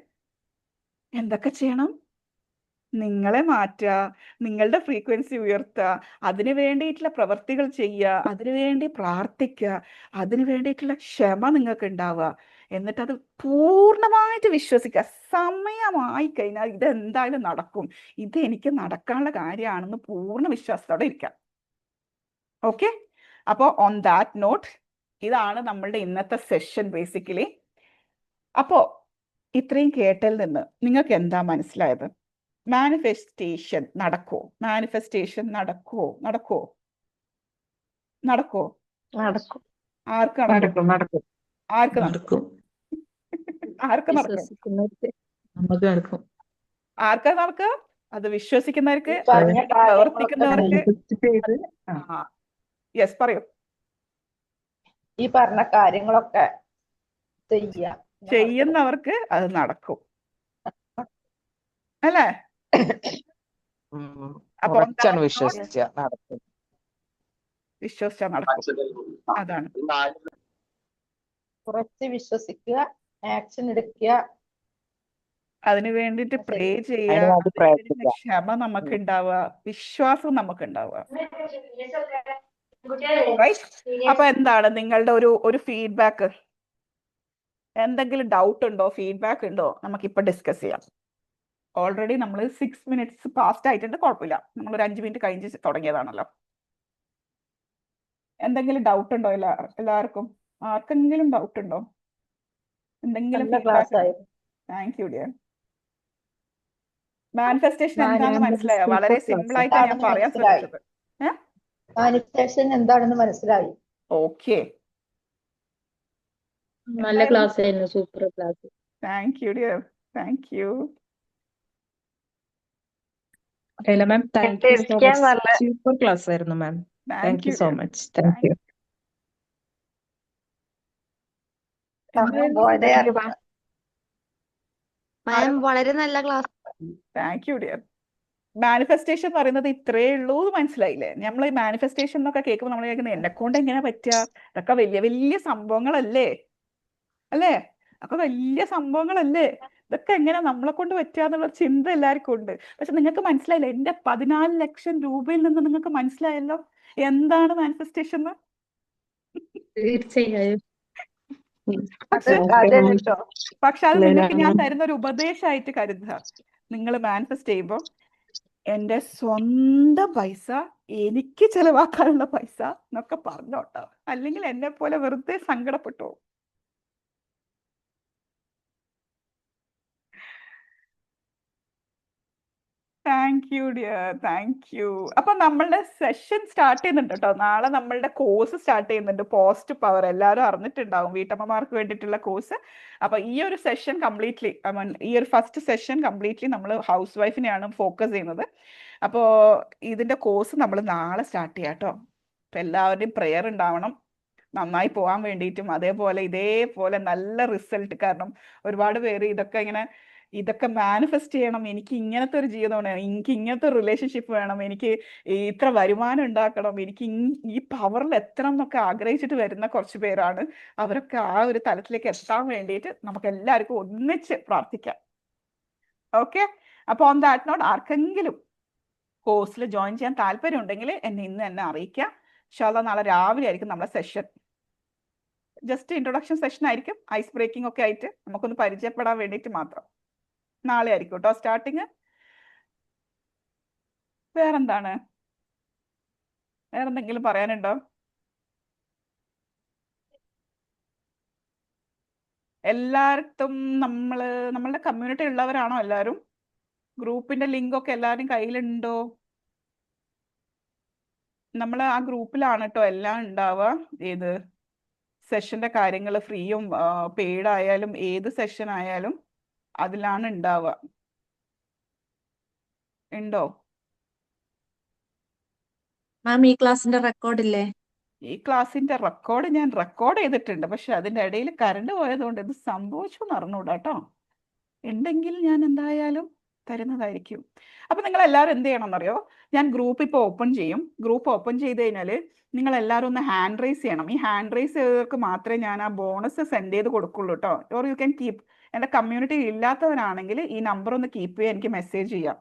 എന്തൊക്കെ ചെയ്യണം? നിങ്ങളെ മാറ്റുക, നിങ്ങളുടെ ഫ്രീക്വൻസി ഉയർത്തുക, അതിനു വേണ്ടിയിട്ടുള്ള പ്രവർത്തികൾ ചെയ്യുക, അതിനു വേണ്ടി പ്രാർത്ഥിക്കുക, അതിനു വേണ്ടിയിട്ടുള്ള ക്ഷമ നിങ്ങൾക്ക് ഉണ്ടാവുക. എന്നിട്ട് അത് പൂർണ്ണമായിട്ട് വിശ്വസിക്കുക. സമയമായി കഴിഞ്ഞാൽ ഇതെന്തായാലും നടക്കും, ഇത് എനിക്ക് നടക്കാനുള്ള കാര്യമാണെന്ന് പൂർണ്ണ വിശ്വാസത്തോടെ ഇരിക്കാം. ഓക്കെ? അപ്പോൾ ഓൺ ദാറ്റ് നോട്ട്, ഇതാണ് നമ്മളുടെ ഇന്നത്തെ സെഷൻ ബേസിക്കലി. അപ്പോൾ ഇത്രയും കേട്ടതിൽ നിന്ന് നിങ്ങൾക്ക് എന്താ മനസ്സിലായത്? മാനിഫെസ്റ്റേഷൻ നടക്കോ? ആർക്ക് നടക്കും? ആർക്കാ നടക്കുക? അത് വിശ്വസിക്കുന്നവർക്ക്, പ്രവർത്തിക്കുന്നവർക്ക്. യെസ്, പറയൂ. ഈ പറഞ്ഞ കാര്യങ്ങളൊക്കെ ചെയ്യുന്നവർക്ക് അത് നടക്കും അല്ലേ? അപ്പൊ വിശ്വസിച്ചാൽ നടക്കും. അതാണ്. കുറച്ച് വിശ്വസിക്കുക, ആക്ഷൻ എടുക്കുക, അതിനു വേണ്ടിട്ട് പ്രേ ചെയ്യുക, ക്ഷമ നമുക്ക് ഉണ്ടാവുക, വിശ്വാസം നമുക്ക് ഉണ്ടാവുക. റൈറ്റ്? അപ്പൊ എന്താണ് നിങ്ങളുടെ ഒരു ഫീഡ്ബാക്ക്? എന്തെങ്കിലും ഡൗട്ട് ഉണ്ടോ, ഫീഡ്ബാക്ക് ഉണ്ടോ? നമുക്കിപ്പോൾ ഡിസ്കസ് ചെയ്യാം. ഓൾറെഡി നമ്മൾ 6 minutes പാസ്റ്റ് ആയിട്ടുണ്ട്, കുഴപ്പമില്ല. നമ്മൾ ഒരു 5 minute കഴിഞ്ഞ് തുടങ്ങിയതാണല്ലോ. എന്തെങ്കിലും ഡൗട്ട് ഉണ്ടോ എല്ലാവർക്കും? ആർക്കെങ്കിലും ഡൗട്ട് ഉണ്ടോ? എന്തെങ്കിലും നല്ല ക്ലാസ് ഫീഡ്ബാക്ക്? ആയിരുന്നു. Thank you dear. മാനിഫെസ്റ്റേഷൻ എന്താണെന്ന് Ma'am, മനസ്സിലായോ? super വളരെ class. സിമ്പിൾ ആയിട്ടാണ് ഞാൻ എന്താണെന്ന് പറയാൻ മനസ്സിലായി. ശ്രമിച്ചത്. മാനിഫെസ്റ്റേഷൻ എന്താണെന്ന് മനസ്സിലായി. ഓക്കെ, നല്ല ക്ലാസ് ആയിരുന്നു, super class. Thank you dear, thank U. Leila ma'am, thank you so കേട്ടിരിക്കാൻ much. നല്ല Super class ആയിരുന്നു ma'am. Thank you so much. Thank you. സമയം പോയതേ Thank you, അറിയില്ല. മാം വളരെ നല്ല class. Thank you dear. Manifestation എന്ന് പറയുന്നത് ഇത്രയേ ഉള്ളൂ എന്ന് മനസ്സിലായില്ലേ? നമ്മൾ ഈ മാനിഫെസ്റ്റേഷൻ എന്നൊക്കെ കേൾക്കുമ്പോൾ നമ്മൾ കേൾക്കുന്നത് എന്നെ കൊണ്ട് എങ്ങനെ പറ്റുക, ഇതൊക്കെ വലിയ വലിയ സംഭവങ്ങളല്ലേ, അല്ലേ? അപ്പൊ വലിയ സംഭവങ്ങളല്ലേ, ഇതൊക്കെ എങ്ങനെ നമ്മളെ കൊണ്ട് പറ്റുക എന്നുള്ള ചിന്ത എല്ലാവർക്കും ഉണ്ട്. പക്ഷെ നിങ്ങൾക്ക് മനസ്സിലായില്ല, എന്റെ 14 ലക്ഷം രൂപയിൽ നിന്ന് നിങ്ങൾക്ക് മനസ്സിലായല്ലോ എന്താണ് മാനിഫെസ്റ്റേഷൻ എന്ന്. തീർച്ചയായും. അത് കാര്യം കേട്ടോ. പക്ഷെ അത് Leila നിങ്ങൾക്ക് ഞാൻ ma'am. തരുന്ന ഒരു ഉപദേശമായിട്ട് കരുതുക. നിങ്ങൾ മാനിഫെസ്റ്റ് ചെയ്യുമ്പോൾ എന്റെ സ്വന്തം പൈസ, എനിക്ക് ചെലവാക്കാനുള്ള പൈസ എന്നൊക്കെ പറഞ്ഞോട്ടോ, അല്ലെങ്കിൽ എന്നെ പോലെ വെറുതെ സങ്കടപ്പെട്ടോ. Thank you dear, thank you. അപ്പൊ നമ്മളുടെ സെഷൻ സ്റ്റാർട്ട് ചെയ്യുന്നുണ്ട് കേട്ടോ. നാളെ നമ്മളുടെ കോഴ്സ് സ്റ്റാർട്ട് ചെയ്യുന്നുണ്ട്, പോസ്റ്റ് പവർ. എല്ലാവരും അറിഞ്ഞിട്ടുണ്ടാവും, വീട്ടമ്മമാർക്ക് വേണ്ടിയിട്ടുള്ള കോഴ്സ്. അപ്പൊ ഈ ഒരു സെഷൻ കംപ്ലീറ്റ്ലി, ഈ ഒരു ഫസ്റ്റ് സെഷൻ കംപ്ലീറ്റ്ലി നമ്മൾ ഹൗസ് വൈഫിനെയാണ് ഫോക്കസ് ചെയ്യുന്നത്. അപ്പോ ഇതിന്റെ കോഴ്സ് നമ്മൾ നാളെ സ്റ്റാർട്ട് ചെയ്യാം കേട്ടോ. അപ്പൊ എല്ലാവരുടെയും പ്രെയർ ഉണ്ടാവണം നന്നായി പോകാൻ വേണ്ടിയിട്ടും, അതേപോലെ ഇതേപോലെ നല്ല റിസൾട്ട്. കാരണം ഒരുപാട് പേര് ഇതൊക്കെ മാനിഫെസ്റ്റ് ചെയ്യണം, എനിക്ക് ഇങ്ങനത്തെ ഒരു ജീവിതമാണ്, എനിക്ക് ഇങ്ങനത്തെ ഒരു റിലേഷൻഷിപ്പ് വേണം, എനിക്ക് ഇത്ര വരുമാനം ഉണ്ടാക്കണം, എനിക്ക് ഈ പവറിൽ എത്തണം എന്നൊക്കെ ആഗ്രഹിച്ചിട്ട് വരുന്ന കുറച്ച് പേരാണ്. അവരൊക്കെ ആ ഒരു തലത്തിലേക്ക് എത്താൻ വേണ്ടിയിട്ട് നമുക്ക് എല്ലാവർക്കും ഒന്നിച്ച് പ്രാർത്ഥിക്കാം. ഓക്കെ, അപ്പൊ ഓൺ ദാറ്റ് നോട്ട്, ആർക്കെങ്കിലും കോഴ്സിൽ ജോയിൻ ചെയ്യാൻ താല്പര്യം ഉണ്ടെങ്കിൽ എന്നെ അറിയിക്കാം. ഇൻഷാല്ലാ നാളെ രാവിലെ ആയിരിക്കും നമ്മുടെ സെഷൻ. ജസ്റ്റ് ഇൻട്രൊഡക്ഷൻ സെഷൻ ആയിരിക്കും, ഐസ് ബ്രേക്കിംഗ് ഒക്കെ ആയിട്ട് നമുക്കൊന്ന് പരിചയപ്പെടാൻ വേണ്ടിയിട്ട് മാത്രം. നാളെ ആയിരിക്കും കേട്ടോ സ്റ്റാർട്ടിങ്. വേറെന്താണ്, വേറെന്തെങ്കിലും പറയാനുണ്ടോ? എല്ലായിടത്തും നമ്മളുടെ കമ്മ്യൂണിറ്റി ഉള്ളവരാണോ എല്ലാവരും? ഗ്രൂപ്പിന്റെ ലിങ്ക് ഒക്കെ എല്ലാവരും കയ്യിലുണ്ടോ? നമ്മൾ ആ ഗ്രൂപ്പിലാണ് കേട്ടോ എല്ലാം ഉണ്ടാവുക. ഏത് സെഷന്റെ കാര്യങ്ങൾ, ഫ്രീയും പെയ്ഡ് ആയാലും ഏത് സെഷൻ ആയാലും അതിലാണ് ഉണ്ടാവുക. ഉണ്ടോ? മാം ഈ ക്ലാസ്സിന്റെ റെക്കോർഡ് ഇല്ലേ? ഈ ക്ലാസ്സിന്റെ റെക്കോർഡ് ഞാൻ റെക്കോർഡ് ചെയ്തിട്ടുണ്ട്, പക്ഷെ അതിന്റെ ഇടയിൽ കറണ്ട് പോയതുകൊണ്ട് ഇത് സംഭവിച്ചു എന്ന് അറിഞ്ഞൂടാ കേട്ടോ. ഉണ്ടെങ്കിൽ ഞാൻ എന്തായാലും തരുന്നതായിരിക്കും. അപ്പൊ നിങ്ങൾ എല്ലാവരും എന്ത് ചെയ്യണം എന്നറിയോ? ഞാൻ ഗ്രൂപ്പ് ഇപ്പോൾ ഓപ്പൺ ചെയ്യും. ഗ്രൂപ്പ് ഓപ്പൺ ചെയ്ത് കഴിഞ്ഞാൽ നിങ്ങൾ എല്ലാവരും ഒന്ന് ഹാൻഡ് റൈസ് ചെയ്യണം. ഈ ഹാൻഡ് റൈസ് ചെയ്തവർക്ക് മാത്രമേ ഞാൻ ആ ബോണസ് സെൻഡ് ചെയ്ത് കൊടുക്കുള്ളൂ കേട്ടോ. Or you can keep. എൻ്റെ കമ്മ്യൂണിറ്റി ഇല്ലാത്തവരാണെങ്കിൽ ഈ നമ്പർ ഒന്ന് കീപ്പ് ചെയ്യാൻ എനിക്ക് മെസ്സേജ് ചെയ്യാം.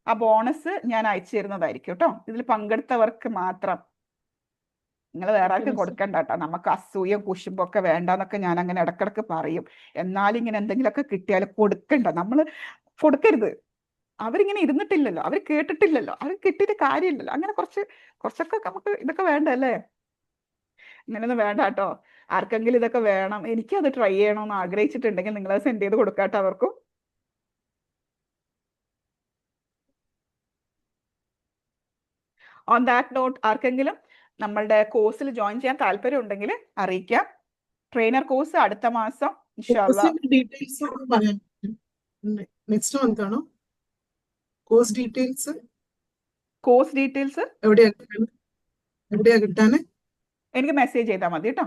ആ ബോണസ് ഞാൻ അയച്ചു തരുന്നതായിരിക്കും കേട്ടോ. ഇതിൽ പങ്കെടുത്തവർക്ക് മാത്രം. നിങ്ങൾ വേറെ ആർക്കും കൊടുക്കണ്ട കേട്ടോ. നമുക്ക് അസൂയം കുശുമ്പൊക്കെ വേണ്ടെന്നൊക്കെ ഞാൻ അങ്ങനെ ഇടക്കിടക്ക് പറയും. എന്നാലും ഇങ്ങനെ എന്തെങ്കിലുമൊക്കെ കിട്ടിയാൽ കൊടുക്കണ്ട, നമ്മൾ കൊടുക്കരുത്. അവരിങ്ങനെ ഇരുന്നിട്ടില്ലല്ലോ, അവർ കേട്ടിട്ടില്ലല്ലോ, അവർ കിട്ടിയിട്ട് കാര്യമില്ലല്ലോ. അങ്ങനെ കുറച്ചൊക്കെ നമുക്ക് ഇതൊക്കെ വേണ്ടല്ലേ? ഇങ്ങനെയൊന്നും വേണ്ട കേട്ടോ. ആർക്കെങ്കിലും ഇതൊക്കെ വേണം, എനിക്കത് ട്രൈ ചെയ്യണമെന്ന് ആഗ്രഹിച്ചിട്ടുണ്ടെങ്കിൽ നിങ്ങൾ അത് സെൻഡ് ചെയ്ത് കൊടുക്കാട്ടോ അവർക്കും. ഓൺ ദാറ്റ് നോട്ട്, ആർക്കെങ്കിലും നമ്മളുടെ കോഴ്സിൽ ജോയിൻ ചെയ്യാൻ താല്പര്യം ഉണ്ടെങ്കിൽ അറിയിക്കാം. ട്രെയിനർ കോഴ്സ് അടുത്ത മാസം ഇൻഷാല്ലാ. ഡീറ്റെയിൽസ് പറയാൻ നെക്സ്റ്റ് മന്ത് ആണോ കോഴ്സ് ഡീറ്റെയിൽസ്? കോഴ്സ് ഡീറ്റെയിൽസ് എവിടെയാ കിട്ടാന്? എനിക്ക് മെസ്സേജ് ചെയ്താൽ മതി കേട്ടോ.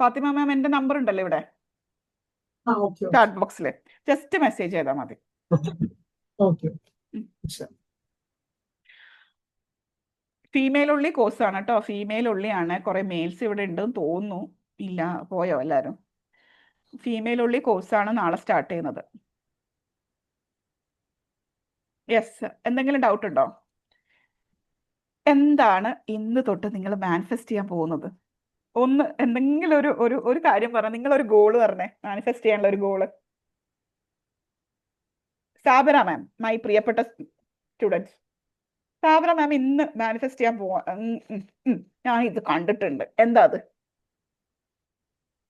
ഫാത്തിമ മാം, എൻ്റെ നമ്പർ ഉണ്ടല്ലോ ഇവിടെ ചാറ്റ് ബോക്സിൽ, ജസ്റ്റ് മെസ്സേജ് ചെയ്താൽ മതി. ഫീമെയിൽ ഉള്ളി കോഴ്സാണ് കേട്ടോ. ഫീമെയിൽ ഉള്ളിയാണ്. കുറെ മെയിൽസ് ഇവിടെ ഉണ്ടെന്ന് തോന്നുന്നു. ഇല്ല, പോയോ എല്ലാവരും? ഫീമെയിൽ ഉള്ളി കോഴ്സാണ് നാളെ സ്റ്റാർട്ട് ചെയ്യുന്നത്. യെസ്, എന്തെങ്കിലും ഡൗട്ട് ഉണ്ടോ? എന്താണ് ഇന്ന് തൊട്ട് നിങ്ങൾ മാനിഫെസ്റ്റ് ചെയ്യാൻ പോകുന്നത്? ഒന്ന് എന്തെങ്കിലും ഒരു കാര്യം പറഞ്ഞ, നിങ്ങളൊരു ഗോള് പറഞ്ഞേ, മാനിഫെസ്റ്റ് ചെയ്യാനുള്ള ഒരു ഗോള്. സാബറ മാം, മൈ പ്രിയപ്പെട്ട സ്റ്റുഡൻസ്, സാബറ മാം ഇന്ന് മാനിഫെസ്റ്റ് ചെയ്യാൻ പോവാ. ഞാൻ ഇത് കണ്ടിട്ടുണ്ട്. എന്താ അത്?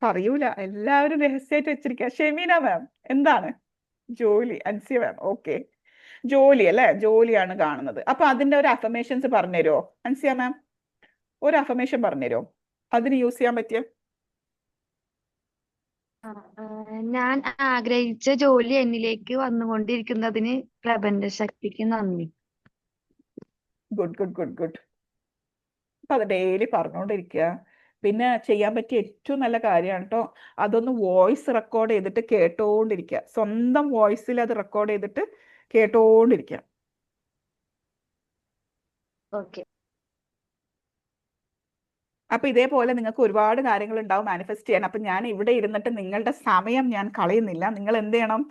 പറയൂല, എല്ലാവരും രഹസ്യമായിട്ട് വെച്ചിരിക്കുക. ഷെമീന മാം എന്താണ്? ജോലി. അൻസിയ മാം ഓക്കെ, ജോലി അല്ലേ, ജോലിയാണ് കാണുന്നത്. അപ്പൊ അതിന്റെ ഒരു അഫർമേഷൻസ് പറഞ്ഞുതരുമോ അൻസിയ മാം? ഒരു അഫർമേഷൻ പറഞ്ഞുതരുമോ അതിന് യൂസ് ചെയ്യാൻ പറ്റിയ? ഞാൻ ആഗ്രഹിച്ച ജോലി എന്നിലേക്ക് വന്നുകൊണ്ടിരിക്കുന്നതിന് പ്രപഞ്ച ശക്തിക്ക് നന്ദി. Good good good good. അപ്പൊ അത് ഡെയിലി പറഞ്ഞുകൊണ്ടിരിക്കുക. പിന്നെ ചെയ്യാൻ പറ്റിയ ഏറ്റവും നല്ല കാര്യമാണ് കേട്ടോ, അതൊന്ന് വോയിസ് റെക്കോർഡ് ചെയ്തിട്ട് കേട്ടോണ്ടിരിക്കുക. സ്വന്തം വോയിസിൽ അത് റെക്കോർഡ് ചെയ്തിട്ട് കേട്ടോണ്ടിരിക്കുക. ഓക്കെ. അപ്പൊ ഇതേപോലെ നിങ്ങൾക്ക് ഒരുപാട് കാര്യങ്ങൾ ഉണ്ടാവും മാനിഫെസ്റ്റ് ചെയ്യാൻ. അപ്പൊ ഞാൻ ഇവിടെ ഇരുന്നിട്ട് നിങ്ങളുടെ സമയം ഞാൻ കളയുന്നില്ല. നിങ്ങൾ എന്ത് ചെയ്യണം?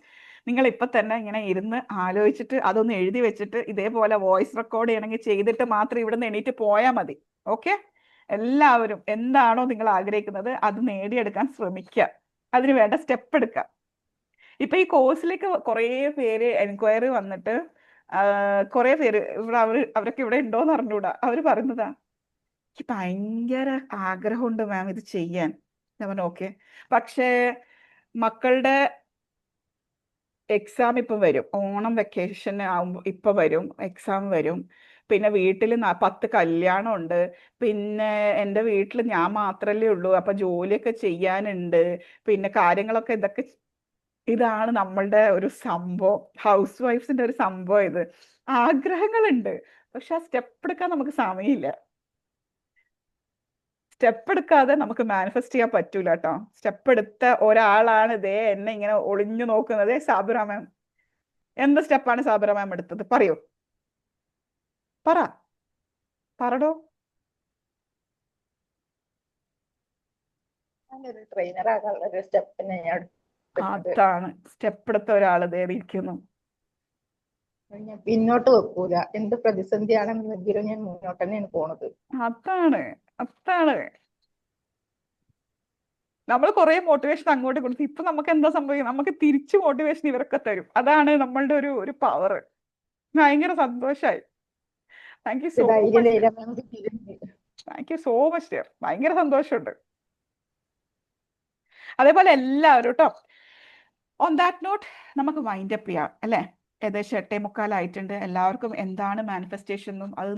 നിങ്ങൾ ഇപ്പൊ തന്നെ ഇങ്ങനെ ഇരുന്ന് ആലോചിച്ചിട്ട് അതൊന്ന് എഴുതി വെച്ചിട്ട് ഇതേപോലെ വോയിസ് റെക്കോർഡ് ചെയ്യണമെങ്കിൽ ചെയ്തിട്ട് മാത്രം ഇവിടെ നിന്ന് എണീറ്റ് പോയാൽ മതി. ഓക്കെ? എല്ലാവരും എന്താണോ നിങ്ങൾ ആഗ്രഹിക്കുന്നത് അത് നേടിയെടുക്കാൻ ശ്രമിക്കുക. അതിന് വേണ്ട സ്റ്റെപ്പ് എടുക്കുക. ഇപ്പൊ ഈ കോഴ്സിലേക്ക് കുറേ പേര് എൻക്വയറി വന്നിട്ട് കുറേ പേര് ഇവിടെ അവരൊക്കെ ഇവിടെ ഉണ്ടോന്ന് അറിഞ്ഞൂടാ. അവര് പറയുന്നതാ, എനിക്ക് ഭയങ്കര ആഗ്രഹമുണ്ട് മാം ഇത് ചെയ്യാൻ. ഞാൻ പറഞ്ഞു ഓക്കെ, പക്ഷേ മക്കളുടെ എക്സാം ഇപ്പം വരും, ഓണം വെക്കേഷൻ ആവുമ്പോൾ ഇപ്പം വരും, എക്സാം വരും. പിന്നെ വീട്ടിൽ 10 കല്യാണം ഉണ്ട്. പിന്നെ എൻ്റെ വീട്ടിൽ ഞാൻ മാത്രമല്ലേ ഉള്ളൂ, അപ്പൊ ജോലിയൊക്കെ ചെയ്യാനുണ്ട്. പിന്നെ കാര്യങ്ങളൊക്കെ ഇതാണ് നമ്മളുടെ ഒരു സംഭവം, ഹൗസ് വൈഫ്സിന്റെ ഒരു സംഭവം. ഇത് ആഗ്രഹങ്ങളുണ്ട്, പക്ഷെ ആ സ്റ്റെപ്പ് എടുക്കാൻ നമുക്ക് സമയമില്ല. സ്റ്റെപ്പ് എടുക്കാതെ നമുക്ക് മാനിഫെസ്റ്റ് ചെയ്യാൻ പറ്റൂല കേട്ടോ. സ്റ്റെപ്പ് എടുത്ത ഒരാളാണ് ഇതേ എന്നെ ഇങ്ങനെ ഒളിഞ്ഞു നോക്കുന്നത്. സാബിറ മാം എന്ത് സ്റ്റെപ്പാണ് സാബിറ മാം എടുത്തത്? പറയൂ, പറടോ. ഞാനൊരു ട്രെയിനർ ആകാനുള്ള ഒരു സ്റ്റെപ്പിനെ ഞാൻ എടുത്തത്. അതാണ് സ്റ്റെപ്പ് എടുത്ത ഒരാൾ ഇരിക്കുന്നു. ഞാൻ പിന്നോട്ട് വെക്കൂല. എന്ത് പ്രതിസന്ധിയാണെന്നെങ്കിലും ഞാൻ മുന്നോട്ട് തന്നെയാണ് പോണത്. അതാണ് നമ്മൾ കുറെ മോട്ടിവേഷൻ അങ്ങോട്ട് കൊടുത്തു. ഇപ്പൊ നമുക്ക് എന്താ സംഭവിക്കുന്നത്? നമുക്ക് തിരിച്ചു മോട്ടിവേഷൻ ഇവരൊക്കെ തരും. അതാണ് നമ്മളുടെ ഒരു പവർ. ഭയങ്കര സന്തോഷായി. താങ്ക് യു സോ ധൈര്യം മച്ച്. തരാൻ നമുക്ക് തിരിഞ്ഞു. Thank you so much dear. ഭയങ്കര സന്തോഷമുണ്ട്. അതേപോലെ എല്ലാവരും കേട്ടോ. ഓൺ ദാറ്റ് നോട്ട് നമുക്ക് വൈൻഡ് അപ്പ് ചെയ്യാം അല്ലേ? ഏകദേശം 8:45 എല്ലാവർക്കും എന്താണ് മാനിഫെസ്റ്റേഷൻ എന്നും അത്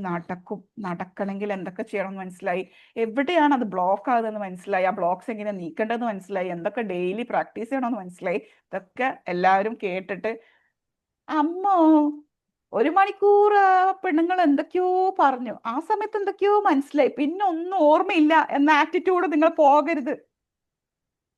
നടക്കണമെങ്കിൽ എന്തൊക്കെ ചെയ്യണമെന്ന് മനസ്സിലായി. എവിടെയാണ് അത് ബ്ലോക്ക് ആകുന്നതെന്ന് മനസ്സിലായി. ആ ബ്ലോക്സ് എങ്ങനെ നീക്കേണ്ടതെന്ന് മനസ്സിലായി. എന്തൊക്കെ ഡെയിലി പ്രാക്ടീസ് ചെയ്യണമെന്ന് മനസ്സിലായി. ഇതൊക്കെ എല്ലാവരും കേട്ടിട്ട് അമ്മോ 1 മണിക്കൂർ പെണ്ണുങ്ങൾ എന്തൊക്കെയോ പറഞ്ഞു, ആ സമയത്ത് എന്തൊക്കെയോ മനസ്സിലായി, പിന്നെ ഒന്നും ഓർമ്മയില്ല എന്ന ആറ്റിറ്റ്യൂഡ് നിങ്ങൾ പോകരുത്.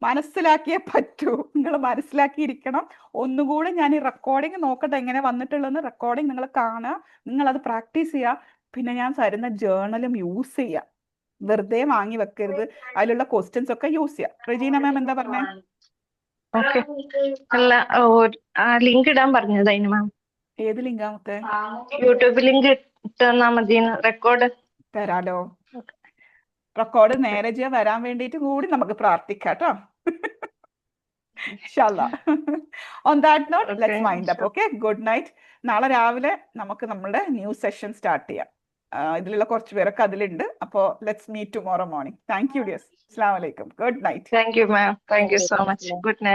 മനസ്സിലാക്കിയേ പറ്റൂ. നിങ്ങൾ മനസ്സിലാക്കിയിരിക്കണം. ഒന്നുകൂടെ ഞാൻ ഈ റെക്കോർഡിങ് നോക്കട്ടെ എങ്ങനെ വന്നിട്ടുള്ളതെന്ന്. റെക്കോർഡിങ് നിങ്ങൾ കാണുക, നിങ്ങൾ അത് പ്രാക്ടീസ് ചെയ്യുക. പിന്നെ ഞാൻ തരുന്ന ജേർണലും യൂസ് ചെയ്യുക. വെറുതെ വാങ്ങി വെക്കരുത്. അതിലുള്ള ക്വസ്റ്റ്യൻസ് ഒക്കെ യൂസ് ചെയ്യുക. റെജീന മാം എന്താ പറഞ്ഞേ? ഓക്കെ. അല്ല, ലിങ്ക് ഇടാൻ പറഞ്ഞതായിരുന്നു മാം. ഏത് ലിങ്കാമത്തെ? യൂട്യൂബ് ലിങ്ക് ഇട്ടാ മതി. റെക്കോർഡ് തരാലോ. റെക്കോർഡ് നേരെ വരാൻ വേണ്ടിയിട്ട് കൂടി നമുക്ക് പ്രാർത്ഥിക്കാം കേട്ടോ. ഇൻഷാല്ലാ. On that note let's wind up. Okay, good night. നാളെ രാവിലെ നമുക്ക് നമ്മുടെ ന്യൂ സെഷൻ സ്റ്റാർട്ട് ചെയ്യാം. ഇതിലുള്ള കുറച്ച് പേരൊക്കെ അതിലുണ്ട്. അപ്പോൾ let's meet tomorrow morning. Thank you dears. അസ്സലാമു അലൈക്കും. Good night. Thank you ma'am. Thank you so much. Good night.